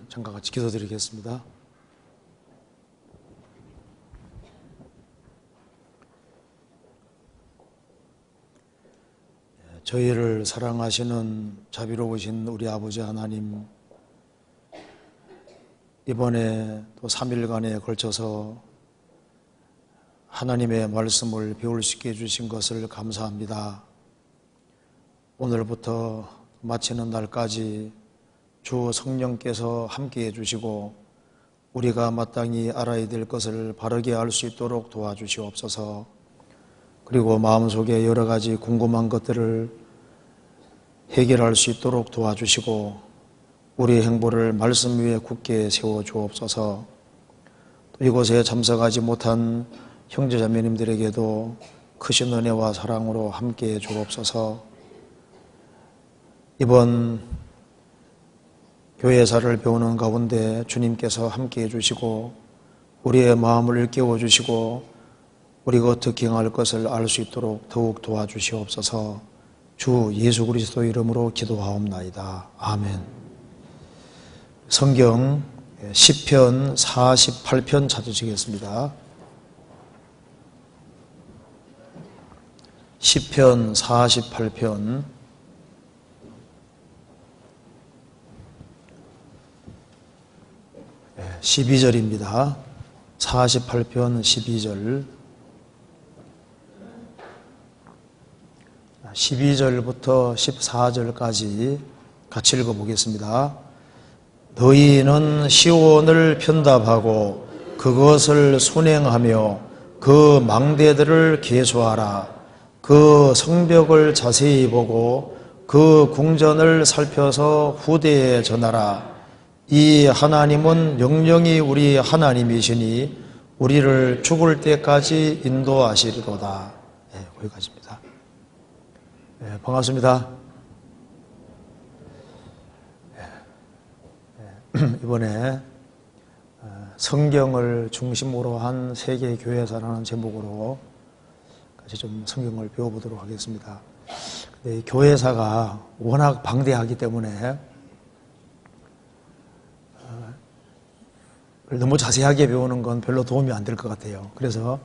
잠깐 같이 기도드리겠습니다. 저희를 사랑하시는 자비로우신 우리 아버지 하나님, 이번에 또 3일간에 걸쳐서 하나님의 말씀을 배울 수 있게 해주신 것을 감사합니다. 오늘부터 마치는 날까지 주 성령께서 함께 해주시고 우리가 마땅히 알아야 될 것을 바르게 알 수 있도록 도와주시옵소서. 그리고 마음속에 여러 가지 궁금한 것들을 해결할 수 있도록 도와주시고 우리의 행보를 말씀 위에 굳게 세워주옵소서. 또 이곳에 참석하지 못한 형제자매님들에게도 크신 은혜와 사랑으로 함께해 주옵소서. 이번 교회사를 배우는 가운데 주님께서 함께해 주시고 우리의 마음을 일깨워 주시고 우리가 어떻게 행할 것을 알 수 있도록 더욱 도와주시옵소서. 주 예수 그리스도 이름으로 기도하옵나이다. 아멘. 성경 시편 48편 찾으시겠습니다. 시편 48편 12절입니다. 48편 12절 12절부터 14절까지 같이 읽어보겠습니다. 너희는 시온을 편답하고 그것을 순행하며 그 망대들을 계수하라. 그 성벽을 자세히 보고 그 궁전을 살펴서 후대에 전하라. 이 하나님은 영영이 우리 하나님이시니 우리를 죽을 때까지 인도하시리로다. 거기까지입니다. 반갑습니다. 이번에 성경을 중심으로 한 세계교회사라는 제목으로 같이 좀 성경을 배워보도록 하겠습니다. 근데 교회사가 워낙 방대하기 때문에 너무 자세하게 배우는 건 별로 도움이 안 될 것 같아요. 그래서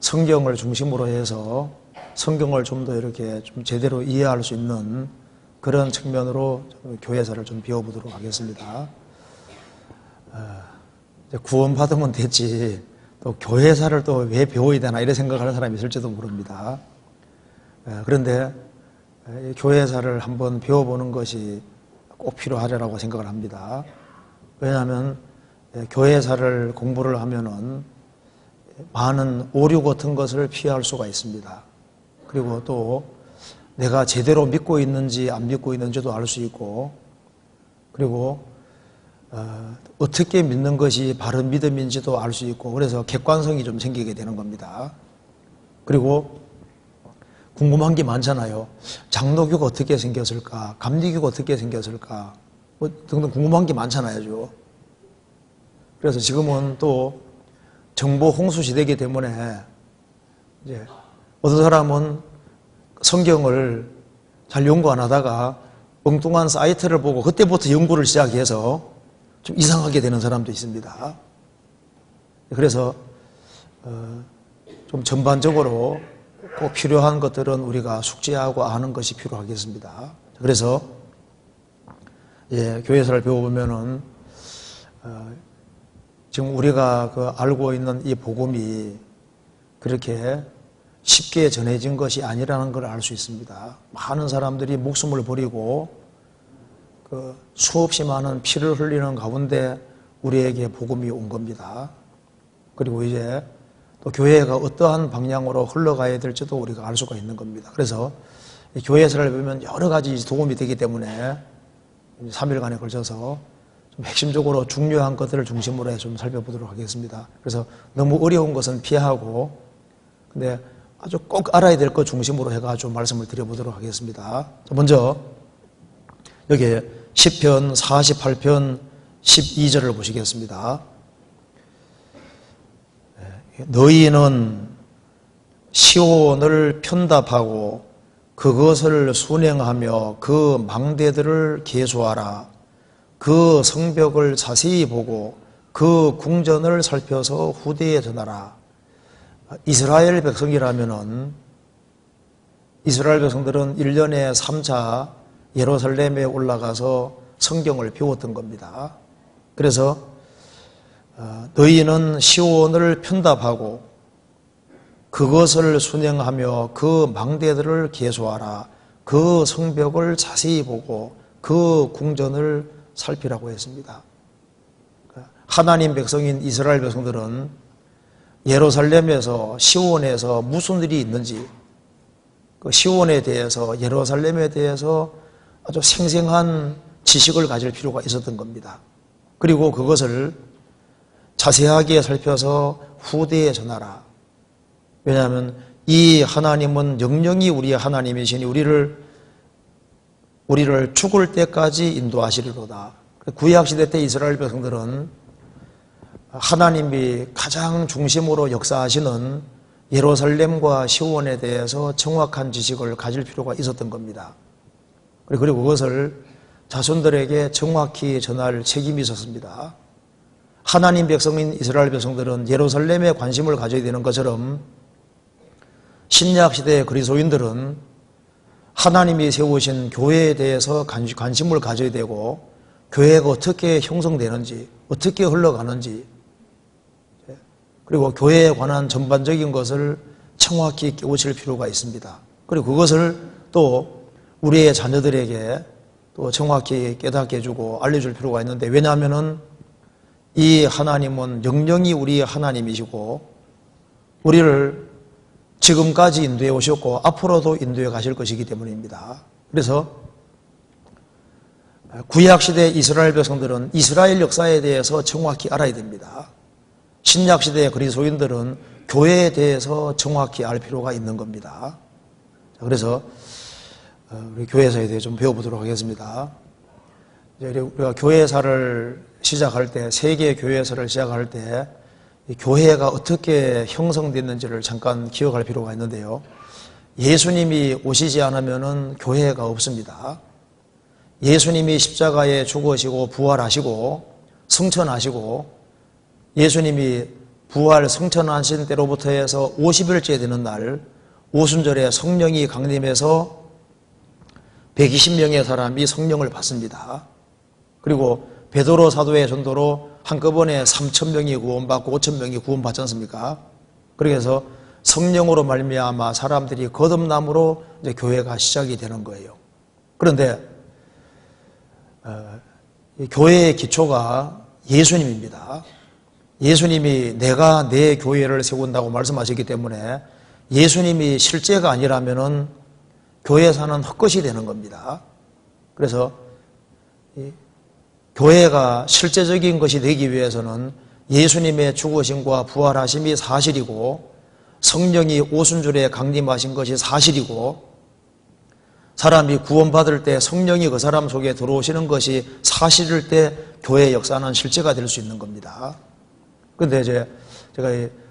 성경을 중심으로 해서 성경을 좀 더 이렇게 좀 제대로 이해할 수 있는 그런 측면으로 교회사를 좀 배워보도록 하겠습니다. 구원받으면 됐지 또 교회사를 또 왜 배워야 되나 이런 생각하는 사람이 있을지도 모릅니다. 그런데 교회사를 한번 배워보는 것이 꼭 필요하리라고 생각을 합니다. 왜냐하면 교회사를 공부를 하면은 많은 오류 같은 것을 피할 수가 있습니다. 그리고 또 내가 제대로 믿고 있는지 안 믿고 있는지도 알 수 있고, 그리고 어떻게 믿는 것이 바른 믿음인지도 알 수 있고, 그래서 객관성이 좀 생기게 되는 겁니다. 그리고 궁금한 게 많잖아요. 장로교가 어떻게 생겼을까? 감리교가 어떻게 생겼을까? 뭐 등등 궁금한 게 많잖아요. 그래서 지금은 또 정보 홍수 시대이기 때문에 이제 어떤 사람은 성경을 잘 연구 안 하다가 엉뚱한 사이트를 보고 그때부터 연구를 시작해서 좀 이상하게 되는 사람도 있습니다. 그래서 좀 전반적으로 꼭 필요한 것들은 우리가 숙지하고 아는 것이 필요하겠습니다. 그래서 교회사를 배워보면은 지금 우리가 알고 있는 이 복음이 그렇게 쉽게 전해진 것이 아니라는 걸 알 수 있습니다. 많은 사람들이 목숨을 버리고 수없이 많은 피를 흘리는 가운데 우리에게 복음이 온 겁니다. 그리고 이제 또 교회가 어떠한 방향으로 흘러가야 될지도 우리가 알 수가 있는 겁니다. 그래서 교회사를 보면 여러 가지 도움이 되기 때문에 3일간에 걸쳐서 좀 핵심적으로 중요한 것들을 중심으로 해서 좀 살펴보도록 하겠습니다. 그래서 너무 어려운 것은 피하고, 근데 아주 꼭 알아야 될 것 중심으로 해가지고 말씀을 드려보도록 하겠습니다. 먼저 여기 시편 48편 12절을 보시겠습니다. 너희는 시온을 편답하고 그것을 순행하며 그 망대들을 계수하라. 그 성벽을 자세히 보고 그 궁전을 살펴서 후대에 전하라. 이스라엘 백성이라면은 이스라엘 백성들은 1년에 3차 예루살렘에 올라가서 성경을 배웠던 겁니다. 그래서 너희는 시온을 편답하고 그것을 순행하며 그 망대들을 계수하라. 그 성벽을 자세히 보고 그 궁전을 살피라고 했습니다. 하나님 백성인 이스라엘 백성들은 예루살렘에서 시온에서 무슨 일이 있는지 그 시온에 대해서 예루살렘에 대해서 아주 생생한 지식을 가질 필요가 있었던 겁니다. 그리고 그것을 자세하게 살펴서 후대에 전하라. 왜냐하면 이 하나님은 영영이 우리의 하나님이시니 우리를 죽을 때까지 인도하시리로다. 구약시대 때 이스라엘 백성들은 하나님이 가장 중심으로 역사하시는 예루살렘과 시온에 대해서 정확한 지식을 가질 필요가 있었던 겁니다. 그리고 그것을 자손들에게 정확히 전할 책임이 있었습니다. 하나님 백성인 이스라엘 백성들은 예루살렘에 관심을 가져야 되는 것처럼 신약시대의 그리스도인들은 하나님이 세우신 교회에 대해서 관심을 가져야 되고 교회가 어떻게 형성되는지 어떻게 흘러가는지 그리고 교회에 관한 전반적인 것을 정확히 깨우칠 필요가 있습니다. 그리고 그것을 또 우리의 자녀들에게 또 정확히 깨닫게 해주고 알려줄 필요가 있는데 왜냐하면은 이 하나님은 영영이 우리의 하나님이시고 우리를 지금까지 인도해 오셨고 앞으로도 인도해 가실 것이기 때문입니다. 그래서 구약시대 이스라엘 백성들은 이스라엘 역사에 대해서 정확히 알아야 됩니다. 신약시대의 그리스도인들은 교회에 대해서 정확히 알 필요가 있는 겁니다. 그래서 우리 교회사에 대해 좀 배워보도록 하겠습니다. 우리가 교회사를 시작할 때, 세계 교회사를 시작할 때 교회가 어떻게 형성됐는지를 잠깐 기억할 필요가 있는데요. 예수님이 오시지 않으면 교회가 없습니다. 예수님이 십자가에 죽으시고 부활하시고 승천하시고 예수님이 부활 승천하신 때로부터 해서 50일째 되는 날 오순절에 성령이 강림해서 120명의 사람이 성령을 받습니다. 그리고 베드로 사도의 전도로 한꺼번에 3,000명이 구원받고 5,000명이 구원받지 않습니까? 그래서 성령으로 말미암아 사람들이 거듭남으로 이제 교회가 시작이 되는 거예요. 그런데 교회의 기초가 예수님입니다. 예수님이 내가 내 교회를 세운다고 말씀하셨기 때문에 예수님이 실제가 아니라면은 교회사는 헛것이 되는 겁니다. 그래서 교회가 실제적인 것이 되기 위해서는 예수님의 죽으심과 부활하심이 사실이고 성령이 오순절에 강림하신 것이 사실이고 사람이 구원받을 때 성령이 그 사람 속에 들어오시는 것이 사실일 때 교회의 역사는 실제가 될 수 있는 겁니다. 그런데 이제 제가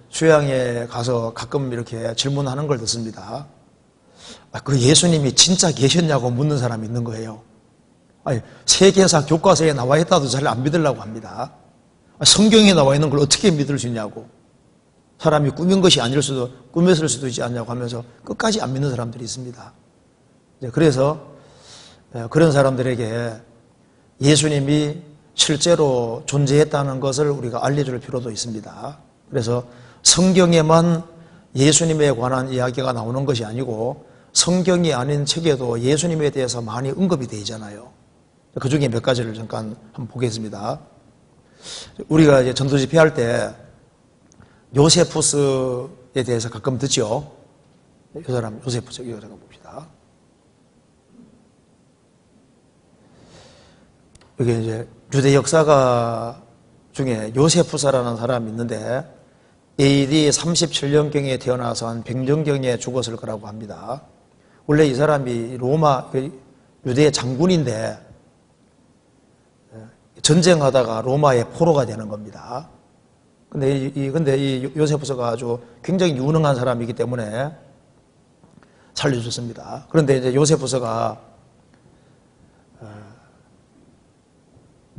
수양에 가서 가끔 이렇게 질문하는 걸 듣습니다. 그 예수님이 진짜 계셨냐고 묻는 사람이 있는 거예요. 아니, 세계사 교과서에 나와 있다도 잘 안 믿으려고 합니다. 성경에 나와 있는 걸 어떻게 믿을 수 있냐고. 사람이 꾸민 것이 아닐 수도, 꾸몄을 수도 있지 않냐고 하면서 끝까지 안 믿는 사람들이 있습니다. 그래서 그런 사람들에게 예수님이 실제로 존재했다는 것을 우리가 알려줄 필요도 있습니다. 그래서 성경에만 예수님에 관한 이야기가 나오는 것이 아니고 성경이 아닌 책에도 예수님에 대해서 많이 언급이 되어 있잖아요. 그 중에 몇 가지를 잠깐 한번 보겠습니다. 우리가 이제 전도 집회할 때 요세푸스에 대해서 가끔 듣죠. 이 사람 요세푸스 이거 잠깐 봅시다. 여기 이제 유대 역사가 중에 요세푸스라는 사람이 있는데 AD 37년경에 태어나서 한 100년경에 죽었을 거라고 합니다. 원래 이 사람이 로마 유대 장군인데 전쟁하다가 로마의 포로가 되는 겁니다. 근데 이 요세푸스가 아주 굉장히 유능한 사람이기 때문에 살려줬습니다. 그런데 이제 요세푸스가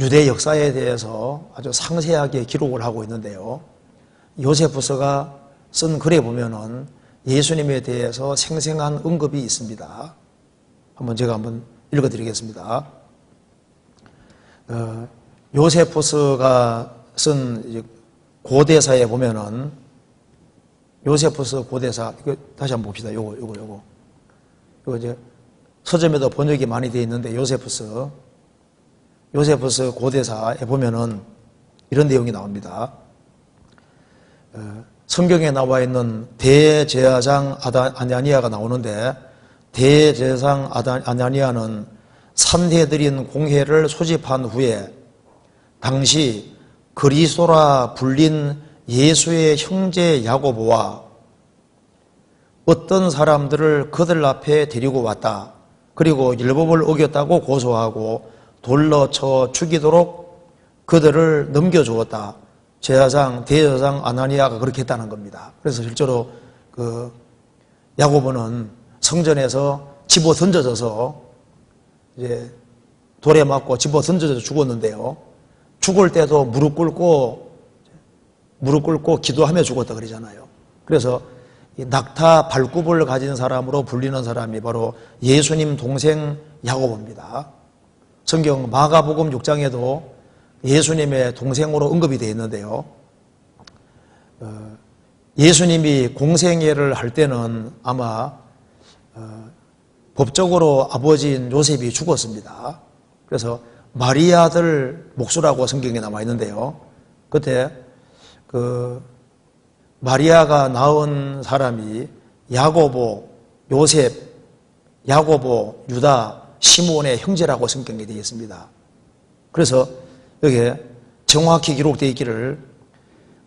유대 역사에 대해서 아주 상세하게 기록을 하고 있는데요. 요세푸스가 쓴 글에 보면은 예수님에 대해서 생생한 언급이 있습니다. 제가 한번 읽어드리겠습니다. 요세푸스가 쓴 고대사에 보면은 요세푸스 고대사, 이거 다시 한번 봅시다. 요거 이제 서점에도 번역이 많이 되어 있는데 요세푸스 고대사에 보면은 이런 내용이 나옵니다. 성경에 나와 있는 대제사장 아나니아가 나오는데, 대제사장 아나니아는 산해드린 공회를 소집한 후에 당시 그리스도라 불린 예수의 형제 야고보와 어떤 사람들을 그들 앞에 데리고 왔다. 그리고 율법을 어겼다고 고소하고 돌로 쳐 죽이도록 그들을 넘겨주었다. 대제사장 아나니아가 그렇게 했다는 겁니다. 그래서 실제로 야고보는 성전에서 집어 던져져서 이제 돌에 맞고 집어 던져져서 죽었는데요. 죽을 때도 무릎 꿇고 기도하며 죽었다 그러잖아요. 그래서 낙타 발굽을 가진 사람으로 불리는 사람이 바로 예수님 동생 야고보입니다. 성경 마가복음 6장에도 예수님의 동생으로 언급이 되어 있는데요. 예수님이 공생애를 할 때는 아마 법적으로 아버지인 요셉이 죽었습니다. 그래서 마리아 아들 목수라고 성경에 남아 있는데요. 그때 마리아가 낳은 사람이 야고보, 요셉, 야고보, 유다, 시몬의 형제라고 성경에 되어 있습니다. 그래서 여기에 정확히 기록되어 있기를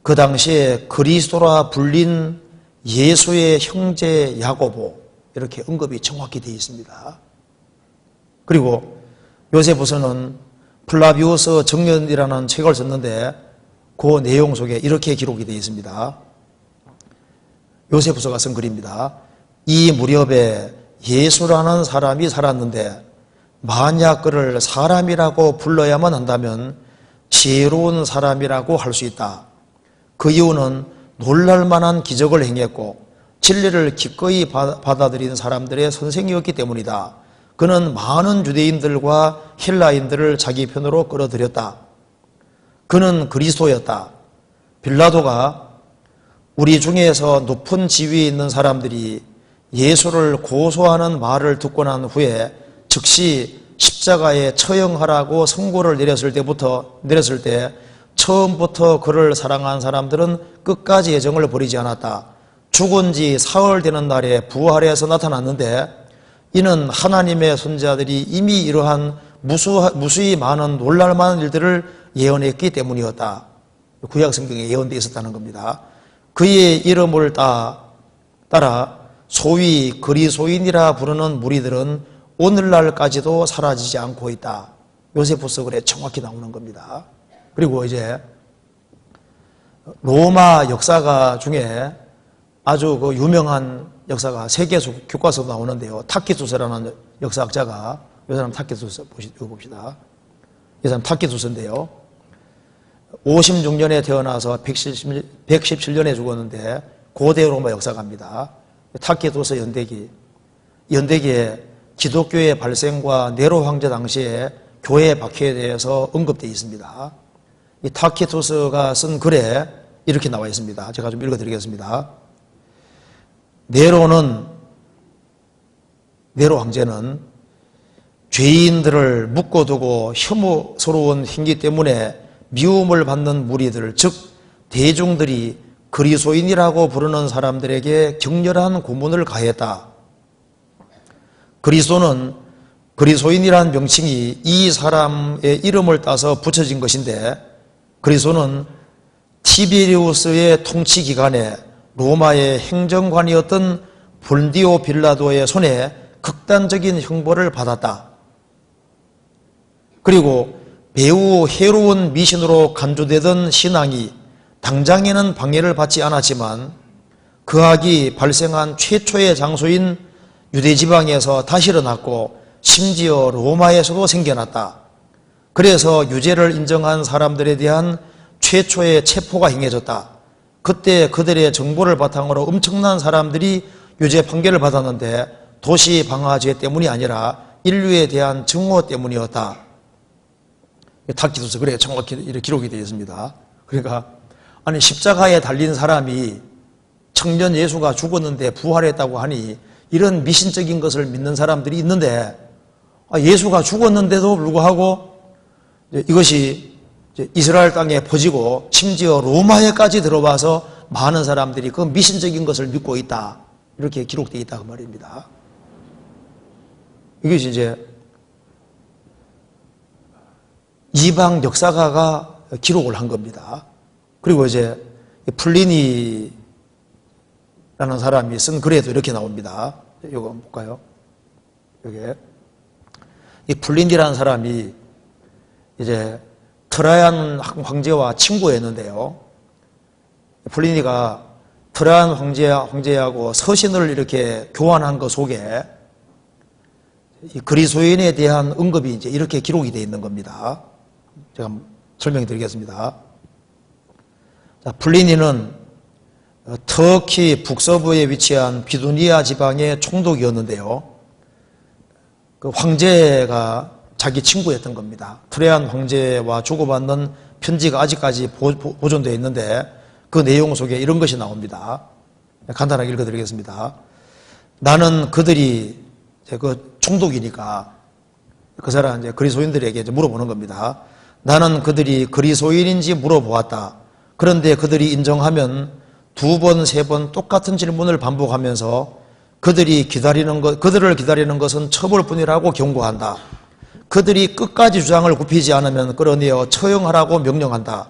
그 당시에 그리스도라 불린 예수의 형제 야고보, 이렇게 언급이 정확히 되어 있습니다. 그리고 요세푸스는 플라비우스 정년이라는 책을 썼는데 그 내용 속에 이렇게 기록이 되어 있습니다. 요세푸스가 쓴 글입니다. 이 무렵에 예수라는 사람이 살았는데 만약 그를 사람이라고 불러야만 한다면 지혜로운 사람이라고 할 수 있다. 그 이유는 놀랄만한 기적을 행했고 진리를 기꺼이 받아들인 사람들의 선생이었기 때문이다. 그는 많은 유대인들과 헬라인들을 자기 편으로 끌어들였다. 그는 그리스도였다. 빌라도가 우리 중에서 높은 지위에 있는 사람들이 예수를 고소하는 말을 듣고 난 후에 즉시 십자가에 처형하라고 선고를 내렸을 때 처음부터 그를 사랑한 사람들은 끝까지 애정을 버리지 않았다. 죽은 지 사흘 되는 날에 부활해서 나타났는데 이는 하나님의 선지자들이 이미 이러한 무수히 많은 놀랄만한 일들을 예언했기 때문이었다. 구약 성경에 예언되어 있었다는 겁니다. 그의 이름을 따라 소위 그리스도인이라 부르는 무리들은 오늘날까지도 사라지지 않고 있다. 요세푸스 글에 정확히 나오는 겁니다. 그리고 이제 로마 역사가 중에 아주 유명한 역사가 세계 교과서도 나오는데요. 타키투스라는 역사학자가, 이 사람 타키투스 읽어봅시다. 이 사람 타키투스인데요. 56년에 태어나서 117년에 죽었는데 고대 로마 역사가입니다. 타키투스 연대기에 기독교의 발생과 네로 황제 당시에 교회 박해에 대해서 언급되어 있습니다. 이 타키투스가 쓴 글에 이렇게 나와 있습니다. 제가 좀 읽어드리겠습니다. 네로 황제는 죄인들을 묶어두고 혐오스러운 행위 때문에 미움을 받는 무리들, 즉 대중들이 그리스도인이라고 부르는 사람들에게 격렬한 고문을 가했다. 그리스도인이라는 명칭이 이 사람의 이름을 따서 붙여진 것인데, 그리스도는 티베리우스의 통치 기간에 로마의 행정관이었던 본디오 빌라도의 손에 극단적인 형벌을 받았다. 그리고 매우 해로운 미신으로 간주되던 신앙이 당장에는 방해를 받지 않았지만 그 악이 발생한 최초의 장소인 유대지방에서 다시 일어났고 심지어 로마에서도 생겨났다. 그래서 유죄를 인정한 사람들에 대한 최초의 체포가 행해졌다. 그때 그들의 정보를 바탕으로 엄청난 사람들이 유죄 판결을 받았는데 도시 방화죄 때문이 아니라 인류에 대한 증오 때문이었다. 탁기도서 그래 정확히 이렇게 기록이 되어 있습니다. 그러니까 아니 십자가에 달린 사람이 청년 예수가 죽었는데 부활했다고 하니 이런 미신적인 것을 믿는 사람들이 있는데 예수가 죽었는데도 불구하고 이것이 이스라엘 땅에 퍼지고 심지어 로마에까지 들어와서 많은 사람들이 그 미신적인 것을 믿고 있다. 이렇게 기록되어 있다 그 말입니다. 이것이 이제 이방 역사가가 기록을 한 겁니다. 그리고 이제 플리니라는 사람이 쓴 글에도 이렇게 나옵니다. 이거 한번 볼까요? 여기에 이 플리니라는 사람이 이제 트라이안 황제와 친구였는데요. 플리니가 트라이안 황제하고 서신을 이렇게 교환한 것 속에 이 그리스도인에 대한 언급이 이제 이렇게 기록이 되어 있는 겁니다. 제가 설명드리겠습니다. 자, 플리니는 터키 북서부에 위치한 비두니아 지방의 총독이었는데요. 그 황제가 자기 친구였던 겁니다. 트레안 황제와 주고받는 편지가 아직까지 보존되어 있는데 그 내용 속에 이런 것이 나옵니다. 간단하게 읽어드리겠습니다. 나는 그들이 그 총독이니까 그 사람 이제 그리스도인들에게 이제 물어보는 겁니다. 나는 그들이 그리스도인인지 물어보았다. 그런데 그들이 인정하면 두 번, 세 번 똑같은 질문을 반복하면서 그들을 기다리는 것은 처벌뿐이라고 경고한다. 그들이 끝까지 주장을 굽히지 않으면 끌어내어 처형하라고 명령한다.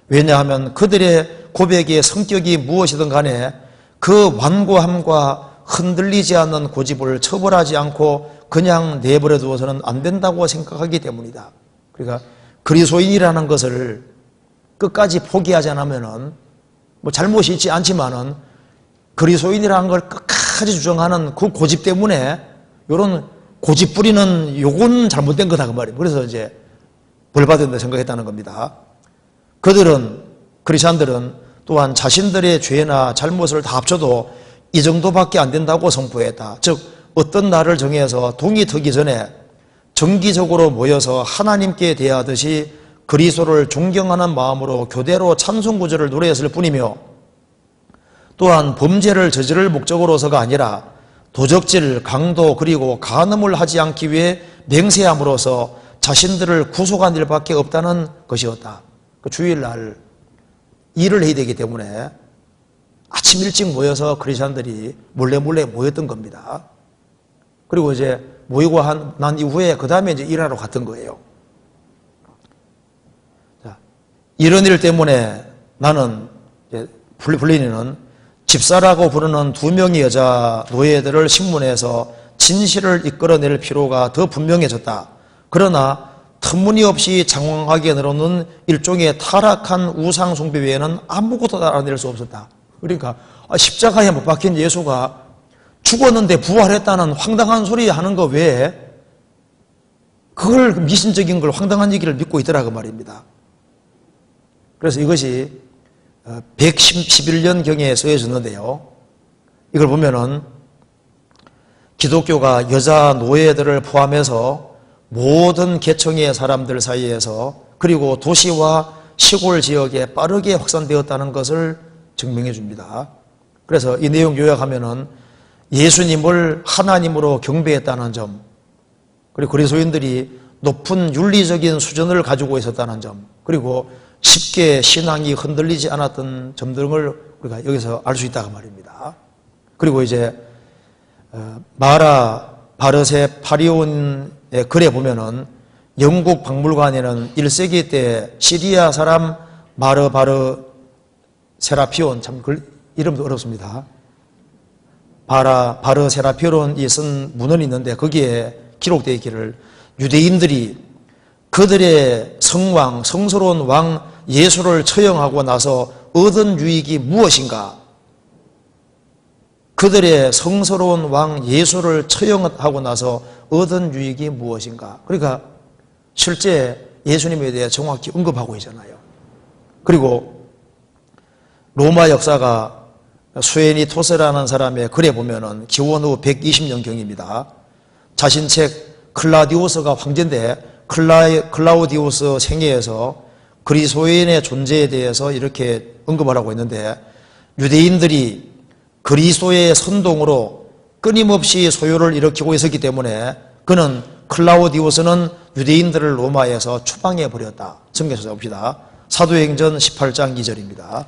왜냐하면 그들의 고백의 성격이 무엇이든 간에 그 완고함과 흔들리지 않는 고집을 처벌하지 않고 그냥 내버려 두어서는 안 된다고 생각하기 때문이다. 그러니까 그리스도인이라는 것을 끝까지 포기하지 않으면은 뭐 잘못이 있지 않지만은 그리스도인이라는 걸 끝까지 주장하는 그 고집 때문에 이런 고집 부리는 요건 잘못된 거다 그 말이에요. 그래서 이제 벌 받는다 생각했다는 겁니다. 크리스찬들은 또한 자신들의 죄나 잘못을 다 합쳐도 이 정도밖에 안 된다고 선포했다. 즉 어떤 날을 정해서 동이 트기 전에 정기적으로 모여서 하나님께 대하듯이 그리스도를 존경하는 마음으로 교대로 찬송 구절을 노래했을 뿐이며 또한 범죄를 저지를 목적으로서가 아니라 도적질, 강도 그리고 간음을 하지 않기 위해 맹세함으로써 자신들을 구속한 일밖에 없다는 것이었다. 그 주일날 일을 해야 되기 때문에 아침 일찍 모여서 크리스찬들이 몰래 모였던 겁니다. 그리고 이제 모이고 난 이후에 그 다음에 이제 일하러 갔던 거예요. 자, 이런 일 때문에 나는 플리니는 집사라고 부르는 2명의 여자 노예들을 신문해서 진실을 이끌어낼 필요가 더 분명해졌다. 그러나 터무니없이 장황하게 늘어놓는 일종의 타락한 우상 숭배 외에는 아무것도 알아낼 수 없었다. 그러니까 십자가에 못 박힌 예수가 죽었는데 부활했다는 황당한 소리 하는 거 외에 그걸 미신적인 걸 황당한 얘기를 믿고 있더라 그 말입니다. 그래서 이것이 111년경에 쓰여졌는데요. 이걸 보면은 기독교가 여자 노예들을 포함해서 모든 계층의 사람들 사이에서 그리고 도시와 시골 지역에 빠르게 확산되었다는 것을 증명해 줍니다. 그래서 이 내용 요약하면은 예수님을 하나님으로 경배했다는 점, 그리고 그리스도인들이 높은 윤리적인 수준을 가지고 있었다는 점, 그리고 쉽게 신앙이 흔들리지 않았던 점 등을 우리가 여기서 알 수 있다고 말입니다. 그리고 이제 마라 바르세 파리온의 글에 보면은 영국 박물관에는 1세기 때 시리아 사람 바르 세라피온, 참 이름도 어렵습니다. 바르 세라피온이 쓴 문헌이 있는데 거기에 기록되어 있기를 유대인들이 그들의 성스러운 왕 예수를 처형하고 나서 얻은 유익이 무엇인가? 그들의 성스러운 왕 예수를 처형하고 나서 얻은 유익이 무엇인가? 그러니까 실제 예수님에 대해 정확히 언급하고 있잖아요. 그리고 로마 역사가 수에니토스라는 사람의 글에 보면은 기원 후 120년경입니다. 자신 책 클라디우스가 황제인데 클라우디우스 생애에서 그리스도인의 존재에 대해서 이렇게 언급을 하고 있는데, 유대인들이 그리스도의 선동으로 끊임없이 소요를 일으키고 있었기 때문에 그는 클라우디우스는 유대인들을 로마에서 추방해 버렸다. 성경에서 봅시다. 사도행전 18장 2절입니다.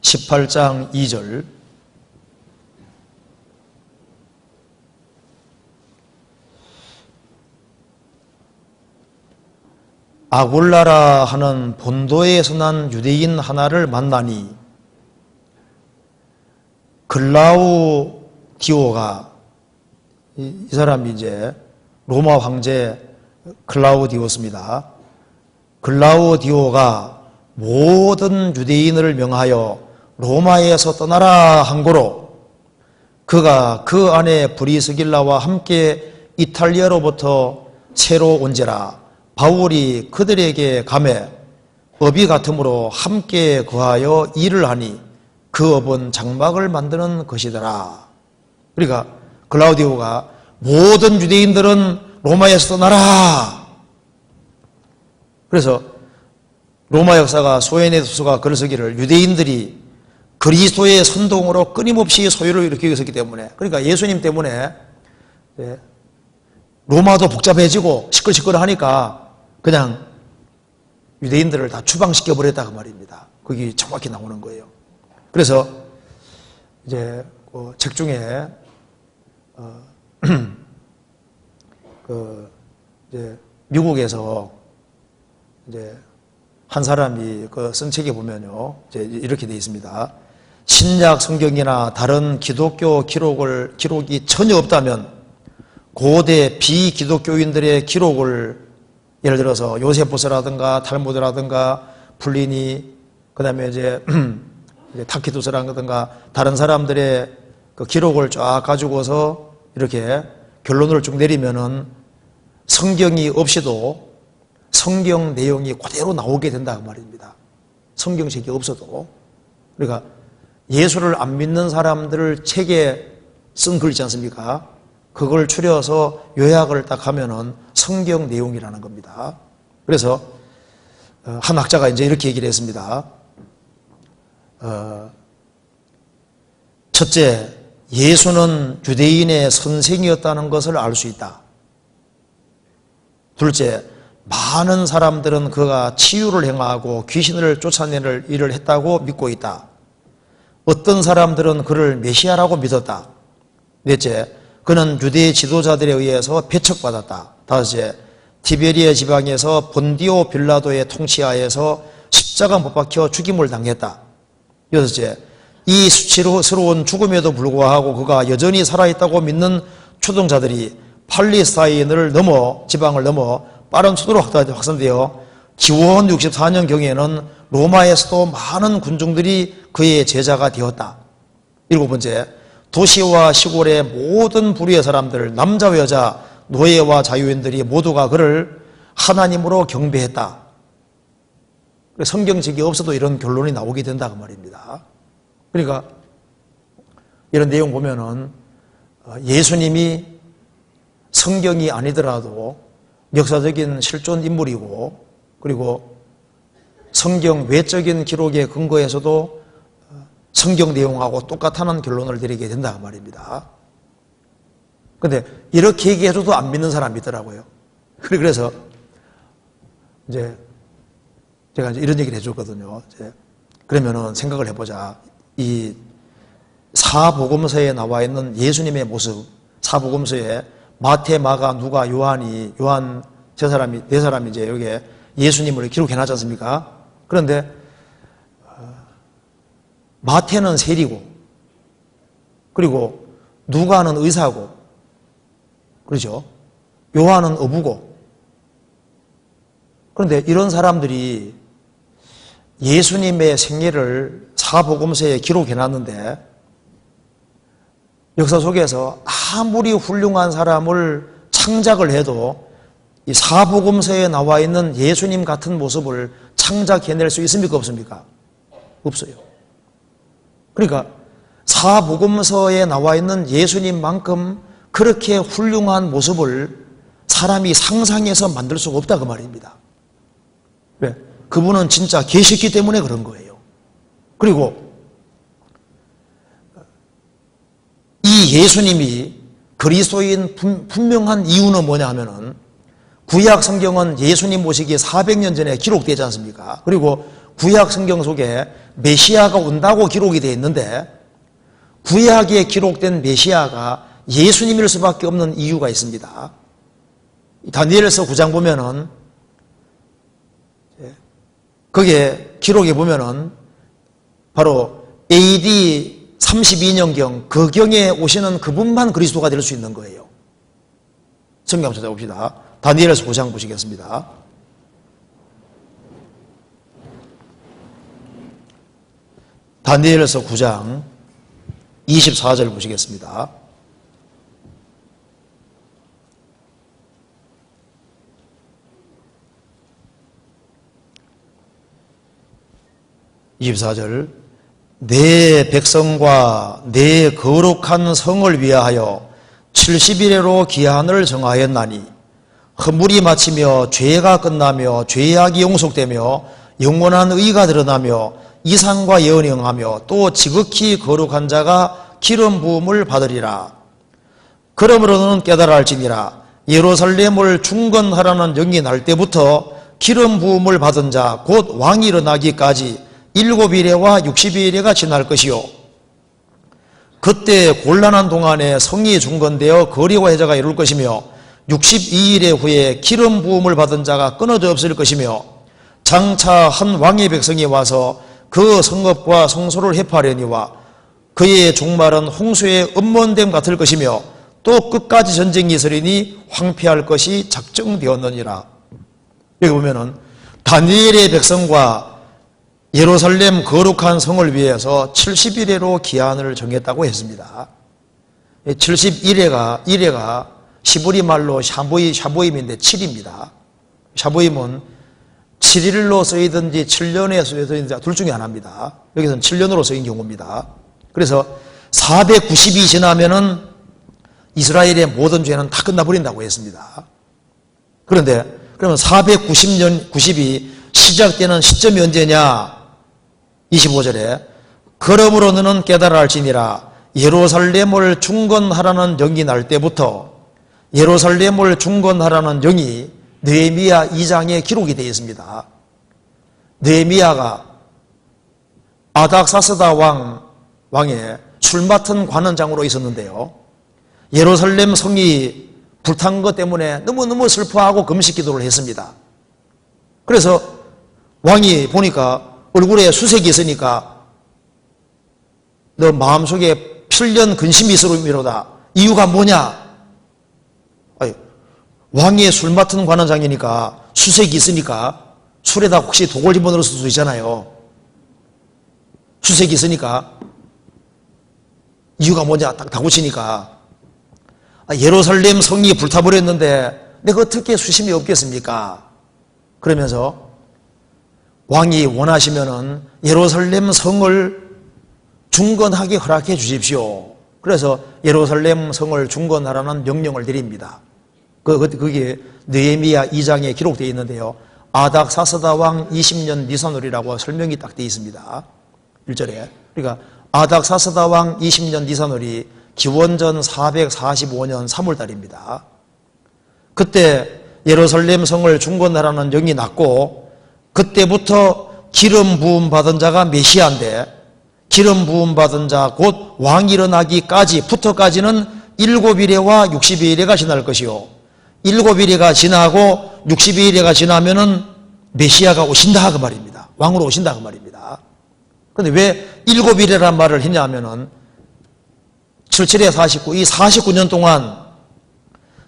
(18장 2절) 아굴라라 하는 본도에서 난 유대인 하나를 만나니 클라우디오가, 이 사람이 이제 로마 황제 클라우디오스입니다. 클라우디오가 모든 유대인을 명하여 로마에서 떠나라 한 고로 그가 그 안에 브리스길라와 함께 이탈리아로부터 새로 온지라 바울이 그들에게 가매 업이 같으므로 함께 거하여 일을 하니 그 업은 장막을 만드는 것이더라. 그러니까 클라우디오가 모든 유대인들은 로마에서 떠나라. 그래서 로마 역사가 소에네토스가 글을 쓰기를 유대인들이 그리스도의 선동으로 끊임없이 소유를 일으키고 있었기 때문에, 그러니까 예수님 때문에 로마도 복잡해지고 시끌시끌하니까 그냥 유대인들을 다 추방시켜 버렸다고 말입니다. 그게 정확히 나오는 거예요. 그래서 이제 그 책 중에 이제 미국에서 이제 한 사람이 그 쓴 책에 보면요, 이제 이렇게 되어 있습니다. 신약 성경이나 다른 기독교 기록이 전혀 없다면 고대 비기독교인들의 기록을, 예를 들어서 요세푸스라든가 탈무드라든가 플리니, 그 다음에 이제 타키투스라든가 다른 사람들의 그 기록을 쫙 가지고서 이렇게 결론을 쭉 내리면은 성경이 없이도 성경 내용이 그대로 나오게 된다 그 말입니다. 성경책이 없어도. 그러니까 예수를 안 믿는 사람들 책에 쓴 글 있지 않습니까? 그걸 추려서 요약을 딱 하면은 성경 내용이라는 겁니다. 그래서 한 학자가 이제 이렇게 얘기를 했습니다. 첫째, 예수는 유대인의 선생이었다는 것을 알 수 있다. 둘째, 많은 사람들은 그가 치유를 행하고 귀신을 쫓아내는 일을 했다고 믿고 있다. 어떤 사람들은 그를 메시아라고 믿었다. 넷째, 그는 유대 지도자들에 의해서 배척받았다. 다섯째, 티베리아 지방에서 본디오 빌라도의 통치하에서 십자가 못 박혀 죽임을 당했다. 여섯째, 이 수치스러운 죽음에도 불구하고 그가 여전히 살아있다고 믿는 추종자들이 팔레스타인을 넘어, 지방을 넘어 빠른 속도로 확산되어 기원 64년경에는 로마에서도 많은 군중들이 그의 제자가 되었다. 일곱번째, 도시와 시골의 모든 부류의 사람들, 남자와 여자, 노예와 자유인들이 모두가 그를 하나님으로 경배했다. 성경책이 없어도 이런 결론이 나오게 된다 그 말입니다. 그러니까 이런 내용 보면은 예수님이 성경이 아니더라도 역사적인 실존 인물이고, 그리고 성경 외적인 기록에 근거해서도 성경 내용하고 똑같다는 결론을 내리게 된다 그 말입니다. 근데 이렇게 얘기해줘도 안 믿는 사람이 있더라고요. 그래서 이제 제가 이제 이런 얘기를 해줬거든요. 그러면은 생각을 해보자. 이 사복음서에 나와 있는 예수님의 모습, 사복음서에 마태, 마가, 누가, 요한 네 사람이 이제 여기에 예수님을 기록해 놨지 않습니까? 그런데 마태는 세리고, 그리고 누가는 의사고, 그렇죠? 요한은 어부고. 그런데 이런 사람들이 예수님의 생애를 사복음서에 기록해 놨는데 역사 속에서 아무리 훌륭한 사람을 창작을 해도 이 사복음서에 나와 있는 예수님 같은 모습을 창작해낼 수 있습니까? 없습니까? 없어요. 그러니까 사복음서에 나와 있는 예수님만큼 그렇게 훌륭한 모습을 사람이 상상해서 만들 수가 없다 그 말입니다. 왜? 그분은 진짜 계셨기 때문에 그런 거예요. 그리고 이 예수님이 그리스도인 분명한 이유는 뭐냐 하면은 구약 성경은 예수님 모시기 400년 전에 기록되지 않습니까? 그리고 구약 성경 속에 메시아가 온다고 기록이 되어 있는데 구약에 기록된 메시아가 예수님일 수밖에 없는 이유가 있습니다. 다니엘서 9장 보면은 거기에 기록에 보면은 바로 AD 32년경 그 경에 오시는 그분만 그리스도가 될 수 있는 거예요. 성경 한번 찾아봅시다. 다니엘서 9장 보시겠습니다. 다니엘서 9장 24절 보시겠습니다. 내 백성과 내 거룩한 성을 위하여 70일에로 기한을 정하였나니 허물이 마치며 죄가 끝나며 죄악이 용속되며 영원한 의가 드러나며 이상과 예언이 응하며 또 지극히 거룩한 자가 기름 부음을 받으리라. 그러므로 너는 깨달아 알지니라. 예루살렘을 중건하라는 영이 날 때부터 기름 부음을 받은 자 곧 왕이 일어나기까지 7일에와 60일에가 지날 것이요 그때 곤란한 동안에 성이 중건되어 거리와 해자가 이룰 것이며 62일의 후에 기름 부음을 받은 자가 끊어져 없을 것이며 장차 한 왕의 백성이 와서 그 성읍과 성소를 해파하려니와 그의 종말은 홍수의 음몬됨 같을 것이며 또 끝까지 전쟁이 있으리니 황폐할 것이 작정되었느니라. 여기 보면은 다니엘의 백성과 예루살렘 거룩한 성을 위해서 70일에로 기한을 정했다고 했습니다. 71회가 시브리 말로 샤보임인데 7입니다. 샤보임은 7일로 쓰이든지 7년에 쓰이든지 둘 중에 하나입니다. 여기서는 7년으로 쓰인 경우입니다. 그래서 490이 지나면은 이스라엘의 모든 죄는 다 끝나버린다고 했습니다. 그런데 그러면 490이 시작되는 시점이 언제냐? 25절에 그러므로 너는 깨달아 알지니라. 예루살렘을 중건하라는 영이 날 때부터 예루살렘을 중건하라는 영이 느헤미야 2장에 기록이 되어 있습니다. 느헤미야가 아닥사스다 왕의 술 맡은 관원장으로 있었는데요. 예루살렘 성이 불탄 것 때문에 너무너무 슬퍼하고 금식 기도를 했습니다. 그래서 왕이 보니까 얼굴에 수색이 있으니까 너 마음속에 필연 근심이 있으미로다. 이유가 뭐냐? 아니, 왕의 술 맡은 관원장이니까 수색이 있으니까 술에다 혹시 독을 집어넣을 수도 있잖아요. 수색이 있으니까 이유가 뭐냐 딱 다구치니까 예루살렘 성이 불타버렸는데 내가 어떻게 수심이 없겠습니까? 그러면서 왕이 원하시면은 예루살렘 성을 중건하게 허락해 주십시오. 그래서 예루살렘 성을 중건하라는 명령을 드립니다. 그게 느헤미야 2장에 기록되어 있는데요. 아닥사스다 왕 20년 니산월이라고 설명이 딱 되어 있습니다. 1절에. 그러니까 아닥사스다 왕 20년 니산월이 기원전 445년 3월달입니다. 그때 예루살렘 성을 중건하라는 영이 났고 그때부터 기름 부음 받은 자가 메시아인데 기름 부음 받은 자 곧 왕이 일어나기까지부터까지는 7일에와 62일에가 지날 것이요 7일에가 지나고 62일에가 지나면은 메시아가 오신다 그 말입니다. 왕으로 오신다 그 말입니다. 그런데 왜 7일이라는 말을 했냐면은 77에 49, 이 49년 동안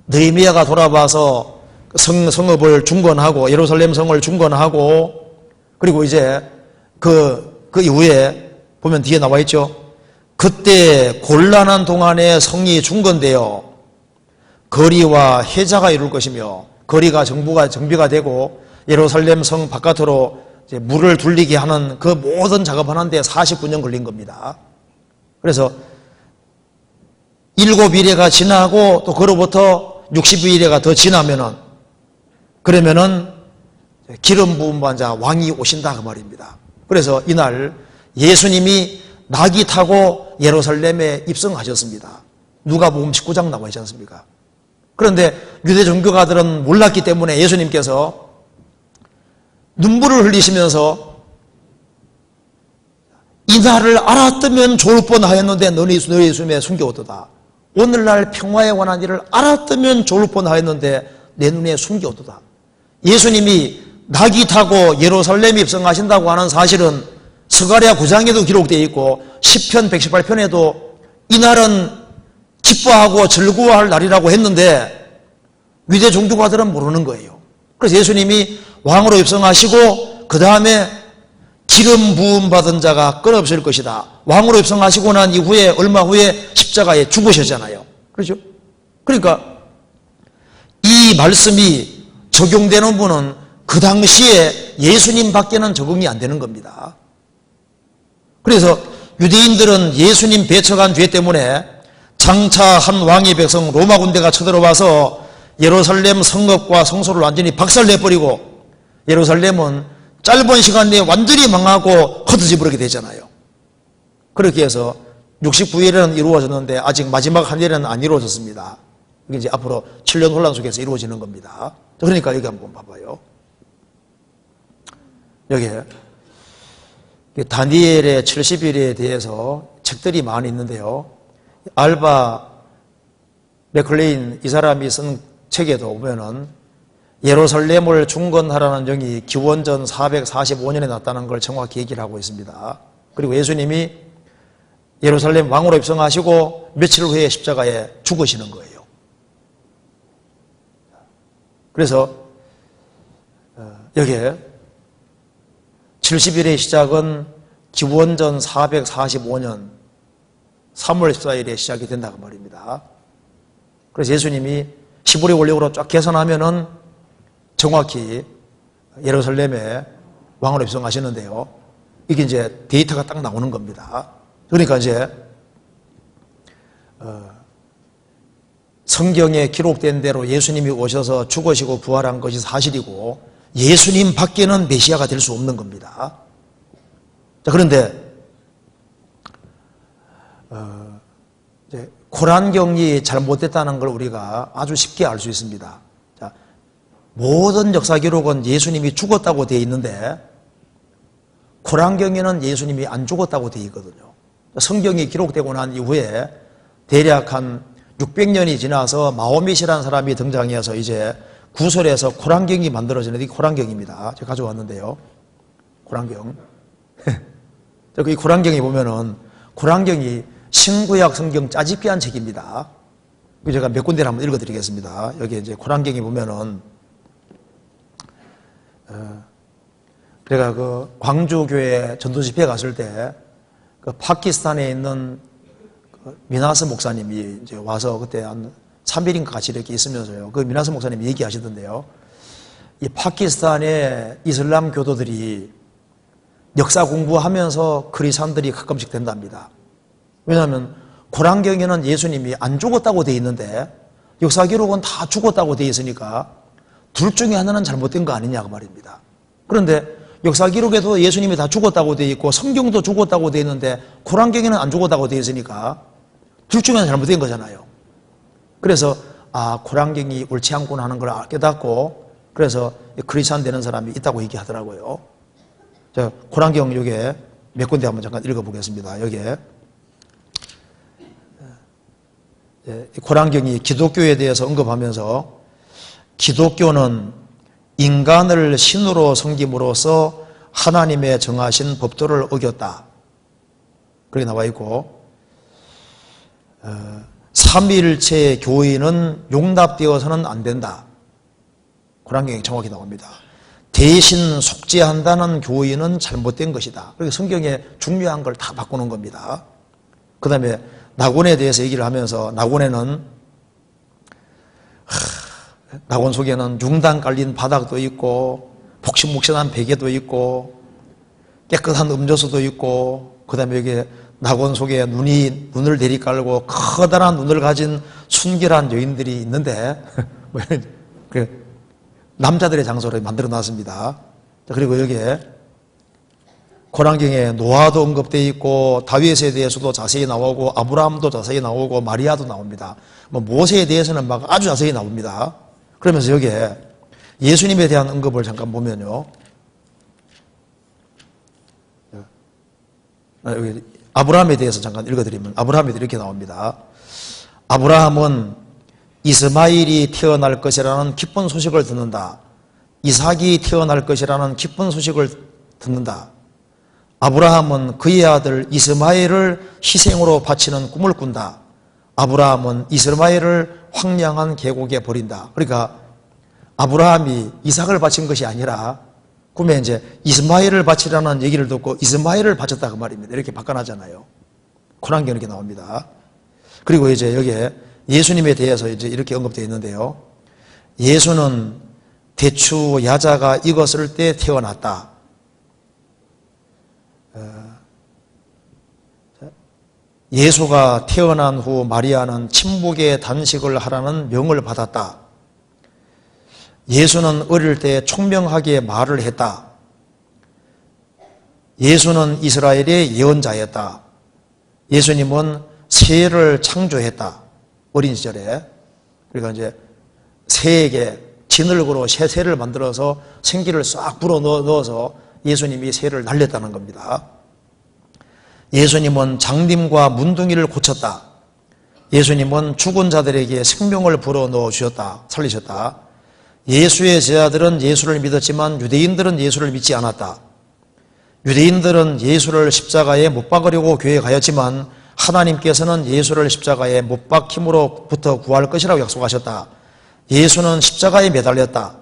느헤미야가 돌아와서 성읍을 중건하고 예루살렘 성을 중건하고 그리고 이제 그 이후에 보면 뒤에 나와 있죠. 그때 곤란한 동안에 성이 중건되어 거리와 해자가 이룰 것이며, 거리가 정비가 되고 예루살렘 성 바깥으로 이제 물을 둘리게 하는 그 모든 작업하는데 49년 걸린 겁니다. 그래서 7일에가 지나고 또 그로부터 60일에가 더 지나면은, 그러면은 기름 부음 받은 자 왕이 오신다 그 말입니다. 그래서 이날 예수님이 낙이 타고 예루살렘에 입성하셨습니다. 누가복음 19장 나와 있지 않습니까? 그런데 유대 종교가들은 몰랐기 때문에 예수님께서 눈물을 흘리시면서 이 날을 알았으면 좋을 뻔하였는데 너희 숨에 숨겨오도다. 오늘날 평화에 관한 일을 알았으면 좋을 뻔하였는데 내 눈에 숨겨오도다. 예수님이 낙이 타고 예루살렘에 입성하신다고 하는 사실은 스가랴 9장에도 기록되어 있고 시편 118편에도 이날은 기뻐하고 즐거워할 날이라고 했는데 유대 종교가들은 모르는 거예요. 그래서 예수님이 왕으로 입성하시고 그 다음에 기름 부음 받은 자가 끊없을 것이다. 왕으로 입성하시고 난 이후에 얼마 후에 십자가에 죽으셨잖아요. 그렇죠? 그러니까 이 말씀이 적용되는 분은 그 당시에 예수님 밖에는 적응이 안 되는 겁니다. 그래서 유대인들은 예수님 배척한 죄 때문에 장차 한 왕의 백성 로마 군대가 쳐들어와서 예루살렘 성읍과 성소를 완전히 박살내버리고 예루살렘은 짧은 시간 내에 완전히 망하고 흩어져 버리게 되잖아요. 그렇게 해서 69일에는 이루어졌는데 아직 마지막 한 일은 안 이루어졌습니다. 이게 이제 앞으로 7년 혼란 속에서 이루어지는 겁니다. 그러니까 여기 한번 봐봐요. 여기에 다니엘의 70일에 대해서 책들이 많이 있는데요. 알바 맥클레인 이 사람이 쓴 책에도 보면은 예루살렘을 중건하라는 영이 기원전 445년에 났다는 걸 정확히 얘기를 하고 있습니다. 그리고 예수님이 예루살렘 왕으로 입성하시고 며칠 후에 십자가에 죽으시는 거예요. 그래서 여기에 70일의 시작은 기원전 445년 3월 14일에 시작이 된다고 말입니다. 그래서 예수님이 시보리 원력으로 쫙 계산하면은 정확히 예루살렘에 왕으로 입성하시는데요. 이게 이제 데이터가 딱 나오는 겁니다. 그러니까 이제 성경에 기록된 대로 예수님이 오셔서 죽으시고 부활한 것이 사실이고 예수님 밖에는 메시아가 될 수 없는 겁니다. 자, 그런데 이제 코란경이 잘못됐다는 걸 우리가 아주 쉽게 알 수 있습니다. 자, 모든 역사 기록은 예수님이 죽었다고 되어 있는데 코란경에는 예수님이 안 죽었다고 되어 있거든요. 성경이 기록되고 난 이후에 대략 한 600년이 지나서 마호멧이라는 사람이 등장해서 이제 구설에서 코란경이 만들어지는 게 코란경입니다. 제가 가져왔는데요. 코란경. 이 코란경이 보면은 코란경이 신구약 성경 짜집기 한 책입니다. 제가 몇 군데를 한번 읽어드리겠습니다. 여기 이제 코란경이 보면은 제가 그 광주교회 전도집회 갔을 때 그 파키스탄에 있는 그 미나스 목사님이 이제 와서 그때 한 3일인가 같이 이렇게 있으면서요. 그 미나스 목사님이 얘기하시던데요. 이 파키스탄의 이슬람 교도들이 역사 공부하면서 크리스찬들이 가끔씩 된답니다. 왜냐하면 코란경에는 예수님이 안 죽었다고 되어 있는데 역사 기록은 다 죽었다고 되어 있으니까 둘 중에 하나는 잘못된 거 아니냐고 말입니다. 그런데 역사 기록에도 예수님이 다 죽었다고 되어 있고 성경도 죽었다고 되어 있는데 코란경에는 안 죽었다고 되어 있으니까 둘 중에 하나 잘못된 거잖아요. 그래서 코란경이 옳지 않구나 하는 걸 깨닫고 그래서 크리스찬 되는 사람이 있다고 얘기하더라고요. 자, 코란경 여기에 몇 군데 한번 잠깐 읽어보겠습니다. 여기에 코란경이 기독교에 대해서 언급하면서 기독교는 인간을 신으로 섬김으로써 하나님의 정하신 법도를 어겼다. 그렇게 나와 있고 삼위일체의 교인은 용납되어서는 안 된다. 코란경이 정확히 나옵니다. 대신 속죄한다는 교인은 잘못된 것이다. 그렇게 성경에 중요한 걸 다 바꾸는 겁니다. 그 다음에 낙원에 대해서 얘기를 하면서 낙원에는 낙원 속에는 융단 깔린 바닥도 있고 폭신폭신한 베개도 있고 깨끗한 음료수도 있고 그 다음에 여기 낙원 속에 눈을 내리깔고 커다란 눈을 가진 순결한 여인들이 있는데 남자들의 장소를 만들어 놨습니다. 그리고 여기에 고난경에 노아도 언급되어 있고 다윗에 대해서도 자세히 나오고 아브라함도 자세히 나오고 마리아도 나옵니다. 모세에 대해서는 막 아주 자세히 나옵니다. 그러면서 여기에 예수님에 대한 언급을 잠깐 보면요. 여기 아브라함에 대해서 잠깐 읽어드리면 아브라함이 이렇게 나옵니다. 아브라함은 이스마일이 태어날 것이라는 기쁜 소식을 듣는다. 이삭이 태어날 것이라는 기쁜 소식을 듣는다. 아브라함은 그의 아들 이스마엘을 희생으로 바치는 꿈을 꾼다. 아브라함은 이스마엘을 황량한 계곡에 버린다. 그러니까 아브라함이 이삭을 바친 것이 아니라 꿈에 이제 이스마엘을 바치라는 얘기를 듣고 이스마엘을 바쳤다 그 말입니다. 이렇게 바꿔놨잖아요. 고난경에 이렇게 나옵니다. 그리고 이제 여기에 예수님에 대해서 이제 이렇게 언급되어 있는데요. 예수는 대추 야자가 익었을 때 태어났다. 예수가 태어난 후 마리아는 침묵의 단식을 하라는 명을 받았다. 예수는 어릴 때 총명하게 말을 했다. 예수는 이스라엘의 예언자였다. 예수님은 새를 창조했다. 어린 시절에. 그러니까 이제 새에게 진흙으로 새를 만들어서 생기를 싹 불어 넣어서 예수님이 새를 날렸다는 겁니다. 예수님은 장님과 문둥이를 고쳤다. 예수님은 죽은 자들에게 생명을 불어 넣어 주셨다. 살리셨다. 예수의 제자들은 예수를 믿었지만 유대인들은 예수를 믿지 않았다. 유대인들은 예수를 십자가에 못 박으려고 교회에 가였지만 하나님께서는 예수를 십자가에 못 박힘으로부터 구할 것이라고 약속하셨다. 예수는 십자가에 매달렸다.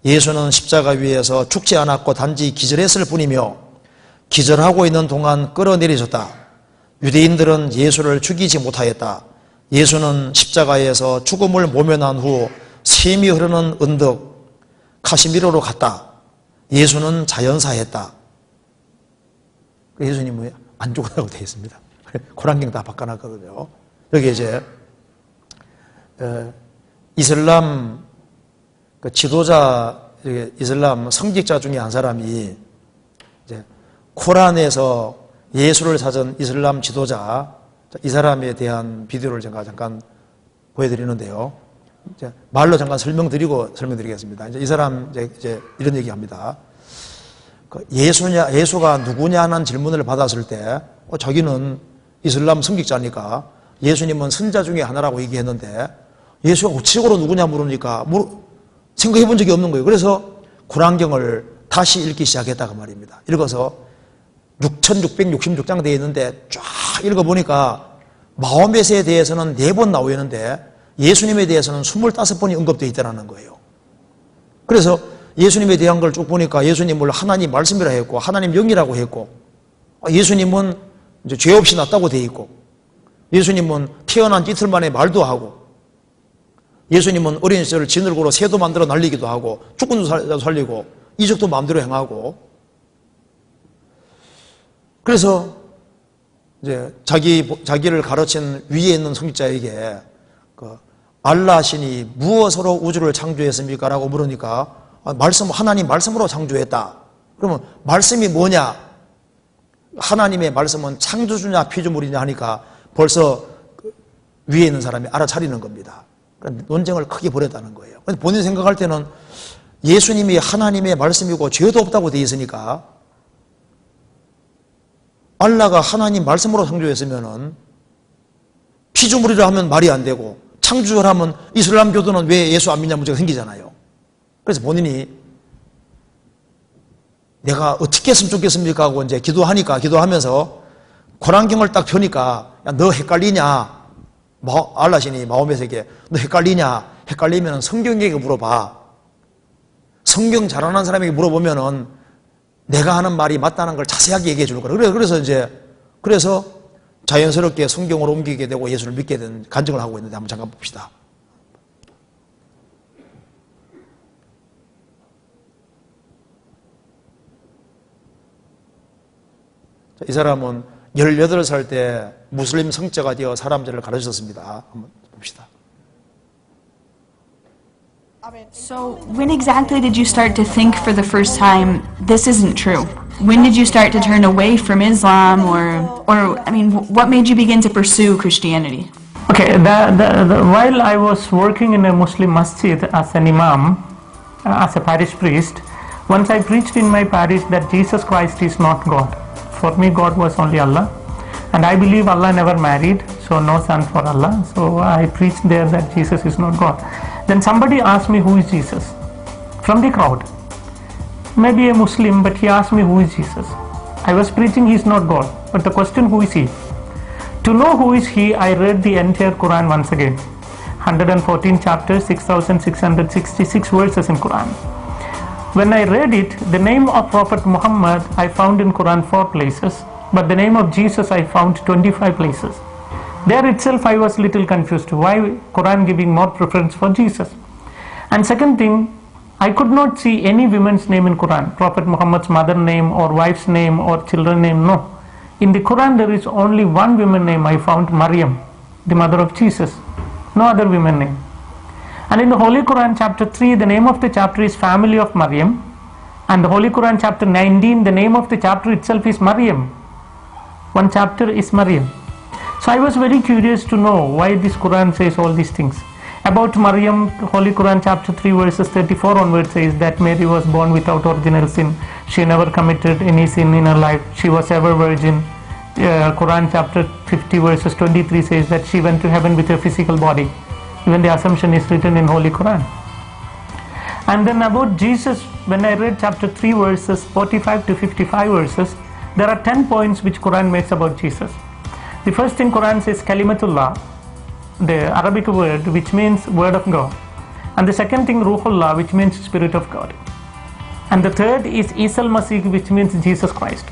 예수는 십자가 위에서 죽지 않았고 단지 기절했을 뿐이며 기절하고 있는 동안 끌어내리셨다. 유대인들은 예수를 죽이지 못하였다. 예수는 십자가에서 죽음을 모면한 후 샘이 흐르는 언덕 카시미로로 갔다. 예수는 자연사했다. 예수님은 안 죽었다고 되어 있습니다. 고난경 다 바꿔놨거든요. 여기 이제 이슬람 지도자, 이슬람 성직자 중에 한 사람이 이제 코란에서 예수를 찾은 이슬람 지도자, 이 사람에 대한 비디오를 제가 잠깐 보여드리는데요. 이제 말로 잠깐 설명드리겠습니다. 이제 이 사람 이제 이런 얘기합니다. 예수가 누구냐는 질문을 받았을 때 자기는 이슬람 성직자니까 예수님은 선자 중에 하나라고 얘기했는데 예수가 우체국으로 누구냐 물으니까 생각해 본 적이 없는 거예요. 그래서 고난경을 다시 읽기 시작했다고 말입니다. 읽어서 6666장 되어 있는데 쫙 읽어보니까 마호멧에 대해서는 4번 나와 있는데 예수님에 대해서는 25번이 언급되어 있다는 거예요. 그래서 예수님에 대한 걸 쭉 보니까 예수님을 하나님 말씀이라 했고 하나님 영이라고 했고 예수님은 이제 죄 없이 났다고 되어 있고 예수님은 태어난 이틀 만에 말도 하고 예수님은 어린 시절 진흙으로 새도 만들어 날리기도 하고 죽은 자도 살리고 이적도 마음대로 행하고 그래서 이제 자기를 가르친 위에 있는 성직자에게 알라 신이 무엇으로 우주를 창조했습니까? 라고 물으니까 하나님 말씀으로 창조했다. 그러면 말씀이 뭐냐? 하나님의 말씀은 창조주냐 피조물이냐 하니까 벌써 위에 있는 사람이 알아차리는 겁니다. 논쟁을 크게 벌였다는 거예요. 본인이 생각할 때는 예수님이 하나님의 말씀이고 죄도 없다고 되어 있으니까 알라가 하나님 말씀으로 창조했으면은 피조물이라 하면 말이 안 되고 창조를 하면 이슬람 교도는 왜 예수 안 믿냐 문제가 생기잖아요. 그래서 본인이 내가 어떻게 했으면 좋겠습니까 하고 이제 기도하면서 고난경을 딱 펴니까 야, 너 헷갈리냐? 알라신이 마호멧에게 너 헷갈리냐? 헷갈리면 성경에게 물어봐. 성경 잘 아는 사람에게 물어보면은 내가 하는 말이 맞다는 걸 자세하게 얘기해 줄 거라. 그래서 자연스럽게 성경으로 옮기게 되고 예수를 믿게 된 간증을 하고 있는데 한번 잠깐 봅시다. 이 사람은 18살 때 무슬림 성자가 되어 사람들을 가르쳤습니다. 한번 봅시다. So, when exactly did you start to think for the first time, this isn't true? When did you start to turn away from Islam, or I mean, what made you begin to pursue Christianity? Okay, while I was working in a Muslim masjid as an imam, as a parish priest, once I preached in my parish that Jesus Christ is not God. For me, God was only Allah, and I believe Allah never married, so no son for Allah. So I preached there that Jesus is not God. Then somebody asked me, who is Jesus? From the crowd. Maybe a Muslim, but he asked me, who is Jesus? I was preaching he is not God, but the question, who is he? To know who is he, I read the entire Quran once again. 114 chapters, 6,666 verses in Quran. When I read it, the name of Prophet Muhammad I found in Quran 4 places, but the name of Jesus I found 25 places. There itself I was little confused. Why Quran giving more preference for Jesus? And second thing, I could not see any woman's name in Quran. Prophet Muhammad's mother name or wife's name or children name, no. In the Quran there is only one woman name I found, Maryam, the mother of Jesus. No other woman name. And in the Holy Quran chapter 3, the name of the chapter is Family of Maryam. And the Holy Quran chapter 19, the name of the chapter itself is Maryam. One chapter is Maryam. So I was very curious to know why this Quran says all these things. About Maryam, Holy Quran chapter 3 verses 34 onwards says that Mary was born without original sin. She never committed any sin in her life. She was ever virgin. Quran chapter 50 verses 23 says that she went to heaven with her physical body. Even the assumption is written in Holy Quran. And then about Jesus, when I read chapter 3 verses 45 to 55 verses, there are 10 points which Quran makes about Jesus. The first thing Quran says Kalimatullah, the Arabic word which means word of God. And the second thing Ruhullah, which means spirit of God. And the third is Isa al-Masih, which means Jesus Christ.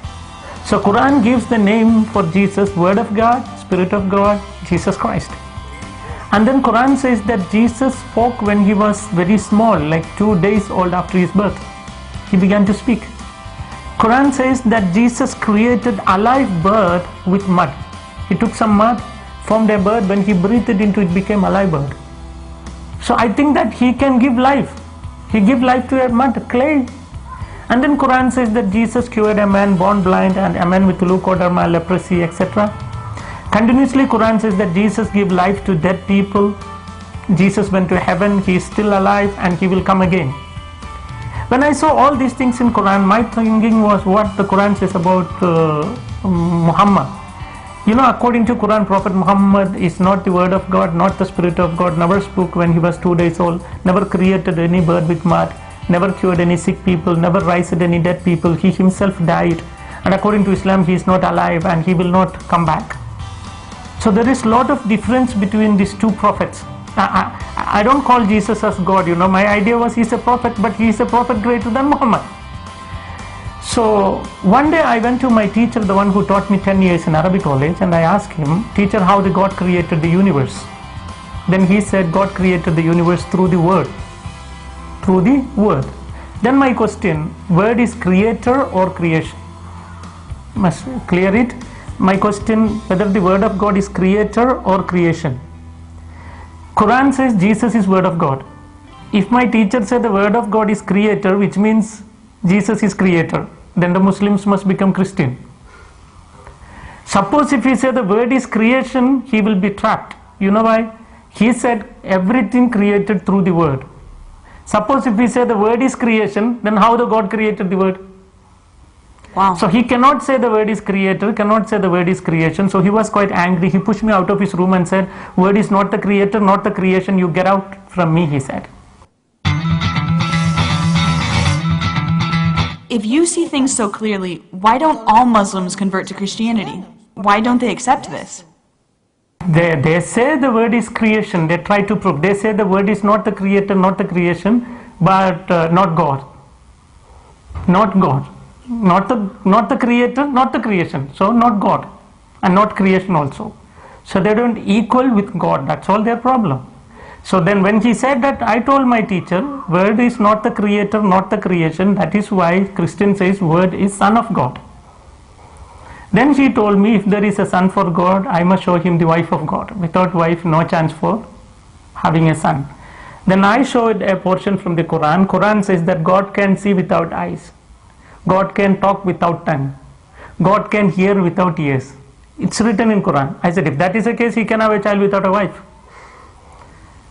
So Quran gives the name for Jesus, word of God, spirit of God, Jesus Christ. And then Quran says that Jesus spoke when he was very small, like 2 days old after his birth. He began to speak. Quran says that Jesus created a live bird with mud. He took some mud, formed a bird, when he breathed it into it became a live bird. So I think that he can give life. He gave life to a mud, clay. And then Quran says that Jesus cured a man born blind and a man with leukoderma, leprosy, etc. Continuously Quran says that Jesus gave life to dead people. Jesus went to heaven, he is still alive and he will come again. When I saw all these things in Quran, my thinking was what the Quran says about Muhammad. You know, according to Quran, Prophet Muhammad is not the word of God, not the spirit of God, never spoke when he was 2 days old, never created any bird with mud, never cured any sick people, never raised any dead people. He himself died. And according to Islam, he is not alive and he will not come back. So there is a lot of difference between these two prophets. I don't call Jesus as God, you know, my idea was he's a prophet, but he is a prophet greater than Muhammad. So one day I went to my teacher, the one who taught me 10 years in Arabic college, and I asked him, teacher, how did God created the universe? Then he said God created the universe through the word. Through the word. Then my question, word is creator or creation? Must clear it. My question, whether the word of God is creator or creation. Quran says Jesus is word of God. If my teacher said the word of God is creator, which means Jesus is creator, then the Muslims must become Christian. Suppose if he said the word is creation, he will be trapped. You know why? He said everything created through the word. Suppose if we say the word is creation, then how the God created the word? Wow. So he cannot say the word is creator, cannot say the word is creation. So he was quite angry. He pushed me out of his room and said, word is not the creator, not the creation. You get out from me, he said. If you see things so clearly, why don't all Muslims convert to Christianity? Why don't they accept this? They say the word is creation. They try to prove. They say the word is not the creator, not the creation, but not God. Not God. Not the creator, not the creation. So not God. and not creation also. So they don't equal with God. That's all their problem. So then when she said that, I told my teacher, word is not the creator, not the creation. That is why Christian says word is son of God. Then she told me, if there is a son for God, I must show him the wife of God. Without wife, no chance for having a son. Then I showed a portion from the Quran. Quran says that God can see without eyes. God can talk without tongue. God can hear without ears. It's written in Quran. I said, if that is the case, he can have a child without a wife.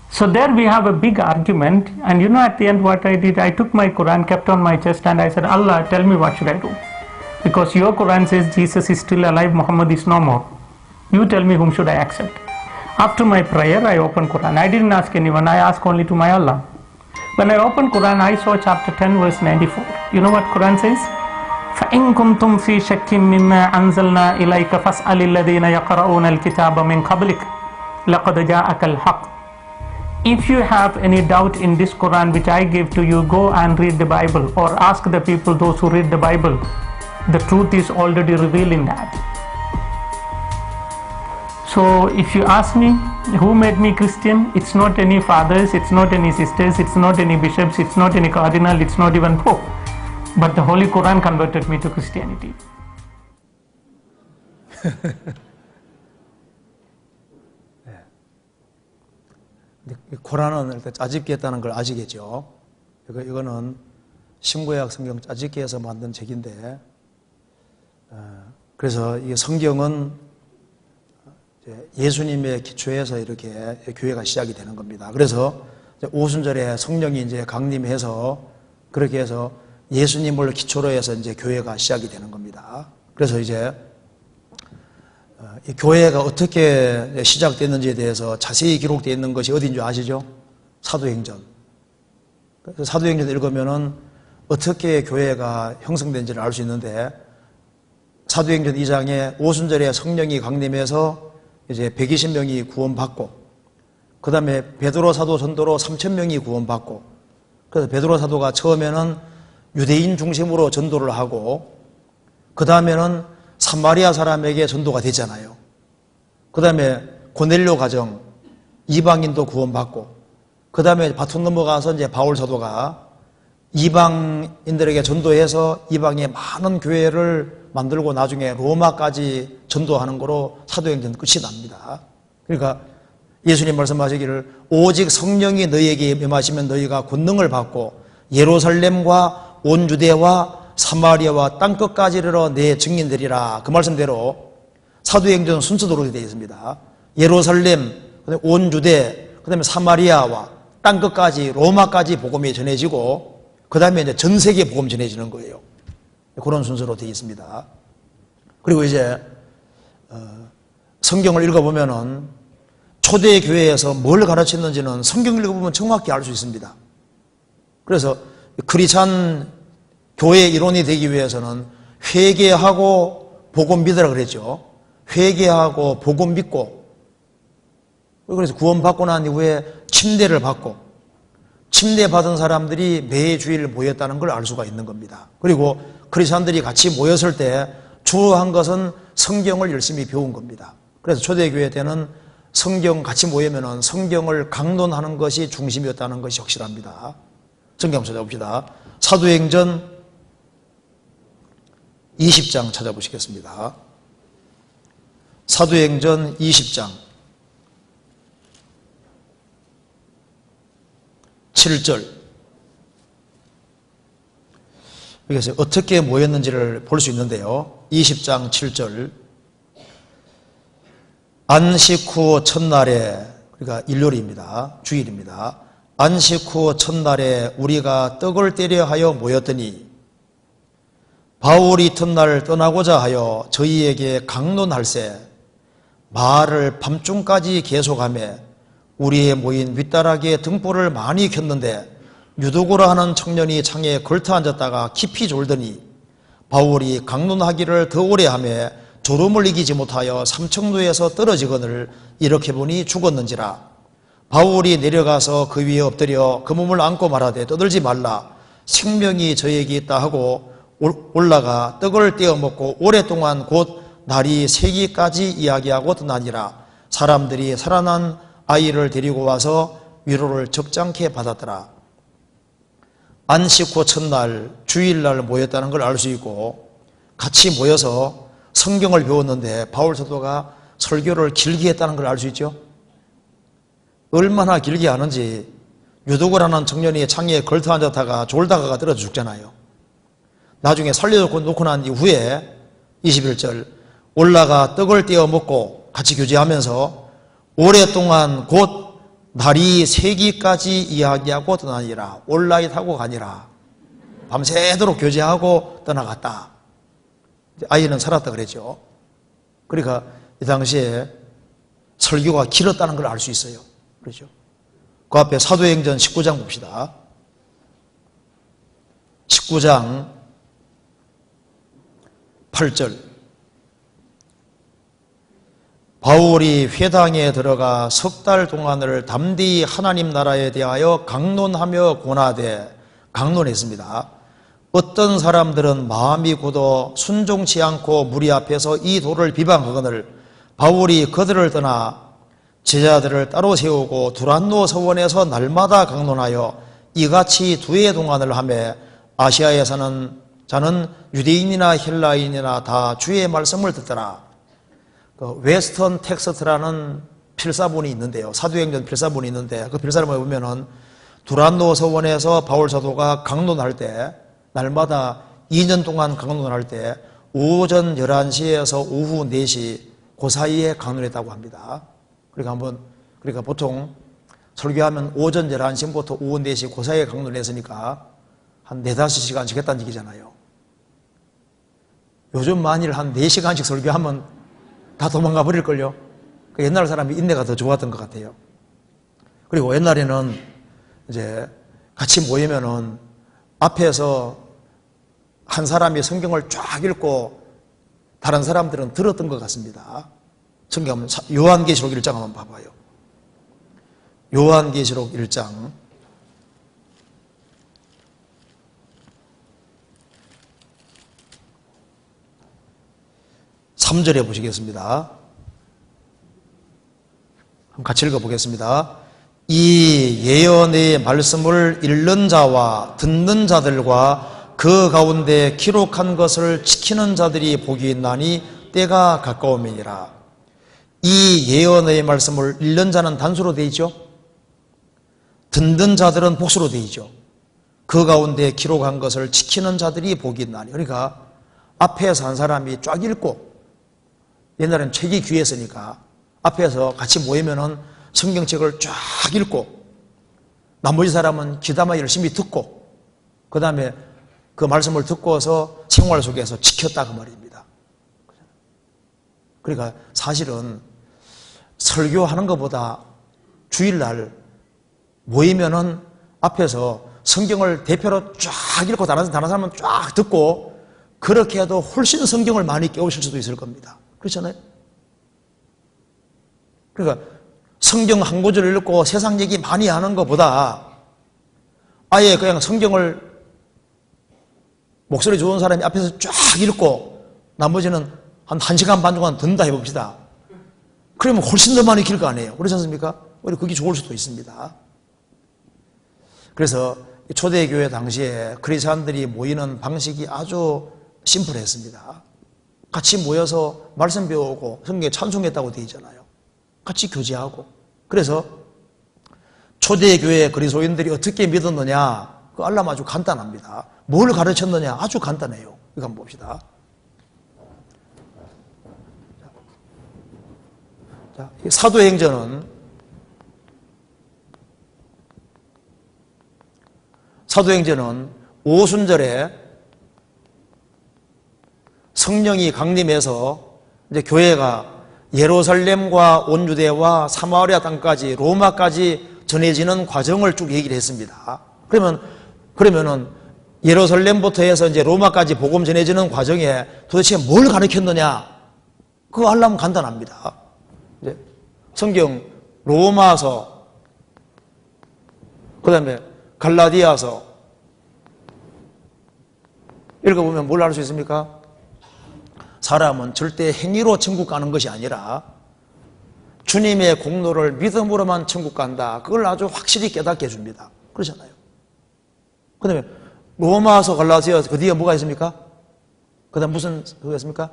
So there we have a big argument, and you know, at the end what I did, I took my Quran, kept on my chest, and I said, Allah, tell me what should I do? Because your Quran says Jesus is still alive, Muhammad is no more. You tell me whom should I accept. After my prayer, I opened Quran. I didn't ask anyone, I asked only to my Allah. When I opened Quran, I saw chapter 10 verse 94. You know what Quran says? فَإِن كُنْتُمْ فِي شَكٍّ مِّمَّا أَنزَلْنَا إِلَيْكَ فَاسْأَلِ الَّذِينَ يَقْرَؤُونَ الْكِتَابَ مِنْ قَبْلِكَ لَقَدْ جَاءَكَ الْحَقُّ. If you have any doubt in this Quran which I gave to you, go and read the Bible, or ask the people, those who read the Bible. The truth is already revealed in that. So if you ask me, who made me Christian? It's not any fathers, it's not any sisters, it's not any bishops, it's not any cardinal, it's not even Pope. But the Holy Quran converted me to Christianity. 코란은 일단 짜집기 했다는 걸 아시겠죠? 이거는 신구약 성경 짜집기해서 만든 책인데, 그래서 이 성경은 예수님의 기초에서 이렇게 교회가 시작이 되는 겁니다. 그래서 오순절에 성령이 이제 강림해서 그렇게 해서 예수님을 기초로 해서 이제 교회가 시작이 되는 겁니다. 그래서 이제 이 교회가 어떻게 시작됐는지에 대해서 자세히 기록되어 있는 것이 어디인 줄 아시죠? 사도행전. 그래서 사도행전 읽으면은 어떻게 교회가 형성된지를 알 수 있는데, 사도행전 2장에 오순절에 성령이 강림해서 이제 120명이 구원받고, 그 다음에 베드로 사도 전도로 3,000명이 구원받고, 그래서 베드로 사도가 처음에는 유대인 중심으로 전도를 하고, 그 다음에는 사마리아 사람에게 전도가 되잖아요. 그 다음에 고넬료 가정, 이방인도 구원받고, 그 다음에 바톤 넘어가서 이제 바울 사도가 이방인들에게 전도해서 이방의 많은 교회를 만들고 나중에 로마까지 전도하는 거로 사도행전 끝이 납니다. 그러니까 예수님 말씀하시기를 오직 성령이 너희에게 임하시면 너희가 권능을 받고 예루살렘과 온 유대와 사마리아와 땅끝까지 이르러 내 증인되리라. 그 말씀대로 사도행전 순서대로 되어 있습니다. 예루살렘, 그다음에 온 유대, 그다음에 사마리아와 땅끝까지 로마까지 복음이 전해지고, 그 다음에 이제 전 세계 복음 전해지는 거예요. 그런 순서로 되어 있습니다. 그리고 이제 성경을 읽어보면은 초대 교회에서 뭘 가르쳤는지는 성경을 읽어보면 정확히 알 수 있습니다. 그래서 크리스찬 교회 이론이 되기 위해서는 회개하고 복음 믿으라 그랬죠. 회개하고 복음 믿고, 그래서 구원받고 난 이후에 침례를 받고, 침례 받은 사람들이 매주일 모였다는 걸 알 수가 있는 겁니다. 그리고 크리스찬들이 같이 모였을 때 중요한 것은 성경을 열심히 배운 겁니다. 그래서 초대교회 때는 성경 같이 모이면은 성경을 강론하는 것이 중심이었다는 것이 확실합니다. 성경 찾아봅시다. 사도행전 20장 찾아보시겠습니다. 사도행전 20장 7절. 여기서 어떻게 모였는지를 볼 수 있는데요. 20장 7절. 안식 후 첫날에, 그러니까 일요일입니다. 주일입니다. 안식 후 첫날에 우리가 떡을 떼려 하여 모였더니 바울이 이튿날 떠나고자 하여 저희에게 강론할세 말을 밤중까지 계속하며 우리의 모인 윗다락에 등불을 많이 켰는데 유두고라 하는 청년이 창에 걸터 앉았다가 깊이 졸더니 바울이 강론하기를 더 오래 하며 졸음을 이기지 못하여 삼청루에서 떨어지거늘 이렇게 보니 죽었는지라. 바울이 내려가서 그 위에 엎드려 그 몸을 안고 말하되 떠들지 말라. 생명이 저에게 있다 하고 올라가 떡을 떼어 먹고 오랫동안 곧 날이 새기까지 이야기하고 떠나니라. 사람들이 살아난 아이를 데리고 와서 위로를 적잖게 받았더라. 안식 후 첫날 주일날 모였다는 걸 알 수 있고 같이 모여서 성경을 배웠는데 바울 사도가 설교를 길게 했다는 걸 알 수 있죠. 얼마나 길게 하는지 유독을 하는 청년이 창에 걸터 앉았다가 졸다가 떨어져 죽잖아요. 나중에 살려놓고 난 이후에 21절 올라가 떡을 떼어 먹고 같이 교제하면서 오랫동안 곧 날이 새기까지 이야기하고 떠나니라. 온라인 타고 가니라. 밤새도록 교제하고 떠나갔다. 아이는 살았다 그랬죠. 그러니까 이 당시에 설교가 길었다는 걸 알 수 있어요. 그렇죠. 그 앞에 사도행전 19장 봅시다. 19장 8절 바울이 회당에 들어가 석 달 동안을 담대히 하나님 나라에 대하여 강론하며 권하되 강론했습니다. 어떤 사람들은 마음이 굳어 순종치 않고 무리 앞에서 이 도를 비방하거늘 바울이 그들을 떠나 제자들을 따로 세우고 두란노 서원에서 날마다 강론하여 이같이 두 해 동안을 하며 아시아에 사는 자는 유대인이나 헬라인이나 다 주의 말씀을 듣더라. 웨스턴 텍스트라는 필사본이 있는데요. 사도행전 필사본이 있는데 그 필사를 보면은 두란노 서원에서 바울 사도가 강론할 때 날마다 2년 동안 강론할 때 오전 11시에서 오후 4시 그 사이에 강론했다고 합니다. 그러니까 보통 설교하면 오전 11시부터 오후 4시 그 사이에 강론했으니까 한 4-5시간씩 했다는 얘기잖아요. 요즘 만일 한 4시간씩 설교하면 다 도망가 버릴걸요. 옛날 사람이 인내가 더 좋았던 것 같아요. 그리고 옛날에는 이제 같이 모이면은 앞에서 한 사람이 성경을 쫙 읽고 다른 사람들은 들었던 것 같습니다. 성경 한번 요한계시록 1장 한번 봐봐요. 요한계시록 1장 3절에 보시겠습니다. 같이 읽어보겠습니다. 이 예언의 말씀을 읽는 자와 듣는 자들과 그 가운데 기록한 것을 지키는 자들이 복이 있나니 때가 가까움이니라. 이 예언의 말씀을 읽는 자는 단수로 되어 있죠. 듣는 자들은 복수로 되어 있죠. 그 가운데 기록한 것을 지키는 자들이 복이 있나니. 그러니까 앞에서 한 사람이 쫙 읽고, 옛날에는 책이 귀했으니까 앞에서 같이 모이면은 성경책을 쫙 읽고 나머지 사람은 귀담아 열심히 듣고 그 다음에 그 말씀을 듣고서 생활 속에서 지켰다 그 말입니다. 그러니까 사실은 설교하는 것보다 주일날 모이면은 앞에서 성경을 대표로 쫙 읽고 다른 사람은 쫙 듣고 그렇게 해도 훨씬 성경을 많이 깨우실 수도 있을 겁니다. 그렇잖아요? 그러니까 성경 한 구절을 읽고 세상 얘기 많이 하는 것보다 아예 그냥 성경을 목소리 좋은 사람이 앞에서 쫙 읽고 나머지는 한 1시간 반 동안 듣는다 해봅시다. 그러면 훨씬 더 많이 길 거 아니에요. 그렇지 않습니까? 오히려 그게 좋을 수도 있습니다. 그래서 초대교회 당시에 크리스찬들이 모이는 방식이 아주 심플했습니다. 같이 모여서 말씀 배우고 성경에 찬송했다고 되어 있잖아요. 같이 교제하고. 그래서 초대교회 그리스도인들이 어떻게 믿었느냐, 그 알람 아주 간단합니다. 뭘 가르쳤느냐, 아주 간단해요. 이거 한번 봅시다. 자, 사도행전은 오순절에 성령이 강림해서 이제 교회가 예루살렘과 온 유대와 사마리아 땅까지 로마까지 전해지는 과정을 쭉 얘기를 했습니다. 그러면은 예루살렘부터 해서 이제 로마까지 복음 전해지는 과정에 도대체 뭘 가르쳤느냐? 그거 하려면 간단합니다. 이제 성경 로마서, 그 다음에 갈라디아서 읽어보면 뭘 알 수 있습니까? 사람은 절대 행위로 천국 가는 것이 아니라 주님의 공로를 믿음으로만 천국 간다. 그걸 아주 확실히 깨닫게 해줍니다. 그러잖아요. 그 다음에 로마서 갈라디아 그 뒤에 뭐가 있습니까? 그 다음 무슨 그거 있습니까?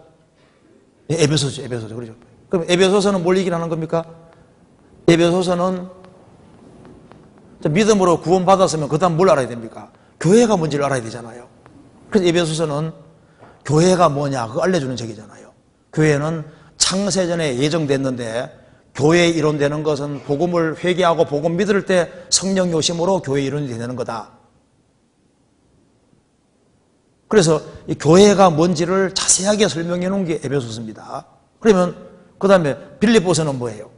에베소서. 그렇죠. 그럼 에베소서는 뭘 얘기하는 겁니까? 에베소서는 믿음으로 구원받았으면 그 다음 뭘 알아야 됩니까? 교회가 뭔지를 알아야 되잖아요. 그래서 에베소서는 교회가 뭐냐 그거 알려주는 책이잖아요. 교회는 창세전에 예정됐는데 교회에 이론되는 것은 복음을 회개하고 복음 믿을 때 성령 요심으로 교회에 이론이 되는 거다. 그래서 이 교회가 뭔지를 자세하게 설명해 놓은 게 에베소서입니다. 그러면 그 다음에 빌립보서는 뭐예요?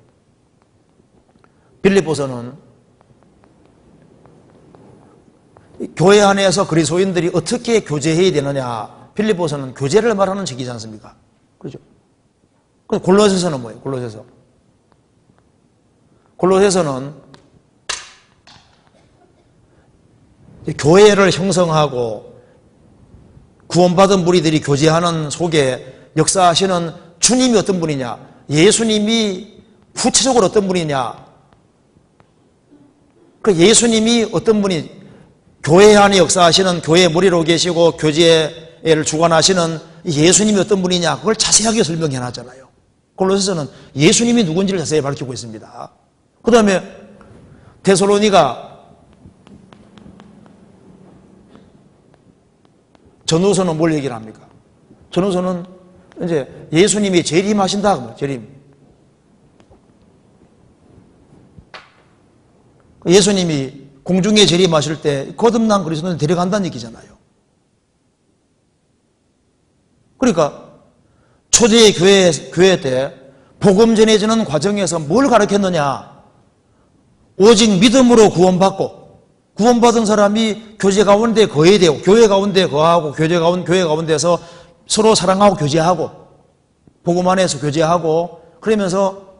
빌립보서는 교회 안에서 그리스도인들이 어떻게 교제해야 되느냐. 빌립보서는 교제를 말하는 책이지 않습니까? 그렇죠? 골로새서는 뭐예요? 골로새서는 교회를 형성하고 구원받은 무리들이 교제하는 속에 역사하시는 주님이 어떤 분이냐, 예수님이 구체적으로 어떤 분이냐, 그 예수님이 어떤 분이 교회 안에 역사하시는 교회 머리로 계시고 교제를 주관하시는 예수님이 어떤 분이냐 그걸 자세하게 설명해 놨잖아요. 골로새서는 예수님이 누군지를 자세히 밝히고 있습니다. 그 다음에 데살로니가 전후서는 뭘 얘기를 합니까? 전후서는 이제 예수님이 재림하신다. 재림. 예수님이 공중에 재림하실 때 거듭난 그리스도를 데려간다는 얘기잖아요. 그러니까 초대의 교회 때 복음 전해지는 과정에서 뭘 가르쳤느냐? 오직 믿음으로 구원받은 사람이 교제 가운데 거해야 되고, 교회 가운데 거하고, 교회 가운데서 서로 사랑하고 교제하고, 복음 안에서 교제하고, 그러면서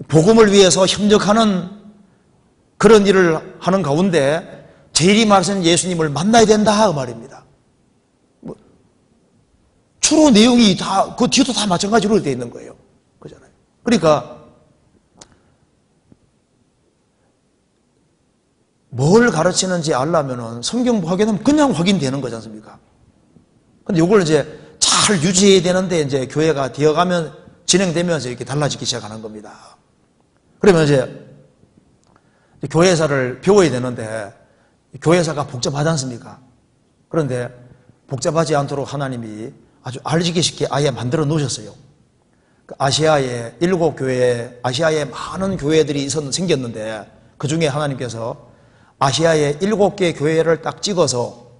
복음을 위해서 협력하는 그런 일을 하는 가운데 재림하신 예수님을 만나야 된다 그 말입니다. 주로 내용이 다 그 뒤도 다 마찬가지로 되어 있는 거예요. 그잖아요. 그러니까 뭘 가르치는지 알려면은 성경 확인하면 그냥 확인되는 거지 않습니까? 근데 이걸 이제 잘 유지해야 되는데 이제 교회가 되어가면 진행되면서 이렇게 달라지기 시작하는 겁니다. 그러면 이제 교회사를 배워야 되는데 교회사가 복잡하지 않습니까? 그런데 복잡하지 않도록 하나님이 아주 알기 쉽게 아예 만들어 놓으셨어요. 아시아에 7교회, 아시아에 많은 교회들이 생겼는데 그 중에 하나님께서 아시아의 7개 교회를 딱 찍어서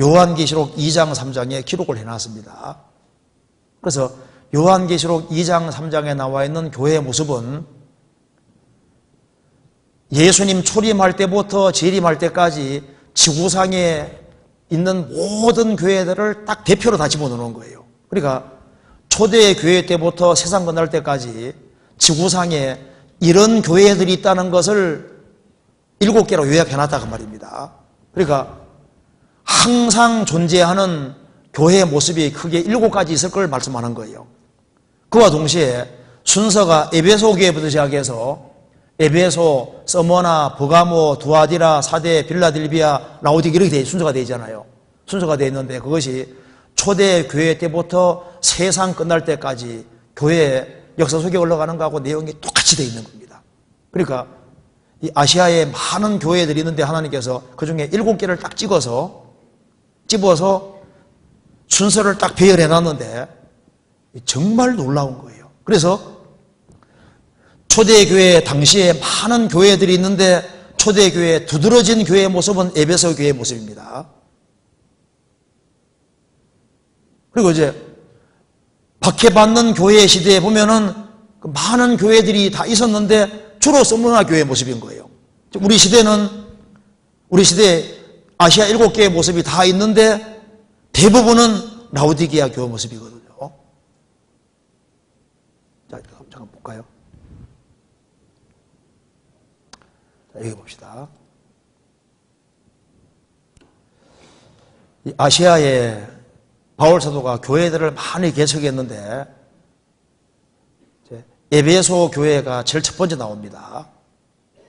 요한계시록 2장 3장에 기록을 해놨습니다. 그래서 요한계시록 2장 3장에 나와 있는 교회의 모습은 예수님 초림할 때부터 재림할 때까지 지구상에 있는 모든 교회들을 딱 대표로 다 집어넣는 거예요. 그러니까 초대 교회 때부터 세상 끝날 때까지 지구상에 이런 교회들이 있다는 것을 7개로 요약해놨다 그 말입니다. 그러니까 항상 존재하는 교회의 모습이 크게 7가지 있을 걸 말씀하는 거예요. 그와 동시에 순서가 에베소 교회부터 시작해서 에베소, 서머나, 버가모, 두아디라, 사데, 빌라델비아, 라오디게 이렇게 순서가 되어 있잖아요. 순서가 되어 있는데 그것이 초대 교회 때부터 세상 끝날 때까지 교회의 역사 속에 올라가는 거하고 내용이 똑같이 되어 있는 겁니다. 그러니까 이 아시아에 많은 교회들이 있는데 하나님께서 그 중에 7개를 딱 집어서 순서를 딱 배열해 놨는데 정말 놀라운 거예요. 그래서 초대교회 당시에 많은 교회들이 있는데 초대교회 두드러진 교회의 모습은 에베소 교회의 모습입니다. 그리고 이제 박해받는 교회 시대에 보면은 많은 교회들이 다 있었는데 주로 서머나 교회의 모습인 거예요. 우리 시대에 아시아 7개의 모습이 다 있는데 대부분은 라오디게아 교회 모습이거든요. 자, 잠깐 볼까요? 자, 여기 봅시다. 이 아시아에 바울 사도가 교회들을 많이 개척했는데 에베소 교회가 제일 첫 번째 나옵니다.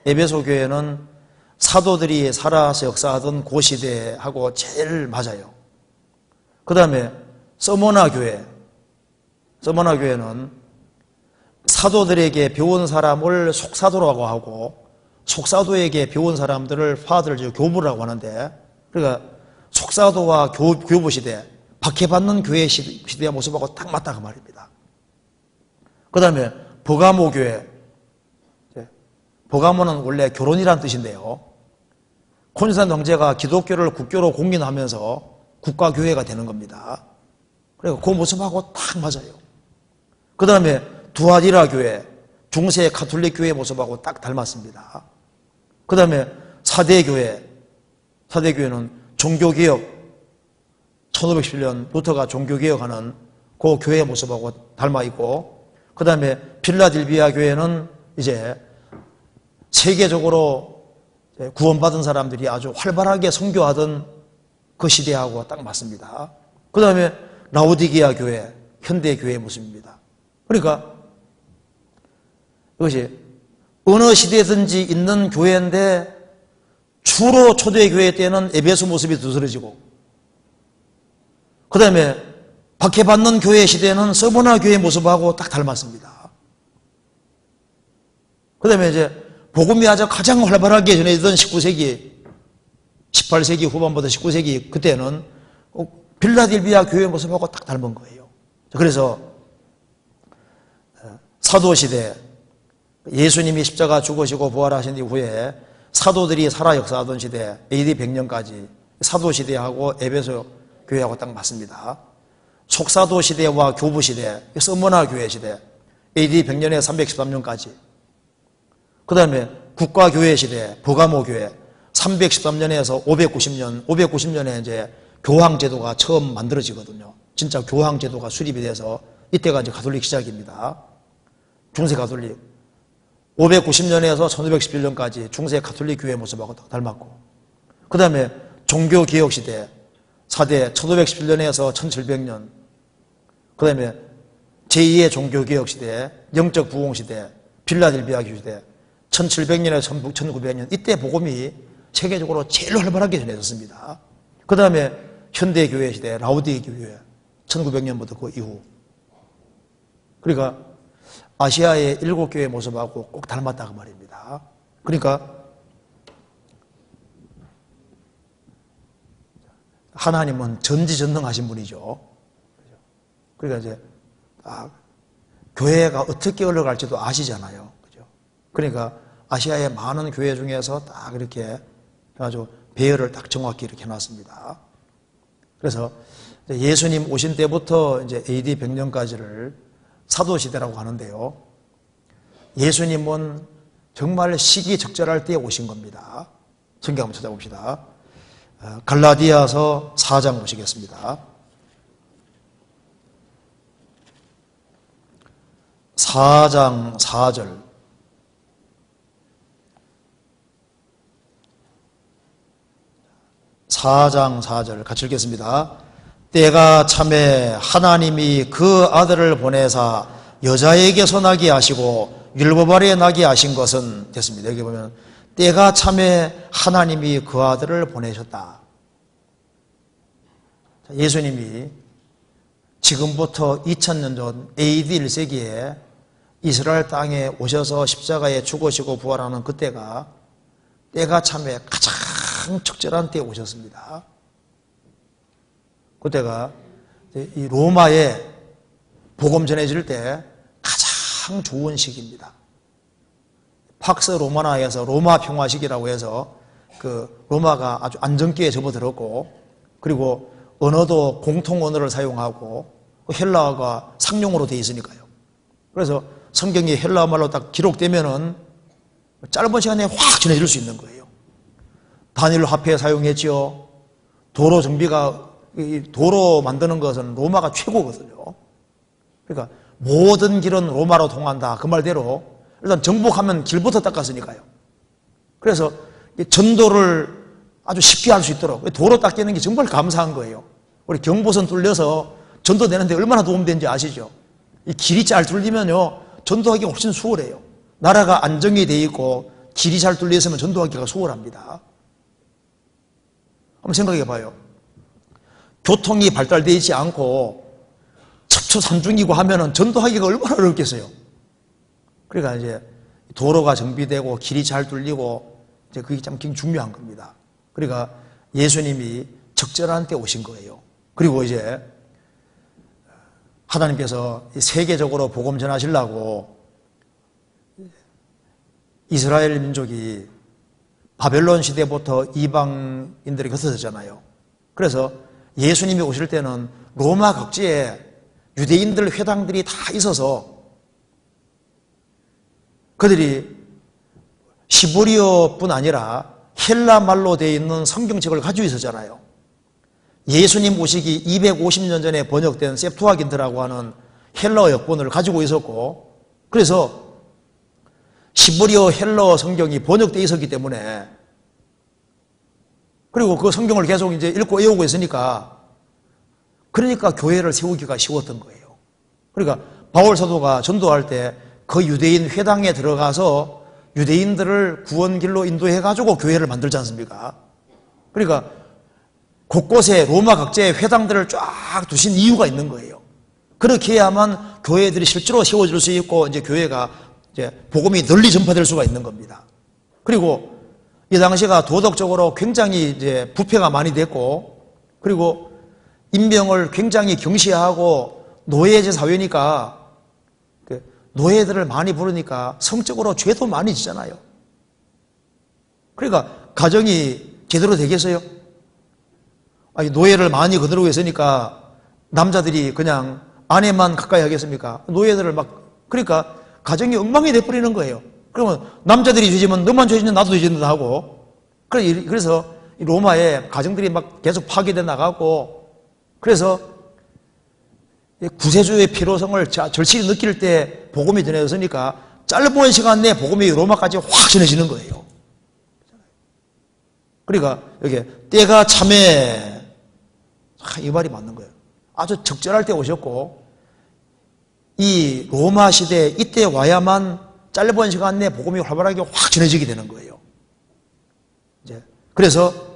에베소 교회는 사도들이 살아서 역사하던 그 시대하고 제일 맞아요. 그 다음에 서머나 교회는 사도들에게 배운 사람을 속사도라고 하고 속사도에게 배운 사람들을 파들을 교부라고 하는데, 그러니까 속사도와 교부 시대, 박해받는 교회 시대의 모습하고 딱 맞다 그 말입니다. 그 다음에 버가모 교회, 버가모는 원래 결혼이란 뜻인데요, 콘스탄 황제가 기독교를 국교로 공인하면서 국가교회가 되는 겁니다. 그러니까 그 모습하고 딱 맞아요. 그 다음에 두아디라 교회, 중세 가톨릭 교회의 모습하고 딱 닮았습니다. 그 다음에 사대교회는 종교개혁, 1517년 루터가 종교개혁하는 그 교회의 모습하고 닮아있고, 그 다음에 필라델비아 교회는 이제 세계적으로 구원받은 사람들이 아주 활발하게 선교하던 그 시대하고 딱 맞습니다. 그 다음에 라오디게아 교회, 현대교회의 모습입니다. 그러니까 이것이 어느 시대든지 있는 교회인데 주로 초대교회 때는 에베소 모습이 두드러지고, 그 다음에 박해받는 교회 시대는 서머나 교회의 모습하고 딱 닮았습니다. 그 다음에 이제 복음이 아주 가장 활발하게 전해지던 19세기, 18세기 후반부터 19세기 그때는 필라델비아 교회의 모습하고 딱 닮은 거예요. 그래서 사도시대, 예수님이 십자가 죽으시고 부활하신 이후에 사도들이 살아 역사하던 시대, AD 100년까지 사도시대하고 에베소 교회하고 딱 맞습니다. 속사도시대와 교부시대, 서머나 교회 시대, AD 100년에 313년까지. 그 다음에 국가교회 시대, 버가모 교회, 313년에서 590년에 이제 교황제도가 처음 만들어지거든요. 진짜 교황제도가 수립이 돼서 이때가 이제 가톨릭 시작입니다. 중세 가톨릭. 590년에서 1511년까지 중세 가톨릭 교회의 모습하고 닮았고, 그 다음에 종교개혁 시대, 4대 1517년에서 1700년, 그 다음에 제2의 종교개혁 시대, 영적 부흥 시대, 필라델비아 시대, 1700년에서 1900년, 이때 복음이 세계적으로 제일 활발하게 전해졌습니다. 그 다음에 현대교회 시대, 라오디게아 교회, 1900년부터 그 이후. 그러니까 아시아의 7교회의 모습하고 꼭 닮았다 그 말입니다. 그러니까 하나님은 전지전능하신 분이죠. 그러니까 이제 교회가 어떻게 흘러갈지도 아시잖아요. 그죠? 그러니까 아시아의 많은 교회 중에서 딱 이렇게 아주 배열을 딱 정확히 이렇게 해놨습니다. 그래서 예수님 오신 때부터 이제 AD 100년까지를 사도시대라고 하는데요. 예수님은 정말 시기적절할 때 오신 겁니다. 성경 한번 찾아봅시다. 갈라디아서 4장 보시겠습니다. 4장 4절. 같이 읽겠습니다. 때가 참에 하나님이 그 아들을 보내사 여자에게서 나게 하시고 율법 아래 나게 하신 것은 됐습니다. 여기 보면 때가 참에 하나님이 그 아들을 보내셨다. 예수님이 지금부터 2000년 전 AD 1세기에 이스라엘 땅에 오셔서 십자가에 죽으시고 부활하는 그때가 때가 참에 가장 적절한 때에 오셨습니다. 그때가 이 로마에 복음 전해질 때 가장 좋은 시기입니다. 팍스 로마나에서 로마 평화시기라고 해서 그 로마가 아주 안정기에 접어들었고, 그리고 언어도 공통 언어를 사용하고 헬라어가 상용어로 되어 있으니까요. 그래서 성경이 헬라어 말로 딱 기록되면은 짧은 시간에 확 전해질 수 있는 거예요. 단일 화폐 사용했지요. 도로 정비가, 도로 만드는 것은 로마가 최고거든요. 그러니까 모든 길은 로마로 통한다. 그 말대로 일단 정복하면 길부터 닦았으니까요. 그래서 전도를 아주 쉽게 할 수 있도록 도로 닦이는 게 정말 감사한 거예요. 우리 경보선 뚫려서 전도되는데 얼마나 도움되는지 아시죠? 이 길이 잘 뚫리면요, 전도하기가 훨씬 수월해요. 나라가 안정이 돼 있고 길이 잘 뚫려 있으면 전도하기가 수월합니다. 한번 생각해 봐요. 교통이 발달되어 있지 않고 첩초산중이고 하면은 전도하기가 얼마나 어렵겠어요. 그러니까 이제 도로가 정비되고 길이 잘 뚫리고 이제 그게 참 굉장히 중요한 겁니다. 그러니까 예수님이 적절한 때 오신 거예요. 그리고 이제 하나님께서 세계적으로 복음 전하시려고 이스라엘 민족이 바벨론 시대부터 이방인들이 흩어졌잖아요. 그래서 예수님이 오실 때는 로마 각지에 유대인들 회당들이 다 있어서 그들이 시보리어뿐 아니라 헬라 말로 되어 있는 성경책을 가지고 있었잖아요. 예수님 오시기 250년 전에 번역된 셉투아긴트라고 하는 헬라어 역본을 가지고 있었고, 그래서 시보리어 헬라어 성경이 번역되어 있었기 때문에, 그리고 그 성경을 계속 이제 읽고 외우고 있으니까, 그러니까 교회를 세우기가 쉬웠던 거예요. 그러니까 바울 사도가 전도할 때 그 유대인 회당에 들어가서 유대인들을 구원길로 인도해가지고 교회를 만들지 않습니까? 그러니까 곳곳에 로마 각지의 회당들을 쫙 두신 이유가 있는 거예요. 그렇게 해야만 교회들이 실제로 세워질 수 있고, 이제 교회가 이제 복음이 널리 전파될 수가 있는 겁니다. 그리고 이 당시가 도덕적으로 굉장히 이제 부패가 많이 됐고, 그리고 인명을 굉장히 경시하고 노예제 사회니까 노예들을 많이 부르니까 성적으로 죄도 많이 지잖아요. 그러니까 가정이 제대로 되겠어요? 아니, 노예를 많이 거느리고 있으니까 남자들이 그냥 아내만 가까이 하겠습니까? 노예들을 그러니까 가정이 엉망이 돼버리는 거예요. 그러면 남자들이 죄지면 너만 죄지면 나도 죄진다 하고, 그래서 로마에 가정들이 막 계속 파괴돼 나가고, 그래서 구세주의 필요성을 절실히 느낄 때 복음이 전해졌으니까 짧은 시간 내에 복음이 로마까지 확 전해지는 거예요. 그러니까 여기 때가 참에, 이 말이 맞는 거예요. 아주 적절할 때 오셨고, 이 로마 시대 이때 와야만 짧은 시간 내에 복음이 활발하게 확 전해지게 되는 거예요. 이제 그래서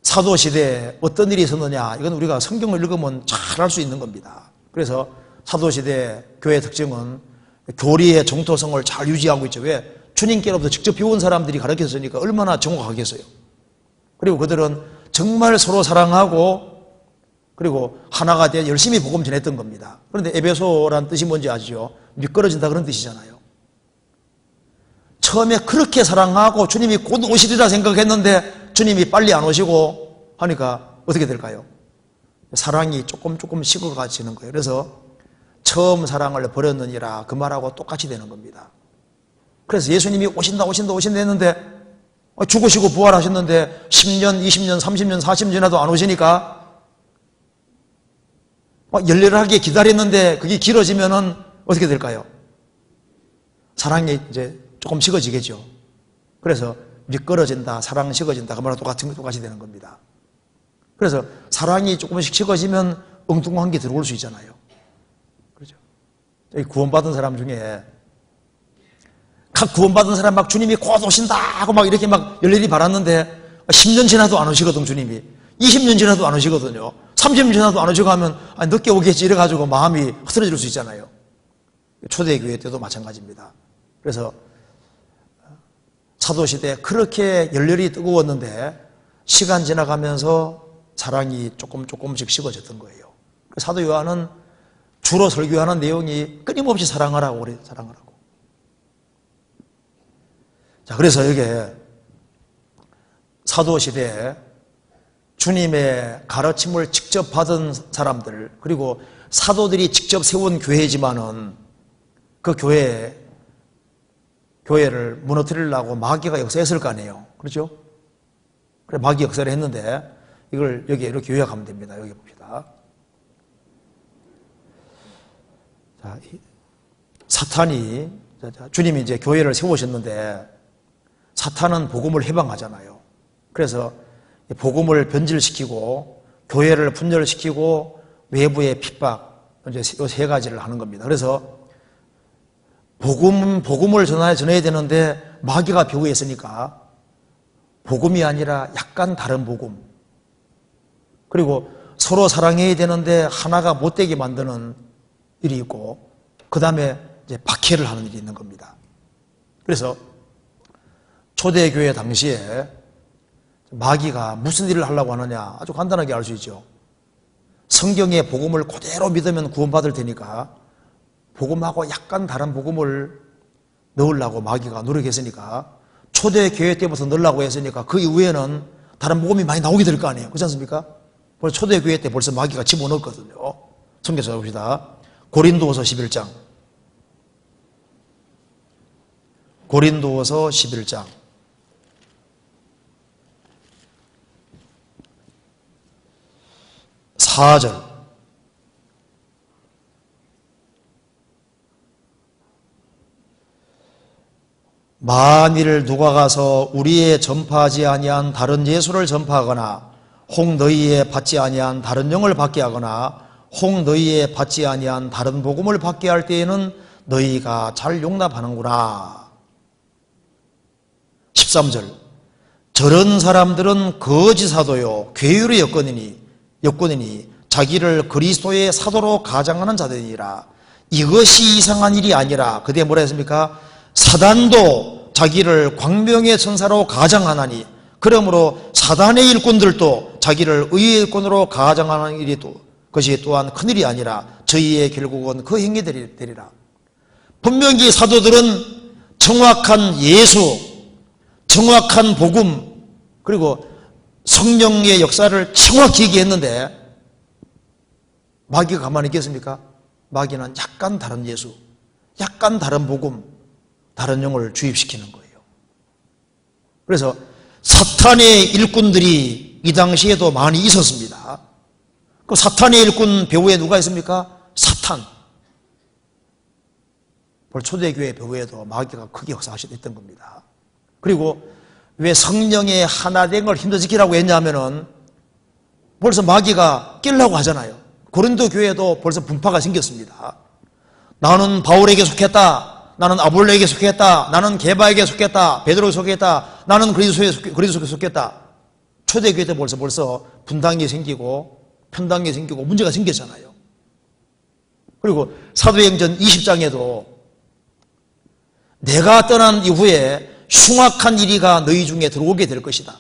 사도 시대에 어떤 일이 있었느냐, 이건 우리가 성경을 읽으면 잘 알 수 있는 겁니다. 그래서 사도 시대 교회의 특징은 교리의 정토성을 잘 유지하고 있죠. 왜? 주님께로부터 직접 배운 사람들이 가르쳤으니까 얼마나 정확하겠어요. 그리고 그들은 정말 서로 사랑하고, 그리고 하나가 되어 열심히 복음 전했던 겁니다. 그런데 에베소란 뜻이 뭔지 아시죠? 미끄러진다 그런 뜻이잖아요. 처음에 그렇게 사랑하고 주님이 곧 오시리라 생각했는데 주님이 빨리 안 오시고 하니까 어떻게 될까요? 사랑이 조금 식어가지는 거예요. 그래서 처음 사랑을 버렸느니라 그 말하고 똑같이 되는 겁니다. 그래서 예수님이 오신다 했는데 죽으시고 부활하셨는데 10년, 20년, 30년, 40년 지나도 안 오시니까 열렬하게 기다렸는데 그게 길어지면은 어떻게 될까요? 사랑이 이제 조금 식어지겠죠. 그래서 미끄러진다, 사랑 식어진다, 그 말하고 똑같이 되는 겁니다. 그래서 사랑이 조금씩 식어지면 엉뚱한 게 들어올 수 있잖아요. 그렇죠? 구원받은 사람 중에 각 구원받은 사람 막 주님이 곧 오신다 하고 막 이렇게 막 열렬히 바랐는데 10년 지나도 안 오시거든, 주님이. 20년 지나도 안 오시거든요. 30년 지나도 안 오시고 하면 늦게 오겠지 이래가지고 마음이 흐트러질 수 있잖아요. 초대교회 때도 마찬가지입니다. 그래서 사도시대 그렇게 열렬히 뜨거웠는데 시간 지나가면서 사랑이 조금씩 식어졌던 거예요. 사도 요한은 주로 설교하는 내용이 끊임없이 사랑하라고 그래요. 사랑하라고. 자, 그래서 이게 사도시대에 주님의 가르침을 직접 받은 사람들, 그리고 사도들이 직접 세운 교회지만은 그 교회를 무너뜨리려고 마귀가 역사했을 거 아니에요. 그렇죠? 그래, 마귀 역사를 했는데 이걸 여기 이렇게 요약하면 됩니다. 여기 봅시다. 자, 사탄이, 주님이 이제 교회를 세우셨는데 사탄은 복음을 해방하잖아요. 그래서 복음을 변질시키고 교회를 분열시키고 외부의 핍박, 이제 이 세 가지를 하는 겁니다. 그래서 복음을 전해야 되는데 마귀가 벽에 있으니까 복음이 아니라 약간 다른 복음. 그리고 서로 사랑해야 되는데 하나가 못되게 만드는 일이 있고, 그 다음에 이제 박해를 하는 일이 있는 겁니다. 그래서 초대교회 당시에 마귀가 무슨 일을 하려고 하느냐 아주 간단하게 알 수 있죠. 성경의 복음을 그대로 믿으면 구원받을 테니까 복음하고 약간 다른 복음을 넣으려고 마귀가 노력했으니까, 초대교회 때부터 넣으려고 했으니까 그 이후에는 다른 복음이 많이 나오게 될 거 아니에요. 그렇지 않습니까? 벌써 초대교회 때 벌써 마귀가 집어넣었거든요. 성경 찾아봅시다. 고린도후서 11장. 고린도후서 11장. 4절. 만일 누가 가서 우리의 전파하지 아니한 다른 예수를 전파하거나 혹 너희의 받지 아니한 다른 영을 받게 하거나 혹 너희의 받지 아니한 다른 복음을 받게 할 때에는 너희가 잘 용납하는구나. 13절. 저런 사람들은 거짓 사도요 괴율의 여건이니 자기를 그리스도의 사도로 가장하는 자들이라. 이것이 이상한 일이 아니라, 그때 뭐라 했습니까? 사단도 자기를 광명의 천사로 가장하나니, 그러므로 사단의 일꾼들도 자기를 의의 일꾼으로 가장하는 일이 그것이 또한 큰일이 아니라 저희의 결국은 그 행위 되리라. 분명히 사도들은 정확한 예수, 정확한 복음, 그리고 성령의 역사를 정확히 얘기했는데 마귀가 가만히 있겠습니까? 마귀는 약간 다른 예수, 약간 다른 복음, 다른 영을 주입시키는 거예요. 그래서 사탄의 일꾼들이 이 당시에도 많이 있었습니다. 그 사탄의 일꾼 배후에 누가 있습니까? 사탄. 초대교회 배후에도 마귀가 크게 역사하셨던 겁니다. 그리고 왜 성령의 하나됨을 힘들지키라고 했냐면은 벌써 마귀가 끼려고 하잖아요. 고린도 교회도 벌써 분파가 생겼습니다. 나는 바울에게 속했다. 나는 아볼로에게 속했다. 나는 게바에게 속했다. 베드로에게 속했다. 나는 그리스도에 속했다. 초대교회 때 벌써 분당이 생기고 편당이 생기고 문제가 생겼잖아요. 그리고 사도행전 20장에도 내가 떠난 이후에 흉악한 이리가 너희 중에 들어오게 될 것이다.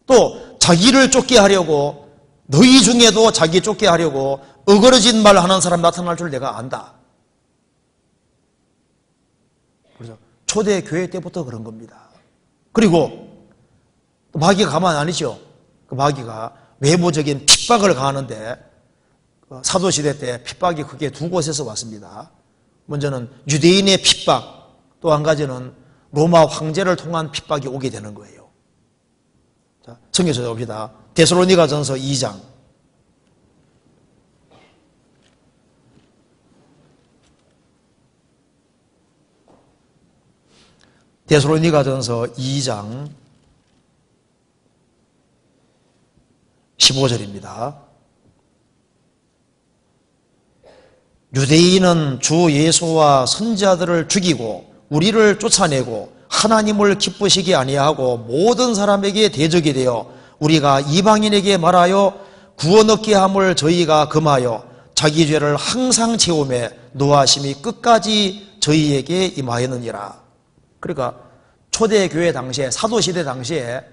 또 자기를 쫓게 하려고, 너희 중에도 자기 쫓게 하려고 어그러진 말 하는 사람 나타날 줄 내가 안다. 그래서 초대교회 때부터 그런 겁니다. 그리고 마귀가 가만 아니죠. 그 마귀가 외부적인 핍박을 가하는데 사도시대 때 핍박이 크게 두 곳에서 왔습니다. 먼저는 유대인의 핍박, 또 한 가지는 로마 황제를 통한 핍박이 오게 되는 거예요. 자, 성경 찾아봅시다. 데살로니가전서 2장. 데살로니가전서 2장 15절입니다. 유대인은 주 예수와 선지자들을 죽이고 우리를 쫓아내고 하나님을 기쁘시게 아니하고 모든 사람에게 대적이 되어 우리가 이방인에게 말하여 구원 얻게 함을 저희가 금하여 자기 죄를 항상 채우며 노하심이 끝까지 저희에게 임하였느니라. 그러니까 초대교회 당시에, 사도시대 당시에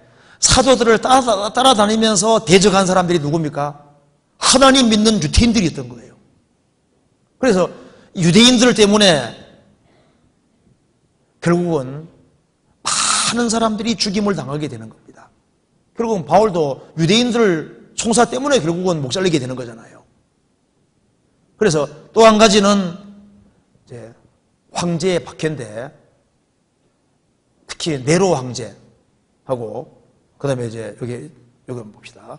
사도들을 따라다니면서 대적한 사람들이 누굽니까? 하나님 믿는 유대인들이 있던 거예요. 그래서 유대인들 때문에 결국은 많은 사람들이 죽임을 당하게 되는 겁니다. 결국은 바울도 유대인들 송사 때문에 결국은 목살리게 되는 거잖아요. 그래서 또 한 가지는 이제 황제의 박해인데, 특히 네로 황제하고 그 다음에 이제 여기 한번 봅시다.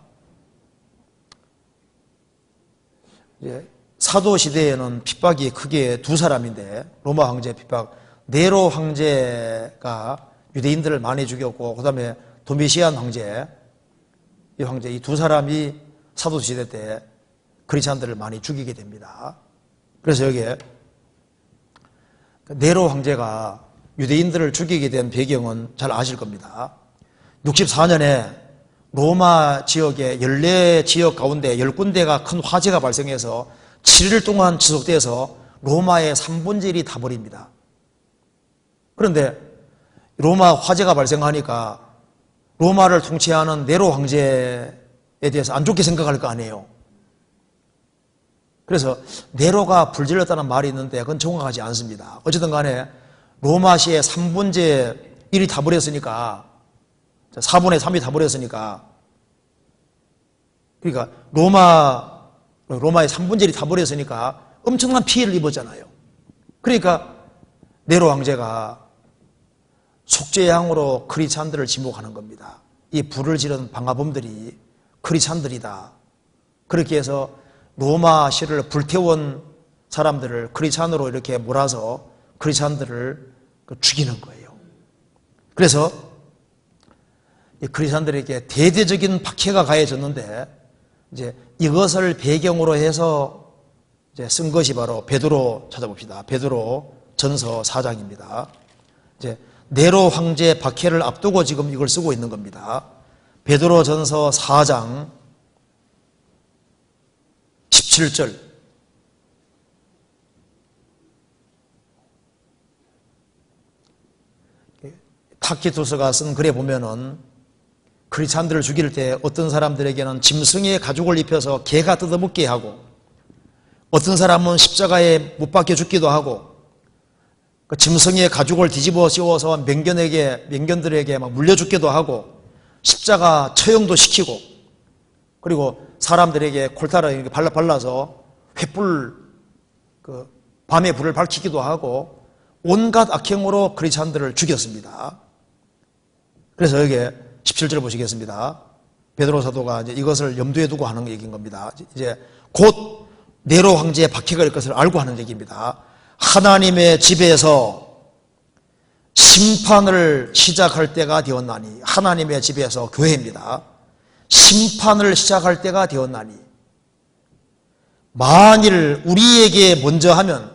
이제 사도 시대에는 핍박이 크게 두 사람인데, 로마 황제 핍박, 네로 황제가 유대인들을 많이 죽였고, 그 다음에 도미시안 황제, 이 황제, 이 두 사람이 사도시대 때 크리스찬들을 많이 죽이게 됩니다. 그래서 여기에 네로 황제가 유대인들을 죽이게 된 배경은 잘 아실 겁니다. 64년에 로마 지역의 14지역 가운데 10군데가 큰 화재가 발생해서 7일 동안 지속돼서 로마의 3분의 1이 타버립니다. 그런데 로마 화재가 발생하니까 로마를 통치하는 네로 황제에 대해서 안 좋게 생각할 거 아니에요. 그래서 네로가 불질렀다는 말이 있는데 그건 정확하지 않습니다. 어쨌든 간에 로마시의 3분의 1이 타버렸으니까 4분의 3이 타버렸으니까 그러니까 로마의 3분의 1이 타버렸으니까 엄청난 피해를 입었잖아요. 그러니까 네로 황제가 속죄양으로 크리스찬들을 지목하는 겁니다. 이 불을 지른 방화범들이 크리스찬들이다. 그렇게 해서 로마시를 불태운 사람들을 크리스찬으로 이렇게 몰아서 크리스찬들을 죽이는 거예요. 그래서 이 크리스찬들에게 대대적인 박해가 가해졌는데 이제 이것을 배경으로 해서 이제 쓴 것이 바로 베드로 찾아봅시다. 베드로 전서 4장입니다. 이제 네로 황제 박해를 앞두고 지금 이걸 쓰고 있는 겁니다. 베드로 전서 4장 17절. 타키투스가 쓴 글에 보면은 크리스찬들을 죽일 때 어떤 사람들에게는 짐승의 가죽을 입혀서 개가 뜯어먹게 하고 어떤 사람은 십자가에 못 박혀 죽기도 하고 그 짐승의 가죽을 뒤집어 씌워서 맹견들에게 막 물려 죽기도 하고 십자가 처형도 시키고 그리고 사람들에게 콜타를 이렇게 발라서 횃불 밤에 불을 밝히기도 하고 온갖 악행으로 크리스찬들을 죽였습니다. 그래서 여기에 17절 보시겠습니다. 베드로 사도가 이제 이것을 염두에 두고 하는 얘기인 겁니다. 이제 곧 네로 황제의 박해가 일 것을 알고 하는 얘기입니다. 하나님의 집에서 심판을 시작할 때가 되었나니, 하나님의 집에서 교회입니다. 심판을 시작할 때가 되었나니, 만일 우리에게 먼저 하면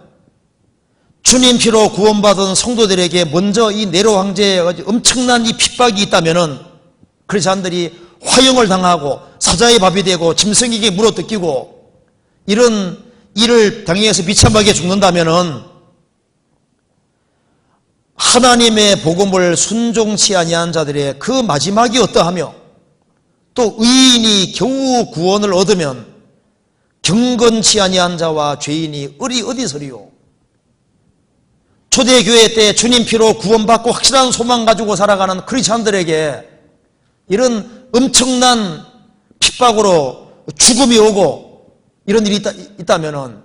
주님 피로 구원받은 성도들에게 먼저 이 네로 황제의 엄청난 이 핍박이 있다면은 크리스찬들이 화형을 당하고 사자의 밥이 되고 짐승에게 물어뜯기고 이런 일을 당해서 비참하게 죽는다면은 하나님의 복음을 순종치 아니한 자들의 그 마지막이 어떠하며 또 의인이 겨우 구원을 얻으면 경건치 아니한 자와 죄인이 어디서리요. 초대교회 때 주님 피로 구원받고 확실한 소망 가지고 살아가는 크리스찬들에게 이런 엄청난 핍박으로 죽음이 오고 이런 일이 있다면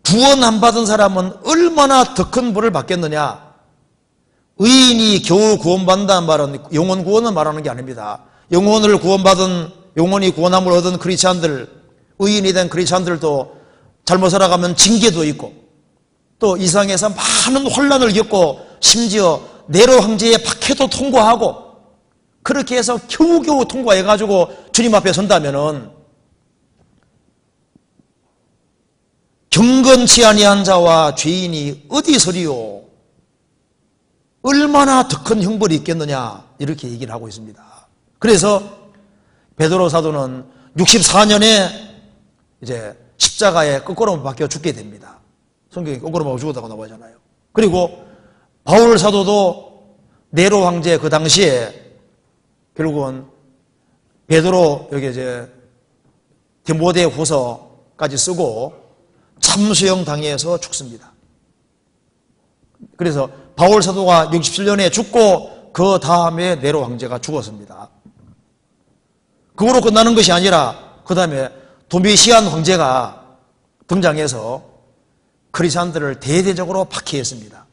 구원 안 받은 사람은 얼마나 더 큰 벌을 받겠느냐. 의인이 겨우 구원받는다는 말은 영혼 구원을 말하는 게 아닙니다. 영혼이 구원함을 얻은 크리스찬들, 의인이 된 크리스찬들도 잘못 살아가면 징계도 있고 또 이 세상에서 많은 혼란을 겪고 심지어 네로 황제의 박해도 통과하고 그렇게 해서 겨우겨우 통과해가지고 주님 앞에 선다면은 경건치 아니한 자와 죄인이 어디서리요? 얼마나 더 큰 형벌이 있겠느냐 이렇게 얘기를 하고 있습니다. 그래서 베드로 사도는 64년에 이제 십자가에 거꾸로 박혀 죽게 됩니다. 성경에 거꾸로 박혀 죽었다고 나오잖아요. 그리고 바울 사도도 네로 황제 그 당시에 결국은 베드로 여기 이제 디모데 후서까지 쓰고 참수형 당해서 죽습니다. 그래서 바울 사도가 67년에 죽고 그 다음에 네로 황제가 죽었습니다. 그거로 끝나는 것이 아니라 그 다음에 도미시안 황제가 등장해서 크리스찬들을 대대적으로 박해했습니다.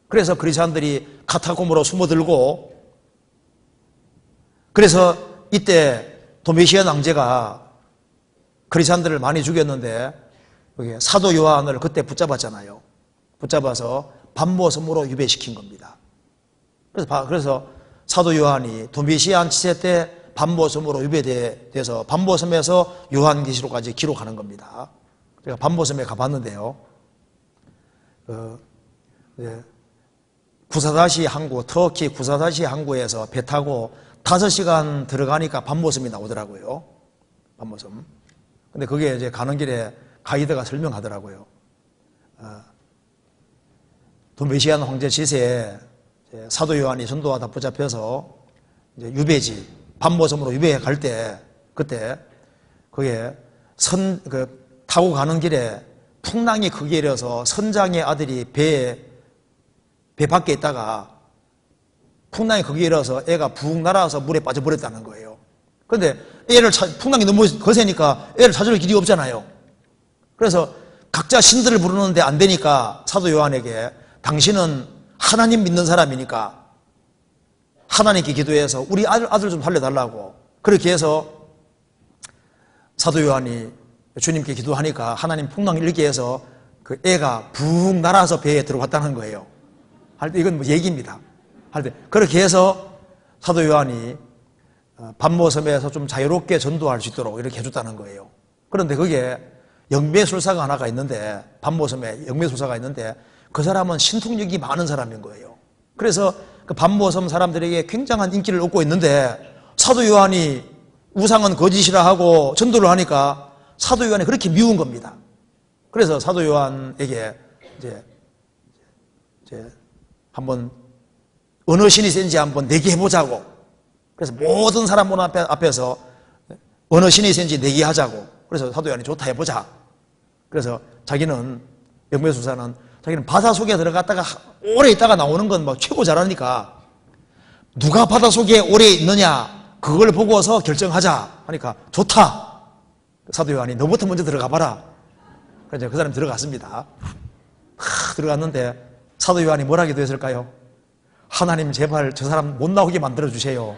그래서 크리스찬들이 카타콤으로 숨어들고 그래서 이때 도미시안 황제가 크리스찬들을 많이 죽였는데 사도 요한을 그때 붙잡았잖아요. 붙잡아서 반모섬으로 유배시킨 겁니다. 그래서 사도 요한이 도미시안 치세 때 반모섬으로 유배돼서 반모섬에서 요한계시록까지 기록하는 겁니다. 제가 반모섬에 가봤는데요. 구사다시 항구, 터키 구사다시 항구에서 배 타고 5시간 들어가니까 반모섬이 나오더라고요. 반모섬. 근데 그게 이제 가는 길에 가이드가 설명하더라고요. 도메시안 황제 시세에 사도 요한이 전도하다 붙잡혀서 이제 유배지, 반모섬으로 유배해 갈 때, 그때, 그게 타고 가는 길에 풍랑이 크게 일어서 선장의 아들이 배 밖에 있다가 풍랑이 크게 일어서 애가 붕 날아서 물에 빠져버렸다는 거예요. 그런데 풍랑이 너무 거세니까 애를 찾을 길이 없잖아요. 그래서 각자 신들을 부르는데 안 되니까 사도 요한에게 당신은 하나님 믿는 사람이니까 하나님께 기도해서 우리 아들 좀 살려달라고 그렇게 해서 사도 요한이 주님께 기도하니까 하나님 풍랑을 일게 해서 그 애가 붕 날아서 배에 들어갔다는 거예요. 할 때 이건 뭐 얘기입니다. 할 때 그렇게 해서 사도 요한이 반모섬에서 좀 자유롭게 전도할 수 있도록 이렇게 해줬다는 거예요. 그런데 그게 영매술사가 하나가 있는데 반모섬에 영매술사가 있는데 그 사람은 신통력이 많은 사람인 거예요. 그래서 그 반모섬 사람들에게 굉장한 인기를 얻고 있는데 사도 요한이 우상은 거짓이라 하고 전도를 하니까 사도 요한이 그렇게 미운 겁니다. 그래서 사도 요한에게 이제 한번 어느 신이 센지 한번 내기해보자고. 그래서 모든 사람 앞에서 어느 신이 센지 내기하자고. 그래서 사도 요한이 좋다 해보자. 그래서 자기는 영매술사는 자기는 바다 속에 들어갔다가 오래 있다가 나오는 건 뭐 최고 잘하니까 누가 바다 속에 오래 있느냐 그걸 보고서 결정하자 하니까 좋다. 사도 요한이 너부터 먼저 들어가 봐라. 그래서 그 사람이 들어갔습니다. 들어갔는데 사도 요한이 뭐라 기도했을까요? 하나님 제발 저 사람 못 나오게 만들어 주세요.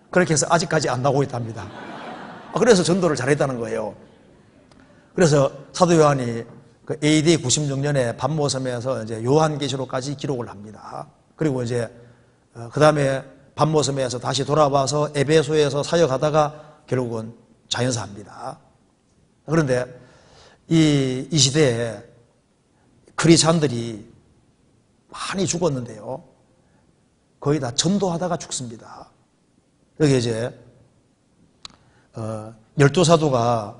그렇게 해서 아직까지 안 나오고 있답니다. 그래서 전도를 잘했다는 거예요. 그래서 사도 요한이 그 AD 96년에 반모섬에서 이제 요한계시록까지 기록을 합니다. 그리고 이제 그 다음에 반모섬에서 다시 돌아와서 에베소에서 사역하다가 결국은 자연사합니다. 그런데 이 시대에 크리스찬들이 많이 죽었는데요. 거의 다 전도하다가 죽습니다. 여기 이제 12사도가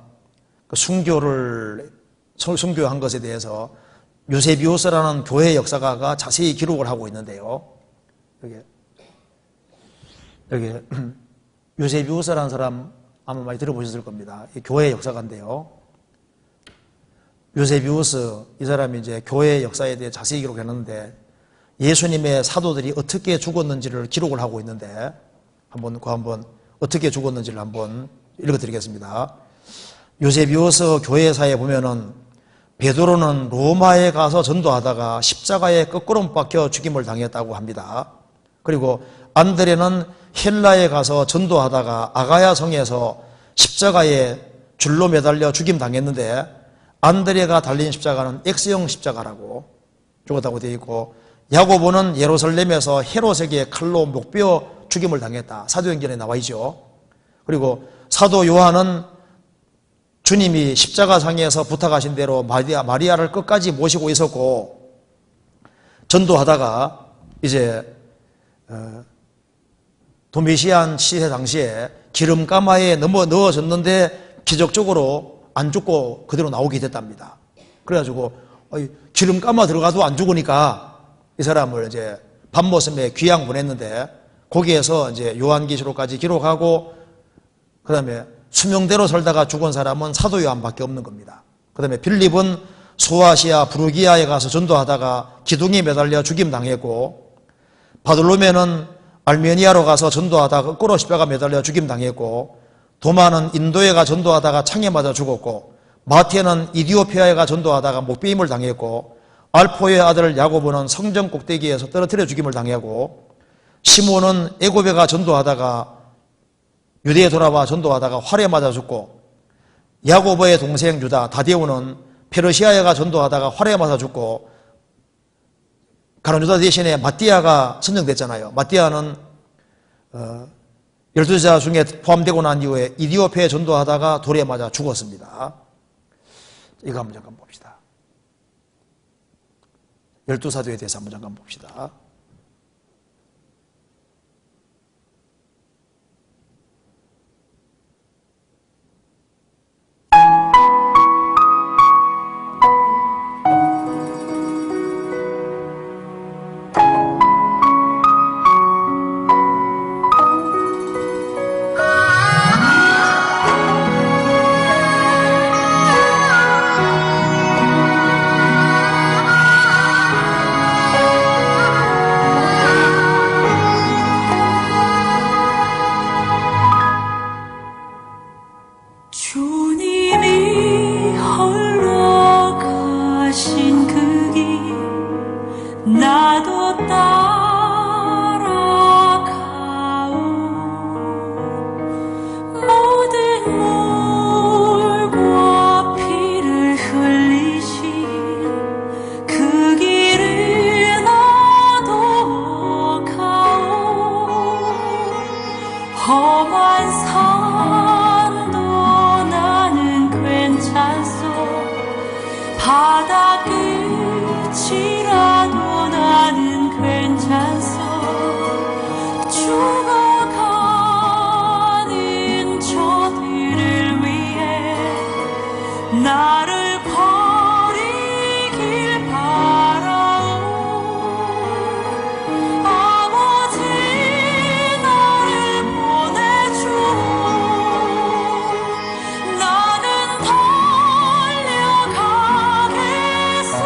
순교한 것에 대해서 요세비우스라는 교회 역사가가 자세히 기록을 하고 있는데요. 여기 요세비우스라는 사람 아마 많이 들어보셨을 겁니다. 교회 역사가인데요. 요세비우스 이 사람이 이제 교회 역사에 대해 자세히 기록했는데 예수님의 사도들이 어떻게 죽었는지를 기록을 하고 있는데 한번 어떻게 죽었는지를 한번 읽어드리겠습니다. 요세비우스 교회사에 보면은 베드로는 로마에 가서 전도하다가 십자가에 거꾸로 못 박혀 죽임을 당했다고 합니다. 그리고 안드레는 헬라에 가서 전도하다가 아가야 성에서 십자가에 줄로 매달려 죽임 당했는데 안드레가 달린 십자가는 X형 십자가라고 죽었다고 되어 있고 야고보는 예루살렘에서 헤롯에게 칼로 목베어 죽임을 당했다. 사도행전에 나와 있죠. 그리고 사도 요한은 주님이 십자가상에서 부탁하신 대로 마리아를 끝까지 모시고 있었고 전도하다가 이제 도미시안 시대 당시에 기름가마에 넣어졌는데 기적적으로 안 죽고 그대로 나오게 됐답니다. 그래가지고 기름가마 들어가도 안 죽으니까 이 사람을 이제 반모섬에 귀양 보냈는데 거기에서 이제 요한계시록까지 기록하고 그 다음에 수명대로 살다가 죽은 사람은 사도 요한밖에 없는 겁니다. 그 다음에 빌립은 소아시아 부르기아에 가서 전도하다가 기둥에 매달려 죽임 당했고 바돌로메는 알메니아로 가서 전도하다가 거꾸로 십자가 매달려 죽임 당했고 도마는 인도에 가 전도하다가 창에 맞아 죽었고 마태는 이디오피아에 가 전도하다가 목베임을 당했고 알포의 아들 야고보는 성전 꼭대기에서 떨어뜨려 죽임을 당하고 시몬은 애굽에 가 전도하다가 유대에 돌아와 전도하다가 활에 맞아 죽고 야고보의 동생 유다 다데오는 페르시아에 가 전도하다가 활에 맞아 죽고 가룟 유다 대신에 마띠아가 선정됐잖아요. 마띠아는 12제자 중에 포함되고 난 이후에 이디오페에 전도하다가 돌에 맞아 죽었습니다. 이거 한번 잠깐 봅시다. 12사도에 대해서 한번 잠깐 봅시다. 주님이 홀로 가신 그 길 나도 따라가오 모든 물과 피를 흘리신 그 길을 나도 가오 험한 산도 나는 괜찮소 바다 끝이라도 나는 괜찮소 죽어가는 저들을 위해 나를 버리길 바라오 아버지 나를 보내주오 나는 달려가겠소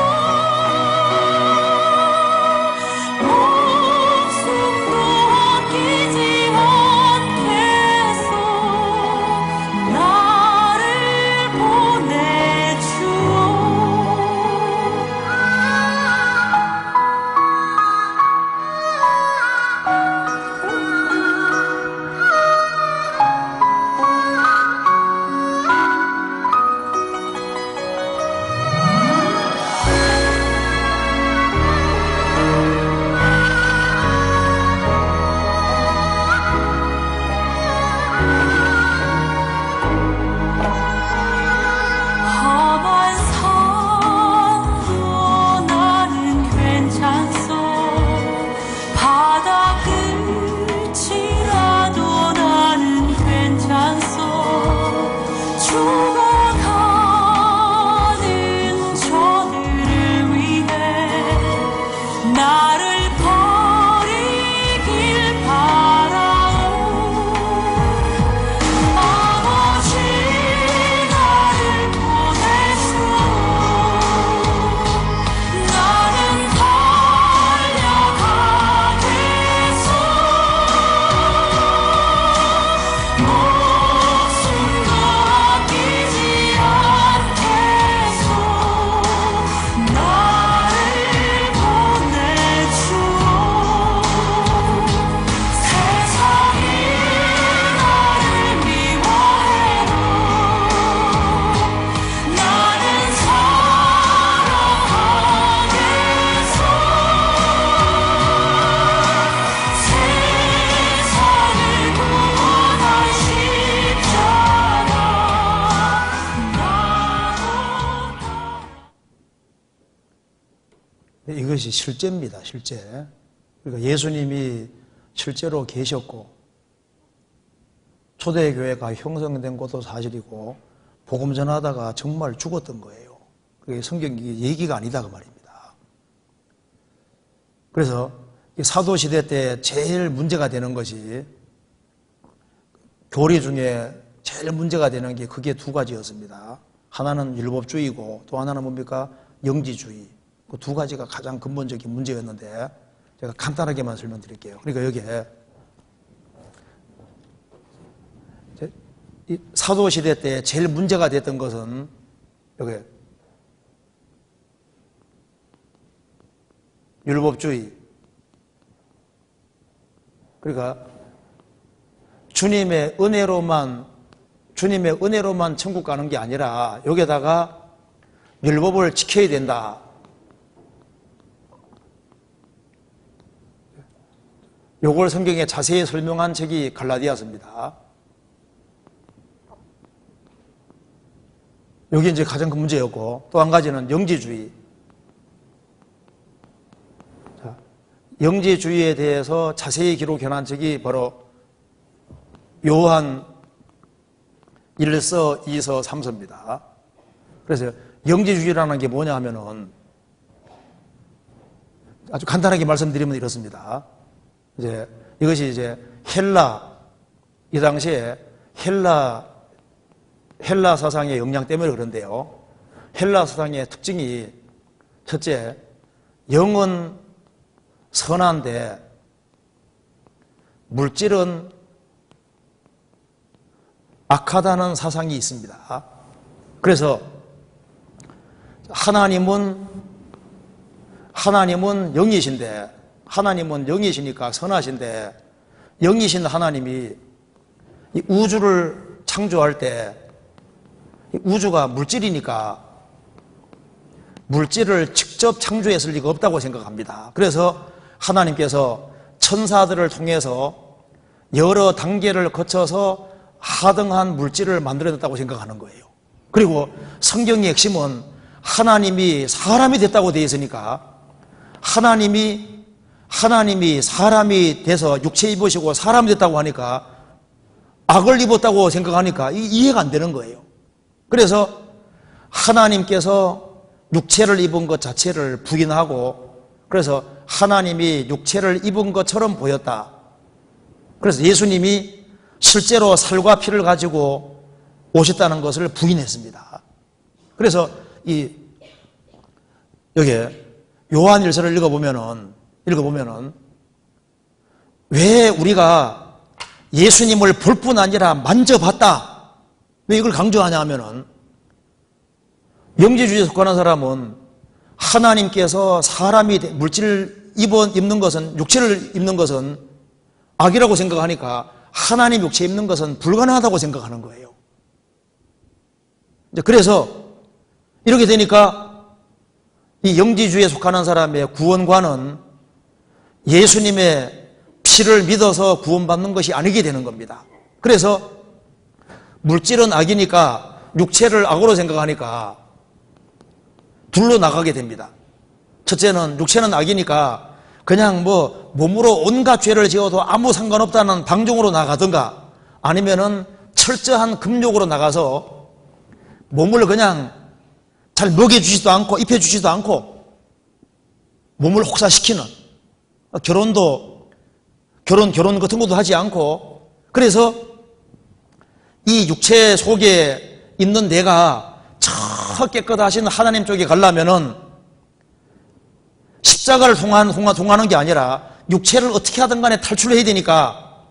목숨도 아끼지 않겠소 나를 보내주오 험한 산도 나는 괜찮소 바다 끝이라도 나는 괜찮소 죽어가는 저들을 위해 나를 버리길 바라오 아버지 나를 보내주오 나는 달려가겠소 목숨도 아끼지 않겠소 나를 보내주오 세상이 나를 미워해도 나는 사랑하겠소 세상을 구원할 십자가 이것이 실제입니다. 실제. 그러니까 예수님이 실제로 계셨고 초대교회가 형성된 것도 사실이고 복음 전하다가 정말 죽었던 거예요. 그게 성경 얘기가 아니다 그 말입니다. 그래서 이 사도시대 때 제일 문제가 되는 것이 교리 중에 제일 문제가 되는 게 그게 두 가지였습니다. 하나는 율법주의고 또 하나는 뭡니까? 영지주의. 그 두 가지가 가장 근본적인 문제였는데 제가 간단하게만 설명드릴게요. 그러니까 여기에 이 사도시대 때 제일 문제가 됐던 것은 여기 율법주의. 그러니까 주님의 은혜로만 천국 가는 게 아니라 여기에다가 율법을 지켜야 된다. 요걸 성경에 자세히 설명한 책이 갈라디아서입니다. 여기 이제 가장 큰 문제였고, 또 한 가지는 영지주의. 자, 영지주의에 대해서 자세히 기록해놓은 책이 바로 요한 1서, 2서, 3서입니다. 그래서 영지주의라는 게 뭐냐 하면은 아주 간단하게 말씀드리면 이렇습니다. 이것이 이 당시에 헬라 사상의 영향 때문에 그런데요. 헬라 사상의 특징이 첫째, 영은 선한데 물질은 악하다는 사상이 있습니다. 그래서 하나님은 영이신데, 하나님은 영이시니까 선하신데, 영이신 하나님이 이 우주를 창조할 때 우주가 물질이니까 물질을 직접 창조했을 리가 없다고 생각합니다. 그래서 하나님께서 천사들을 통해서 여러 단계를 거쳐서 하등한 물질을 만들어냈다고 생각하는 거예요. 그리고 성경의 핵심은 하나님이 사람이 됐다고 되어 있으니까 하나님이 사람이 돼서 육체 입으시고 사람이 됐다고 하니까 악을 입었다고 생각하니까 이해가 안 되는 거예요. 그래서 하나님께서 육체를 입은 것 자체를 부인하고, 그래서 하나님이 육체를 입은 것처럼 보였다. 그래서 예수님이 실제로 살과 피를 가지고 오셨다는 것을 부인했습니다. 그래서 여기 요한 1서를 읽어보면은 왜 우리가 예수님을 볼 뿐 아니라 만져봤다, 왜 이걸 강조하냐 하면은 영지주의에 속하는 사람은 하나님께서 사람이 물질을 입는 것은, 육체를 입는 것은 악이라고 생각하니까 하나님 육체 입는 것은 불가능하다고 생각하는 거예요. 그래서 이렇게 되니까 이 영지주의에 속하는 사람의 구원관은 예수님의 피를 믿어서 구원받는 것이 아니게 되는 겁니다. 그래서 물질은 악이니까 육체를 악으로 생각하니까 둘로 나가게 됩니다. 첫째는 육체는 악이니까 그냥 몸으로 온갖 죄를 지어도 아무 상관없다는 방종으로 나가든가, 아니면은 철저한 금욕으로 나가서 몸을 그냥 잘 먹여주지도 않고 입혀주지도 않고 몸을 혹사시키는, 결혼 같은 것도 하지 않고, 그래서 이 육체 속에 있는 내가 저 깨끗하신 하나님 쪽에 가려면은 십자가를 통하는 게 아니라 육체를 어떻게 하든 간에 탈출해야 되니까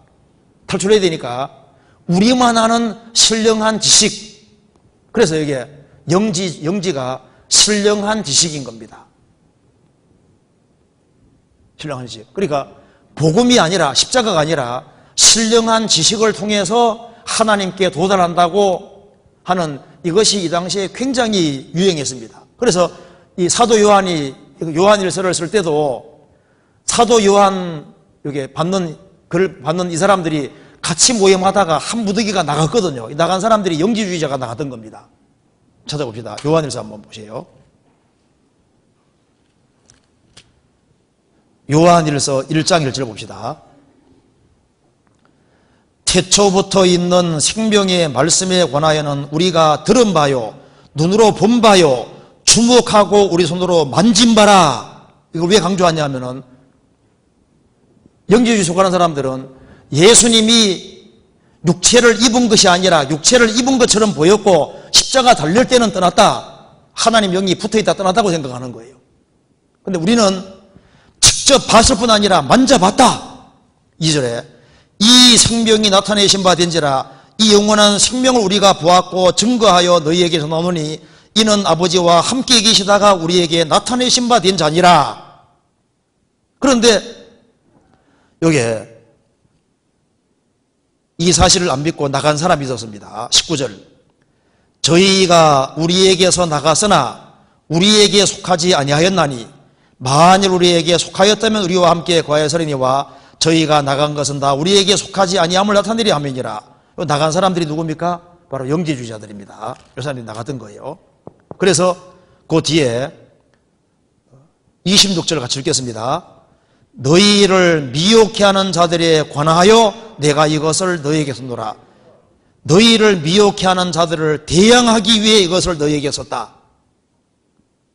우리만 아는 신령한 지식, 그래서 이게 영지가 신령한 지식인 겁니다. 신령한 지식. 그러니까 복음이 아니라, 십자가가 아니라 신령한 지식을 통해서 하나님께 도달한다고 하는, 이것이 이 당시에 굉장히 유행했습니다. 그래서 이 사도 요한 1서를 쓸 때도 사도 요한 글을 받는 이 사람들이 같이 모임하다가 한 무더기가 나갔거든요. 나간 사람들이 영지주의자가 나갔던 겁니다. 찾아봅시다. 요한 1서 한번 보세요. 요한 1서 1장 1절 봅시다. 태초부터 있는 생명의 말씀에 관하여는 우리가 들은 바요, 눈으로 본 바요, 주목하고 우리 손으로 만진 바라. 이걸 왜 강조하냐면은 영지주의 속하는 사람들은 예수님이 육체를 입은 것이 아니라 육체를 입은 것처럼 보였고 십자가 달릴 때는 떠났다, 하나님 영이 붙어있다 떠났다고 생각하는 거예요. 근데 우리는 직접 봤을 뿐 아니라 만져봤다. 2절에 이 생명이 나타내신 바 된지라, 이 영원한 생명을 우리가 보았고 증거하여 너희에게서 나오니 이는 아버지와 함께 계시다가 우리에게 나타내신 바 된 자니라. 그런데 여기에 이 사실을 안 믿고 나간 사람이 있었습니다. 19절 저희가 우리에게서 나갔으나 우리에게 속하지 아니하였나니 만일 우리에게 속하였다면 우리와 함께 거하였으리니와 저희가 나간 것은 다 우리에게 속하지 아니함을 나타내려 함이니라. 나간 사람들이 누굽니까? 바로 영지주의자들입니다. 이 사람들이 나갔던 거예요. 그래서 그 뒤에 26절 같이 읽겠습니다. 너희를 미혹해 하는 자들에 관하여 내가 이것을 너희에게 썼노라. 너희를 미혹해 하는 자들을 대항하기 위해 이것을 너희에게 썼다.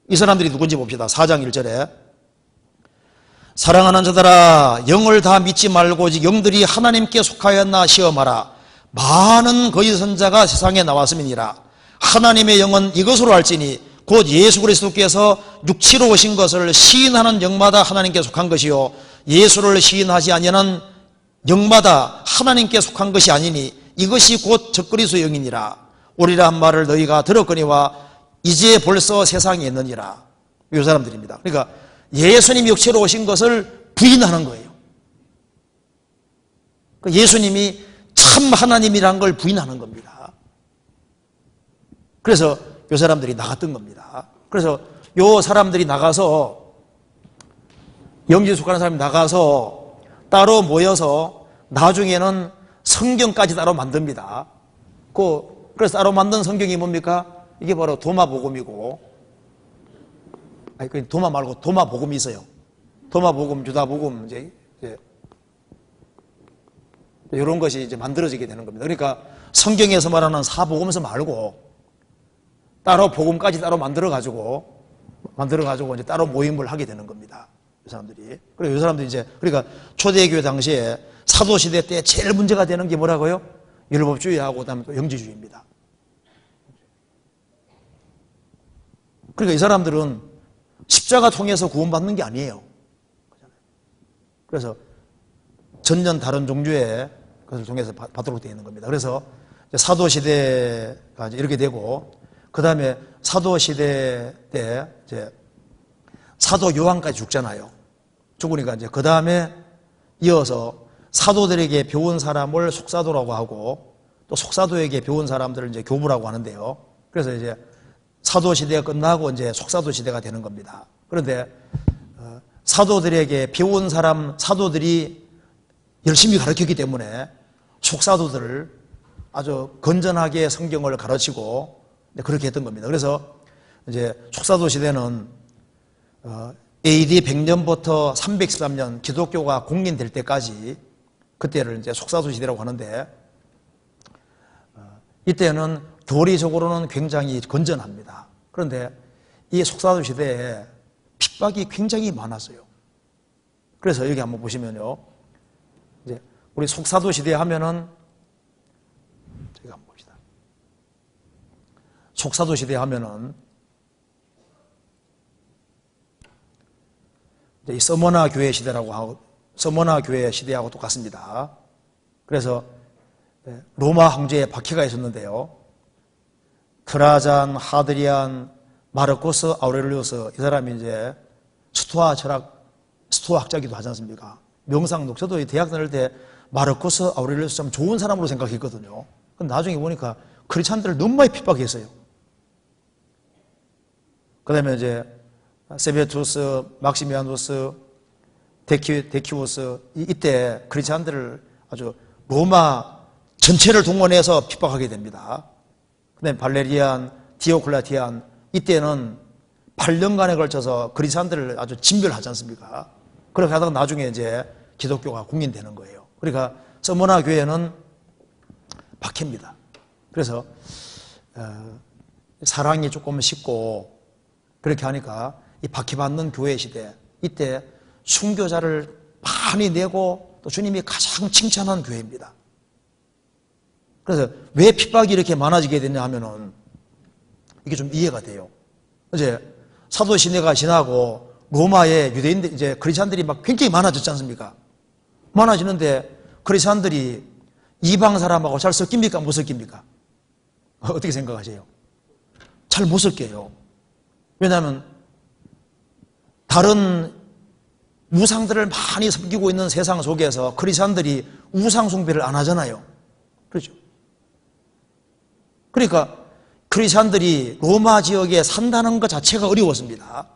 이 사람들이 누군지 봅시다. 4장 1절에 사랑하는 자들아 영을 다 믿지 말고 오직 영들이 하나님께 속하였나 시험하라. 많은 거짓 선자가 세상에 나왔음이니라. 하나님의 영은 이것으로 알지니 곧 예수 그리스도께서 육체로 오신 것을 시인하는 영마다 하나님께 속한 것이요 예수를 시인하지 아니하는 영마다 하나님께 속한 것이 아니니 이것이 곧 적그리스도 영이니라. 오리라 한 말을 너희가 들었거니와 이제 벌써 세상에 있느니라. 이 사람들입니다. 그러니까 예수님이 육체로 오신 것을 부인하는 거예요. 예수님이 참 하나님이란 걸 부인하는 겁니다. 그래서 이 사람들이 나갔던 겁니다. 그래서 이 사람들이 나가서 영지에 속하는 사람이 나가서 따로 모여서 나중에는 성경까지 따로 만듭니다. 그래서 따로 만든 성경이 뭡니까? 이게 바로 도마복음이고, 아니 도마 말고 도마복음이 있어요. 도마복음, 유다복음 이제 이런 것이 이제 만들어지게 되는 겁니다. 그러니까 성경에서 말하는 사복음서 말고 따로 복음까지 따로 만들어가지고 이제 따로 모임을 하게 되는 겁니다. 이 사람들이. 그리고 이 사람들이 이제, 그러니까 초대교회 당시에 사도시대 때 제일 문제가 되는 게 뭐라고요? 율법주의하고 그다음에 또 영지주의입니다. 그러니까 이 사람들은 십자가 통해서 구원받는 게 아니에요. 그래서 전년 다른 종류의 것을 통해서 받도록 되어 있는 겁니다. 그래서 사도시대가 이제 이렇게 되고, 그 다음에 사도시대 때 이제 사도 요한까지 죽잖아요. 죽으니까 이제 그 다음에 이어서 사도들에게 배운 사람을 속사도라고 하고 또 속사도에게 배운 사람들을 이제 교부라고 하는데요. 그래서 이제 사도시대가 끝나고 이제 속사도시대가 되는 겁니다. 그런데 사도들에게 배운 사람, 사도들이 열심히 가르쳤기 때문에 속사도들을 아주 건전하게 성경을 가르치고 그렇게 했던 겁니다. 그래서 이제 속사도 시대는 AD 100년부터 313년 기독교가 공인될 때까지 그때를 이제 속사도 시대라고 하는데 이때는 교리적으로는 굉장히 건전합니다. 그런데 이 속사도 시대에 핍박이 굉장히 많았어요. 그래서 여기 한번 보시면요. 이제 우리 속사도 시대 하면은 제가 한번 봅시다. 속사도 시대 하면은 이제 이 서머나 교회 시대라고 하고 서머나 교회 시대하고 똑같습니다. 그래서 로마 황제의 박해가 있었는데요. 트라잔, 하드리안, 마르코스, 아우렐리우스 이 사람이 이제 스토아 학자기도 하지 않습니까? 명상록 저도 대학 다닐 때 마르코스, 아우렐리우스 참 좋은 사람으로 생각했거든요. 근데 나중에 보니까 크리스찬들을 너무 많이 핍박했어요. 그 다음에 이제 세베투스, 막시미아누스, 데키우스 이때 크리스찬들을 아주 로마 전체를 동원해서 핍박하게 됩니다. 그 다음에 발레리안, 디오클라티안 이때는 8년간에 걸쳐서 크리스찬들을 아주 진멸하지 않습니까? 그렇게 하다가 나중에 이제 기독교가 공인되는 거예요. 그러니까 서머나 교회는 박해입니다. 그래서 사랑이 조금 식고 그렇게 하니까 이 박해받는 교회 시대 이때 순교자를 많이 내고 또 주님이 가장 칭찬한 교회입니다. 그래서 왜 핍박이 이렇게 많아지게 됐냐 하면은 이게 좀 이해가 돼요. 이제 사도 시대가 지나고 로마에 유대인들 이제 크리스찬들이 막 굉장히 많아졌지 않습니까? 많아지는데 크리스찬들이 이방 사람하고 잘 섞입니까? 못 섞입니까? 어떻게 생각하세요? 잘 못 섞여요. 왜냐하면 다른 우상들을 많이 섬기고 있는 세상 속에서 크리스찬들이 우상 숭배를 안 하잖아요. 그렇죠? 그러니까 크리스찬들이 로마 지역에 산다는 것 자체가 어려웠습니다.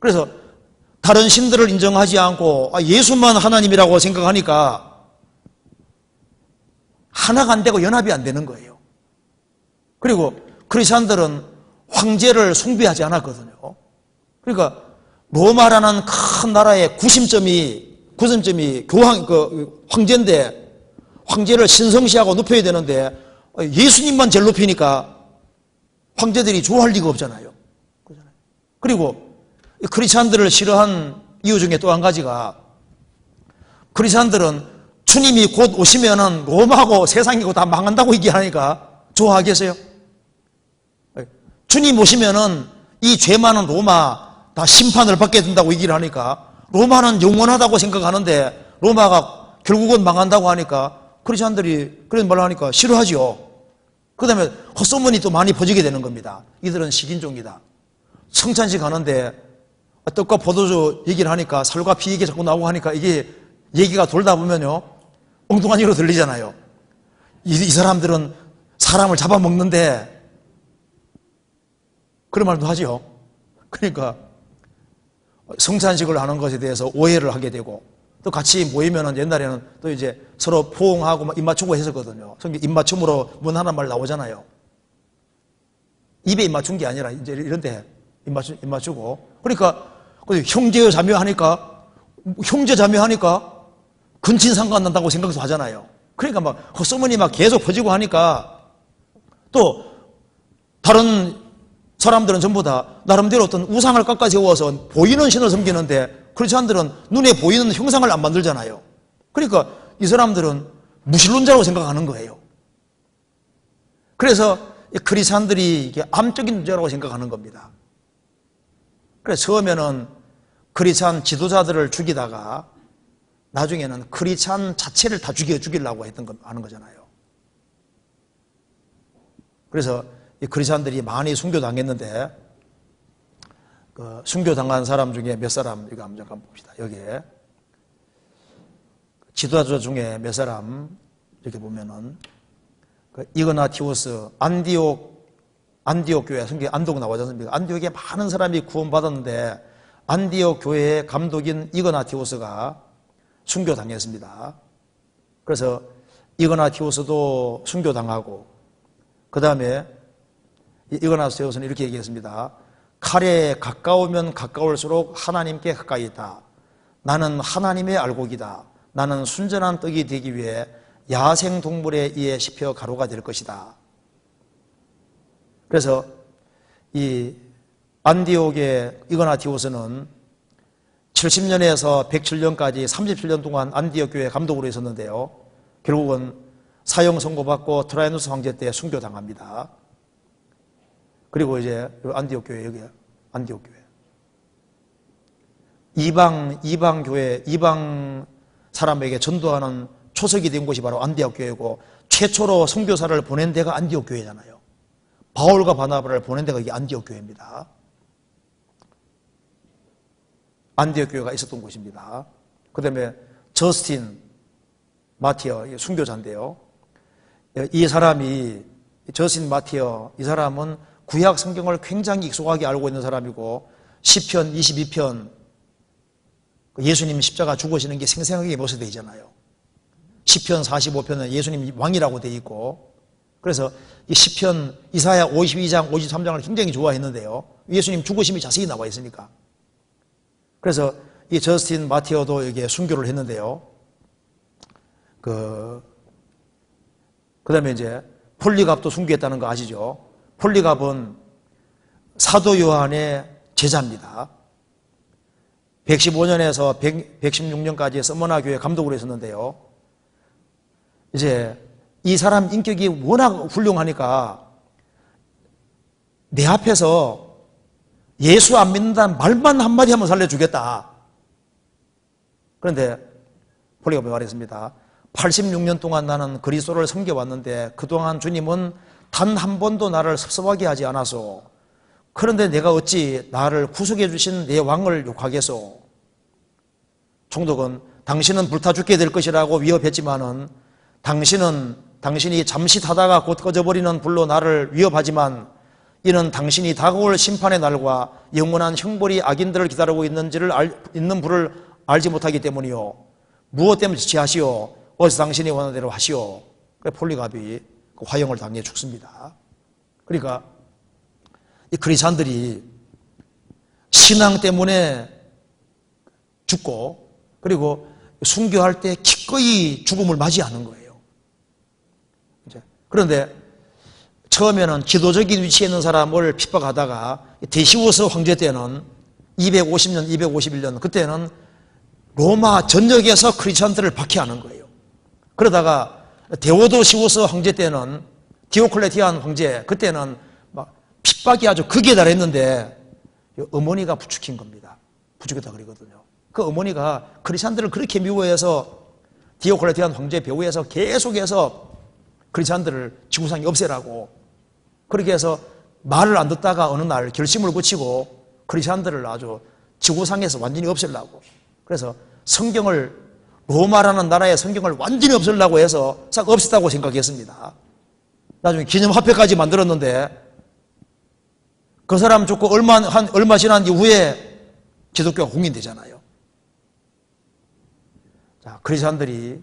그래서 다른 신들을 인정하지 않고 예수만 하나님이라고 생각하니까 하나가 안 되고 연합이 안 되는 거예요. 그리고 크리스천들은 황제를 숭배하지 않았거든요. 그러니까 로마라는 큰 나라의 구심점이 황제인데, 황제를 신성시하고 높여야 되는데 예수님만 제일 높이니까 황제들이 좋아할 리가 없잖아요. 그리고 크리스천들을 싫어한 이유 중에 또 한 가지가, 크리스천들은 주님이 곧 오시면은 로마고 세상이고 다 망한다고 얘기하니까 좋아하겠어요? 주님 오시면은 이 죄 많은 로마 다 심판을 받게 된다고 얘기를 하니까, 로마는 영원하다고 생각하는데 로마가 결국은 망한다고 하니까 크리스천들이 그런 말을 하니까 싫어하죠. 그 다음에 헛소문이 또 많이 퍼지게 되는 겁니다. 이들은 식인종이다. 성찬식 하는데 떡과 포도주 얘기를 하니까 살과 피 얘기 자꾸 나오고 하니까 이게 얘기가 돌다 보면요 엉뚱한 얘기로 들리잖아요. 이 사람들은 사람을 잡아먹는데, 그런 말도 하죠. 그러니까 성찬식을 하는 것에 대해서 오해를 하게 되고, 또 같이 모이면은 옛날에는 또 이제 서로 포옹하고 입 맞추고 했었거든요. 입 맞춤으로 문하는 말 나오잖아요. 입에 입 맞춘 게 아니라 이제 이런데 입 맞추고. 그러니까 형제 자매 하니까 근친 상관난다고 생각도 하잖아요. 그러니까 막 헛소문이 막 계속 퍼지고 하니까, 또 다른 사람들은 전부 다 나름대로 어떤 우상을 깎아 세워서 보이는 신을 섬기는데, 크리스천들은 눈에 보이는 형상을 안 만들잖아요. 그러니까 이 사람들은 무신론자라고 생각하는 거예요. 그래서 크리스천들이 이게 암적인 문제라고 생각하는 겁니다. 그래서 처음에는 크리스천 지도자들을 죽이다가 나중에는 크리스천 자체를 다 죽이려고 하는 거잖아요. 그래서 이 크리스천들이 많이 순교당했는데, 그 순교당한 사람 중에 몇 사람, 이거 한번 잠깐 봅시다. 여기에 지도자 중에 몇 사람 이렇게 보면은 그 이그나티우스, 안디옥 교회, 성경 안디옥 나오지 않습니까? 안디옥에 많은 사람이 구원받았는데 안디옥 교회의 감독인 이그나티우스가 순교당했습니다. 그래서 이그나티우스도 순교당하고, 그 다음에 이그나티우스는 이렇게 얘기했습니다. 칼에 가까우면 가까울수록 하나님께 가까이 있다. 나는 하나님의 알곡이다. 나는 순전한 떡이 되기 위해 야생동물에 의해 씹혀 가루가 될 것이다. 그래서 이 안디옥의 이그나티우스는 70년에서 107년까지 37년 동안 안디옥 교회 감독으로 있었는데요. 결국은 사형 선고받고 트라이누스 황제 때 순교당합니다. 그리고 이제 안디옥 교회, 여기 안디옥 교회. 이방 교회, 이방 사람에게 전도하는 초석이 된 곳이 바로 안디옥 교회고, 최초로 선교사를 보낸 데가 안디옥 교회잖아요. 바울과 바나바를 보낸 데가 이게 안디옥 교회입니다. 안디옥 교회가 있었던 곳입니다. 그 다음에 저스틴 마티어, 순교자인데요. 이 사람이, 저스틴 마티어, 이 사람은 구약 성경을 굉장히 익숙하게 알고 있는 사람이고, 시편 22편, 예수님 십자가 죽으시는 게 생생하게 묘사되어 있잖아요. 시편 45편은 예수님 왕이라고 되어 있고, 그래서 이 시편 이사야 52장, 53장을 굉장히 좋아했는데요. 예수님 죽으심이 자세히 나와 있으니까. 그래서 이 저스틴 마티어도 여기에 순교를 했는데요. 그 다음에 이제 폴리갑도 순교했다는 거 아시죠? 폴리갑은 사도 요한의 제자입니다. 115년에서 116년까지 서머나 교회 감독으로 있었는데요. 이제 이 사람 인격이 워낙 훌륭하니까 내 앞에서 예수 안 믿는다는 말만 한마디 하면 살려주겠다. 그런데 폴리갑이 말했습니다. 86년 동안 나는 그리스도를 섬겨왔는데 그동안 주님은 단 한 번도 나를 섭섭하게 하지 않아서, 그런데 내가 어찌 나를 구속해 주신 내 왕을 욕하겠소? 총독은 당신은 불타 죽게 될 것이라고 위협했지만은, 당신이 잠시 타다가 곧 꺼져버리는 불로 나를 위협하지만 이는 당신이 다가올 심판의 날과 영원한 형벌이 악인들을 기다리고 있는 불을 알지 못하기 때문이요. 무엇 때문에 지체하시오? 어서 당신이 원하는 대로 하시오. 그래서 폴리갑이 그 화형을 당해 죽습니다. 그러니까 이 크리스찬들이 신앙 때문에 죽고 그리고 순교할 때 기꺼이 죽음을 맞이하는 거예요. 그런데 처음에는 기도적인 위치에 있는 사람을 핍박하다가 데시우스 황제 때는 250년, 251년 그때는 로마 전역에서 크리스찬들을 박해하는 거예요. 그러다가 데오도시우스 황제 때는 디오클레티안 황제 그때는 막 핍박이 아주 극에 달했는데 어머니가 부추긴 겁니다. 부추겼다 그러거든요. 그 어머니가 크리스찬들을 그렇게 미워해서 디오클레티안 황제 배후에서 계속해서 크리스찬들을 지구상에 없애라고 그렇게 해서 말을 안 듣다가 어느 날 결심을 굳히고 크리스찬들을 아주 지구상에서 완전히 없애려고 그래서 성경을 로마라는 나라의 성경을 완전히 없애려고 해서 싹 없앴다고 생각했습니다. 나중에 기념화폐까지 만들었는데 그 사람 죽고 얼마 지난 이후에 기독교가 공인되잖아요. 자, 크리스찬들이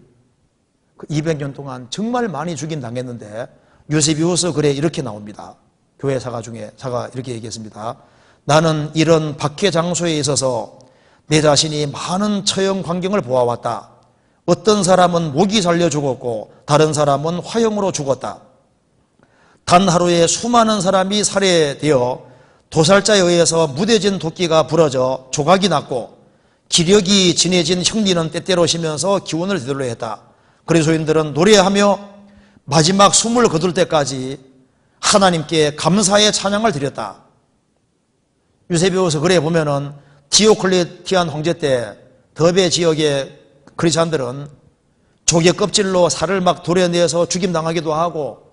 200년 동안 정말 많이 죽임 당했는데 유세비우스 글에 이렇게 나옵니다. 교회 사가 중에 사가 이렇게 얘기했습니다. 나는 이런 박해 장소에 있어서 내 자신이 많은 처형 광경을 보아왔다. 어떤 사람은 목이 잘려 죽었고 다른 사람은 화형으로 죽었다. 단 하루에 수많은 사람이 살해되어 도살자에 의해서 무뎌진 도끼가 부러져 조각이 났고 기력이 진해진 형리는 때때로 쉬면서 기운을 되돌려 했다. 그리스도인들은 노래하며 마지막 숨을 거둘 때까지 하나님께 감사의 찬양을 드렸다. 유세비우스 글에 보면은 디오클레티안 황제 때 더베 지역의 크리스찬들은 조개 껍질로 살을 막 도려내서 죽임당하기도 하고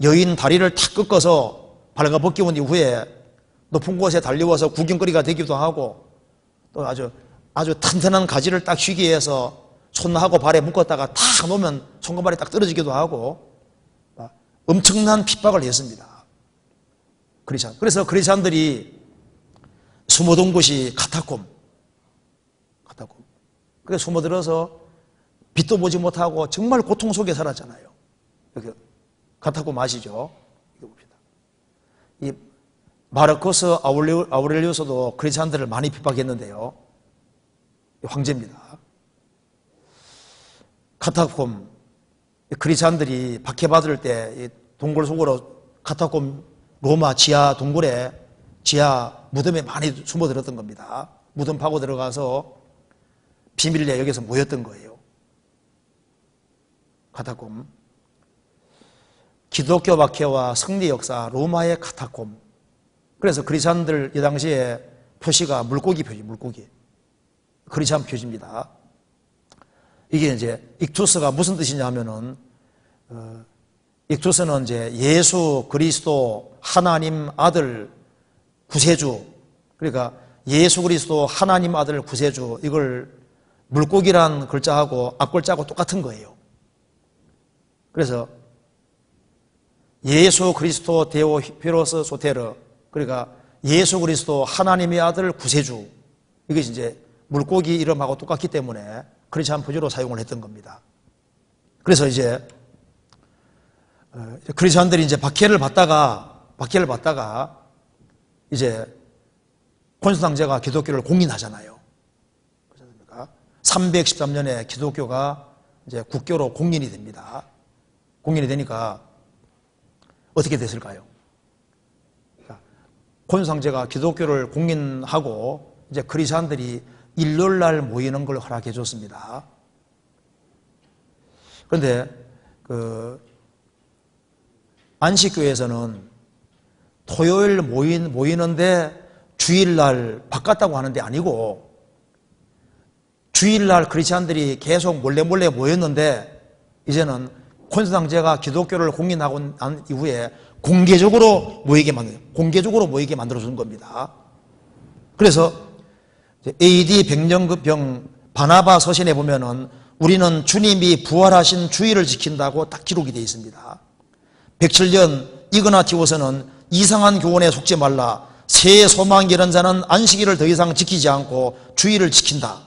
여인 다리를 탁 꺾어서 발가벗기운 이후에 높은 곳에 달려와서 구경거리가 되기도 하고 또 아주 튼튼한 가지를 딱 휘기 위해서 손하고 발에 묶었다가 탁 놓으면 손과 발이 딱 떨어지기도 하고 엄청난 핍박을 했습니다. 크리스찬. 그래서 크리스찬들이 숨어둔 곳이 카타콤. 그래서 숨어들어서 빛도 보지 못하고 정말 고통 속에 살았잖아요. 이렇게 카타콤 아시죠? 이거 봅시다. 이 마르코스 아우렐리우스도 크리스찬들을 많이 핍박했는데요. 황제입니다. 카타콤 크리스찬들이 박해받을 때 동굴 속으로 카타콤 로마 지하 동굴에 지하 무덤에 많이 숨어들었던 겁니다. 무덤 파고 들어가서 비밀리에 여기서 모였던 거예요. 카타콤. 기독교 박해와 승리 역사 로마의 카타콤. 그래서 크리스찬들 이 당시에 표시가 물고기 표시, 물고기. 크리스찬 표시입니다. 이게 이제 익투스가 무슨 뜻이냐 하면은 익투스는 이제 예수 그리스도 하나님 아들 구세주, 그러니까 예수 그리스도 하나님 아들 구세주, 이걸 물고기란 글자하고 앞글자하고 똑같은 거예요. 그래서 예수 그리스도 데오 히로스 소테르, 그러니까 예수 그리스도 하나님의 아들 구세주, 이것이 이제 물고기 이름하고 똑같기 때문에 크리스찬 표지로 사용을 했던 겁니다. 그래서 이제 크리스찬들이 이제 박해를 받다가 이제 콘스탄 황제가 기독교를 공인하잖아요. 313년에 기독교가 이제 국교로 공인이 됩니다. 공인이 되니까 어떻게 됐을까요? 콘스탄 황제가 기독교를 공인하고 이제 크리스찬들이 일요일날 모이는 걸 허락해 줬습니다. 그런데 안식교에서는 토요일 모이는데 주일날 바꿨다고 하는데 아니고 주일날 크리스찬들이 계속 몰래 모였는데 이제는 콘스탄 황제가 기독교를 공인하고 난 이후에 공개적으로 모이게 만들어준 겁니다. 그래서 AD 100년경 바나바 서신에 보면은 우리는 주님이 부활하신 주일을 지킨다고 딱 기록이 되어 있습니다. 107년 이그나티우스는 이상한 교훈에 속지 말라. 새 소망이 이런 자는 안식일을 더 이상 지키지 않고 주일을 지킨다.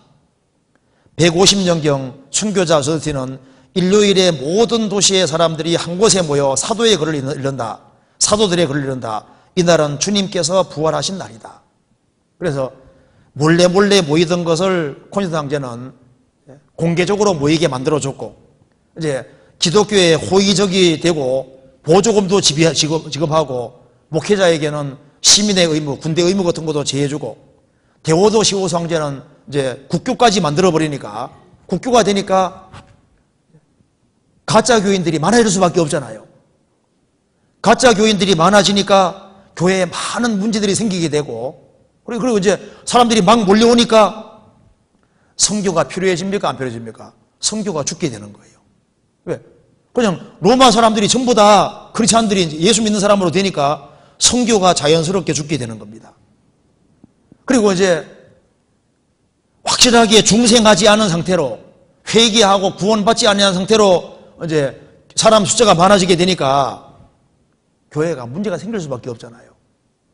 150년경 순교자 저스틴은 일요일에 모든 도시의 사람들이 한 곳에 모여 사도의 글을 읽는다. 사도들의 글을 읽는다. 이날은 주님께서 부활하신 날이다. 그래서 몰래 모이던 것을 콘스탄 황제는 공개적으로 모이게 만들어줬고, 이제 기독교에 호의적이 되고 보조금도 지급하고 목회자에게는 시민의 의무, 군대 의무 같은 것도 제해주고, 데오도시우스 황제는 이제 국교까지 만들어 버리니까, 국교가 되니까 가짜 교인들이 많아질 수밖에 없잖아요. 가짜 교인들이 많아지니까 교회에 많은 문제들이 생기게 되고, 그리고 이제 사람들이 막 몰려오니까 성교가 필요해집니까? 안 필요해집니까? 성교가 죽게 되는 거예요. 왜? 그냥 로마 사람들이 전부 다 크리스찬들이 예수 믿는 사람으로 되니까 성교가 자연스럽게 죽게 되는 겁니다. 그리고 이제 확실하게 중생하지 않은 상태로, 회개하고 구원받지 않은 상태로 이제 사람 숫자가 많아지게 되니까 교회가 문제가 생길 수밖에 없잖아요.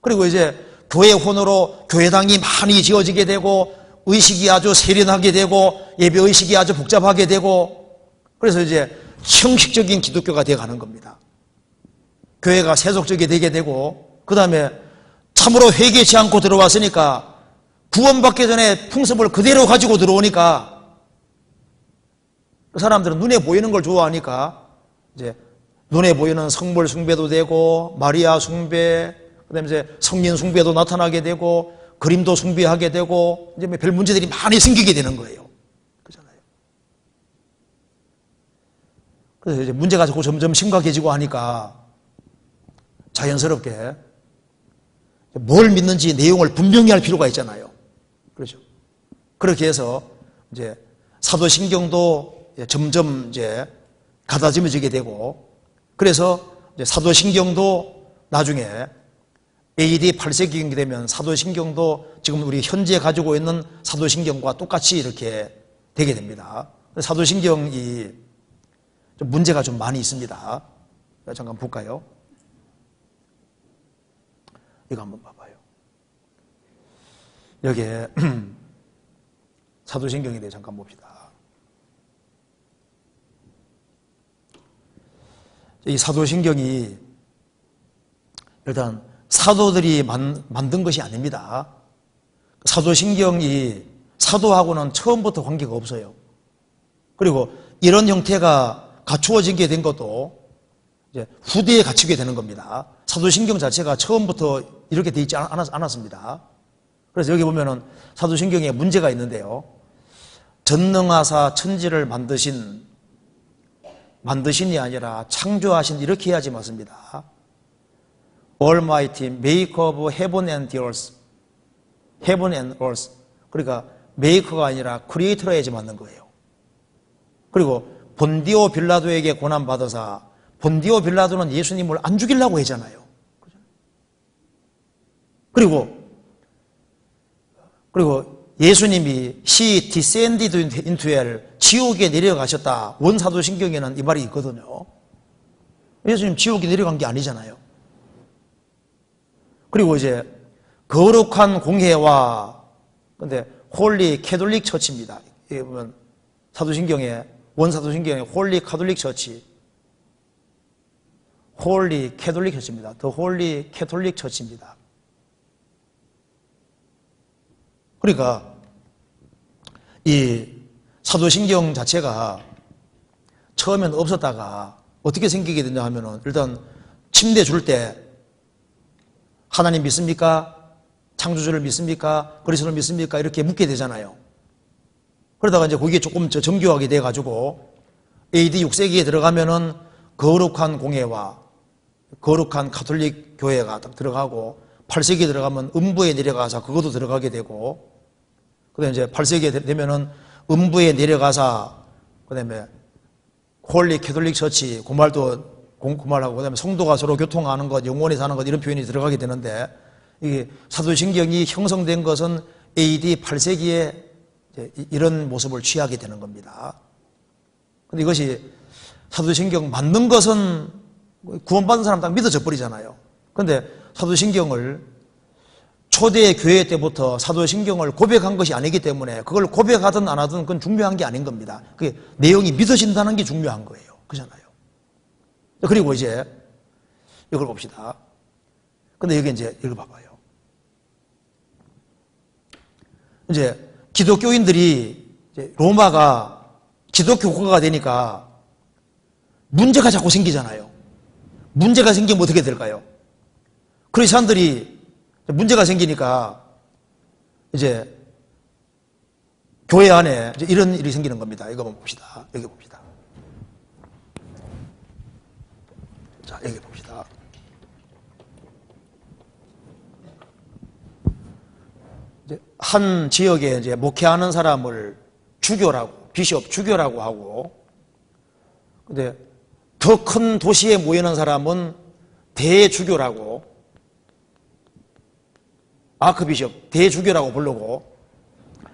그리고 이제 교회 혼으로 교회당이 많이 지어지게 되고, 의식이 아주 세련하게 되고, 예배의식이 아주 복잡하게 되고, 그래서 이제 형식적인 기독교가 되어가는 겁니다. 교회가 세속적이 되게 되고, 그 다음에 참으로 회개치 않고 들어왔으니까 구원받기 전에 풍습을 그대로 가지고 들어오니까 그 사람들은 눈에 보이는 걸 좋아하니까 이제 눈에 보이는 성물 숭배도 되고, 마리아 숭배, 그 다음에 이제 성인 숭배도 나타나게 되고, 그림도 숭배하게 되고, 이제 별 문제들이 많이 생기게 되는 거예요. 그렇잖아요. 그래서 이제 문제가 자꾸 점점 심각해지고 하니까 자연스럽게 뭘 믿는지 내용을 분명히 할 필요가 있잖아요. 그렇죠. 그렇게 해서 이제 사도신경도 점점 이제 가다듬어지게 되고, 그래서 이제 사도신경도 나중에 AD 8세기경이 되면 사도신경도 지금 우리 현재 가지고 있는 사도신경과 똑같이 이렇게 되게 됩니다. 사도신경이 좀 문제가 좀 많이 있습니다. 잠깐 볼까요? 이거 한번 봐봐요. 여기에 사도신경에 대해 잠깐 봅시다. 이 사도신경이 일단 사도들이 만든 것이 아닙니다. 사도신경이 사도하고는 처음부터 관계가 없어요. 그리고 이런 형태가 갖추어지게 된 것도 이제 후대에 갖추게 되는 겁니다. 사도신경 자체가 처음부터 이렇게 되어 있지 않았습니다. 그래서 여기 보면은 사도신경에 문제가 있는데요. 전능하사 천지를 만드신이 아니라 창조하신, 이렇게 해야지 맞습니다. Almighty Maker of Heaven and the Earth. Heaven and Earth. 그러니까 메이커가 아니라 크리에이터로 해야지 맞는 거예요. 그리고 본디오 빌라도에게 고난받으사, 본디오 빌라도는 예수님을 안 죽이려고 했잖아요. 그리고 예수님이 He descended into hell, 지옥에 내려가셨다. 원사도신경에는 이 말이 있거든요. 예수님 지옥에 내려간 게 아니잖아요. 그리고 이제 거룩한 공회와, 근데 홀리 캐톨릭 처치입니다. 여기 보면 사도신경에, 원사도신경에 홀리 카톨릭 처치, 홀리 캐톨릭 처치입니다. 더 홀리 캐톨릭 처치입니다. 그러니까 이 사도신경 자체가 처음엔 없었다가 어떻게 생기게 됐냐 하면은, 일단 침대 줄 때 하나님 믿습니까? 창조주를 믿습니까? 그리스도를 믿습니까? 이렇게 묻게 되잖아요. 그러다가 이제 거기에 조금 정교하게 돼가지고 AD 6세기에 들어가면은 거룩한 공회와 거룩한 가톨릭 교회가 딱 들어가고, 8세기에 들어가면 음부에 내려가서 그것도 들어가게 되고, 그 다음에 이제 8세기에 되면은 음부에 내려가서, 그 다음에 홀리 캐톨릭 처치, 그 말도 그 말하고, 그 다음에 성도가 서로 교통하는 것, 영원히 사는 것, 이런 표현이 들어가게 되는데, 이게 사도신경이 형성된 것은 AD 8세기에 이런 모습을 취하게 되는 겁니다. 근데 이것이 사도신경 만든 것은 구원받은 사람 딱 믿어져 버리잖아요. 근데 사도신경을 초대 교회 때부터 사도신경을 고백한 것이 아니기 때문에 그걸 고백하든 안 하든 그건 중요한 게 아닌 겁니다. 그게 내용이 믿어진다는 게 중요한 거예요. 그렇잖아요. 그리고 이제 이걸 봅시다. 근데 여기 이제 읽어봐봐요. 이제 기독교인들이 이제 로마가 기독교 국가가 되니까 문제가 자꾸 생기잖아요. 문제가 생기면 어떻게 될까요? 크리스찬들이 문제가 생기니까 이제 교회 안에 이제 이런 일이 생기는 겁니다. 이거 한번 봅시다. 여기 봅시다. 자, 여기 봅시다. 이제 한 지역에 이제 목회하는 사람을 주교라고, 비숍 주교라고 하고, 근데 더 큰 도시에 모이는 사람은 대주교라고, 아크비숍, 대주교라고 부르고,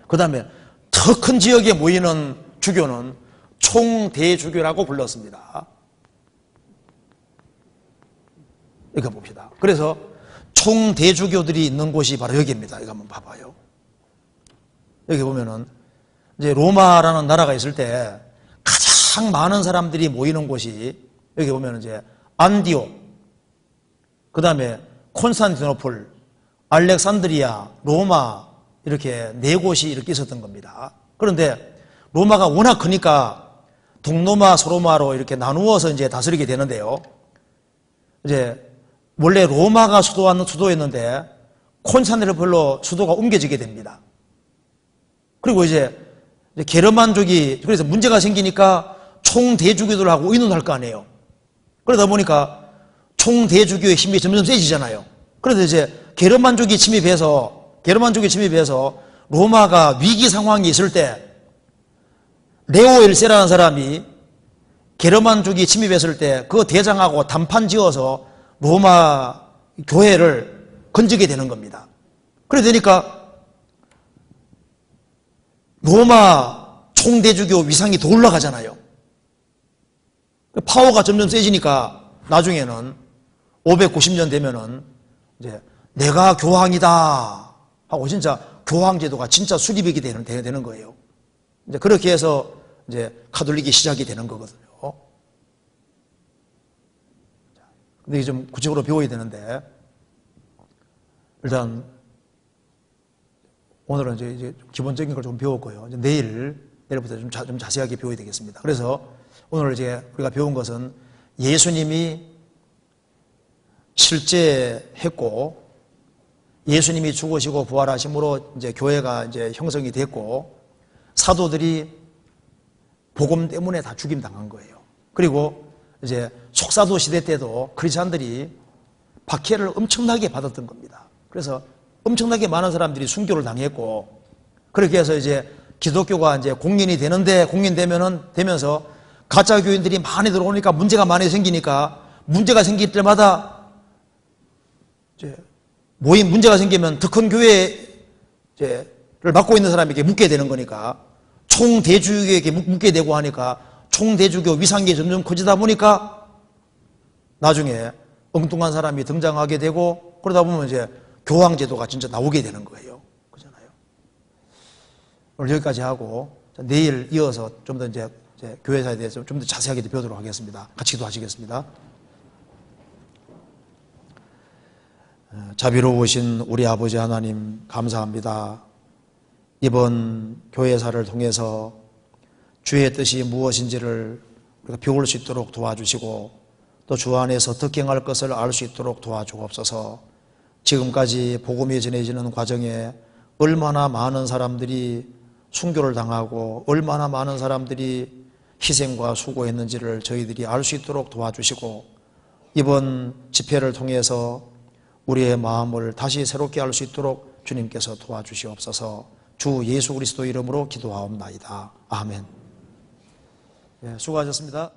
그 다음에 더 큰 지역에 모이는 주교는 총대주교라고 불렀습니다. 이거 봅시다. 그래서 총대주교들이 있는 곳이 바로 여기입니다. 이거 한번 봐봐요. 여기 보면은 이제 로마라는 나라가 있을 때 가장 많은 사람들이 모이는 곳이 여기 보면 이제 안디옥, 그 다음에 콘스탄티노플, 알렉산드리아, 로마 이렇게 네 곳이 이렇게 있었던 겁니다. 그런데 로마가 워낙 크니까 동로마, 소로마로 이렇게 나누어서 이제 다스리게 되는데요. 이제 원래 로마가 수도였는데 콘스탄티노플로 수도가 옮겨지게 됩니다. 그리고 이제 게르만족이 그래서 문제가 생기니까 총대주교들하고 의논할 거 아니에요. 그러다 보니까 총대주교의 힘이 점점 세지잖아요. 그래서 이제 게르만족이 침입해서 로마가 위기 상황이 있을 때 레오 1세라는 사람이 게르만족이 침입했을 때 그 대장하고 단판 지어서 로마 교회를 건지게 되는 겁니다. 그래 되니까 로마 총대주교 위상이 더 올라가잖아요. 파워가 점점 세지니까 나중에는 590년 되면은 이제 내가 교황이다 하고 진짜 교황 제도가 진짜 수립이 되는 거예요. 이제 그렇게 해서 이제 카톨릭이 시작이 되는 거거든요. 근데 이게 좀 구체적으로 배워야 되는데 일단 오늘은 이제 기본적인 걸 좀 배웠고요. 이제 내일부터 좀 자세하게 배워야 되겠습니다. 그래서 오늘 이제 우리가 배운 것은 예수님이 실제 했고 예수님이 죽으시고 부활하심으로 이제 교회가 이제 형성이 됐고 사도들이 복음 때문에 다 죽임 당한 거예요. 그리고 이제 속사도 시대 때도 크리스찬들이 박해를 엄청나게 받았던 겁니다. 그래서 엄청나게 많은 사람들이 순교를 당했고 그렇게 해서 이제 기독교가 이제 공인되면서 가짜 교인들이 많이 들어오니까 문제가 많이 생기니까 문제가 생길 때마다 이제 문제가 생기면 더 큰 교회를 맡고 있는 사람에게 묻게 되는 거니까 총대주교에게 묻게 되고 하니까 총대주교 위상이 점점 커지다 보니까 나중에 엉뚱한 사람이 등장하게 되고 그러다 보면 이제 교황제도가 진짜 나오게 되는 거예요. 그렇잖아요. 오늘 여기까지 하고 내일 이어서 좀 더 이제 교회사에 대해서 좀 더 자세하게 배우도록 하겠습니다. 같이 기도하시겠습니다. 자비로우신 우리 아버지 하나님 감사합니다. 이번 교회사를 통해서 주의 뜻이 무엇인지를 우리가 배울 수 있도록 도와주시고 또 주 안에서 어떻게 행할 것을 알 수 있도록 도와주옵소서. 지금까지 복음이 전해지는 과정에 얼마나 많은 사람들이 순교를 당하고 얼마나 많은 사람들이 희생과 수고했는지를 저희들이 알 수 있도록 도와주시고 이번 집회를 통해서 우리의 마음을 다시 새롭게 할 수 있도록 주님께서 도와주시옵소서. 주 예수 그리스도 이름으로 기도하옵나이다. 아멘. 수고하셨습니다.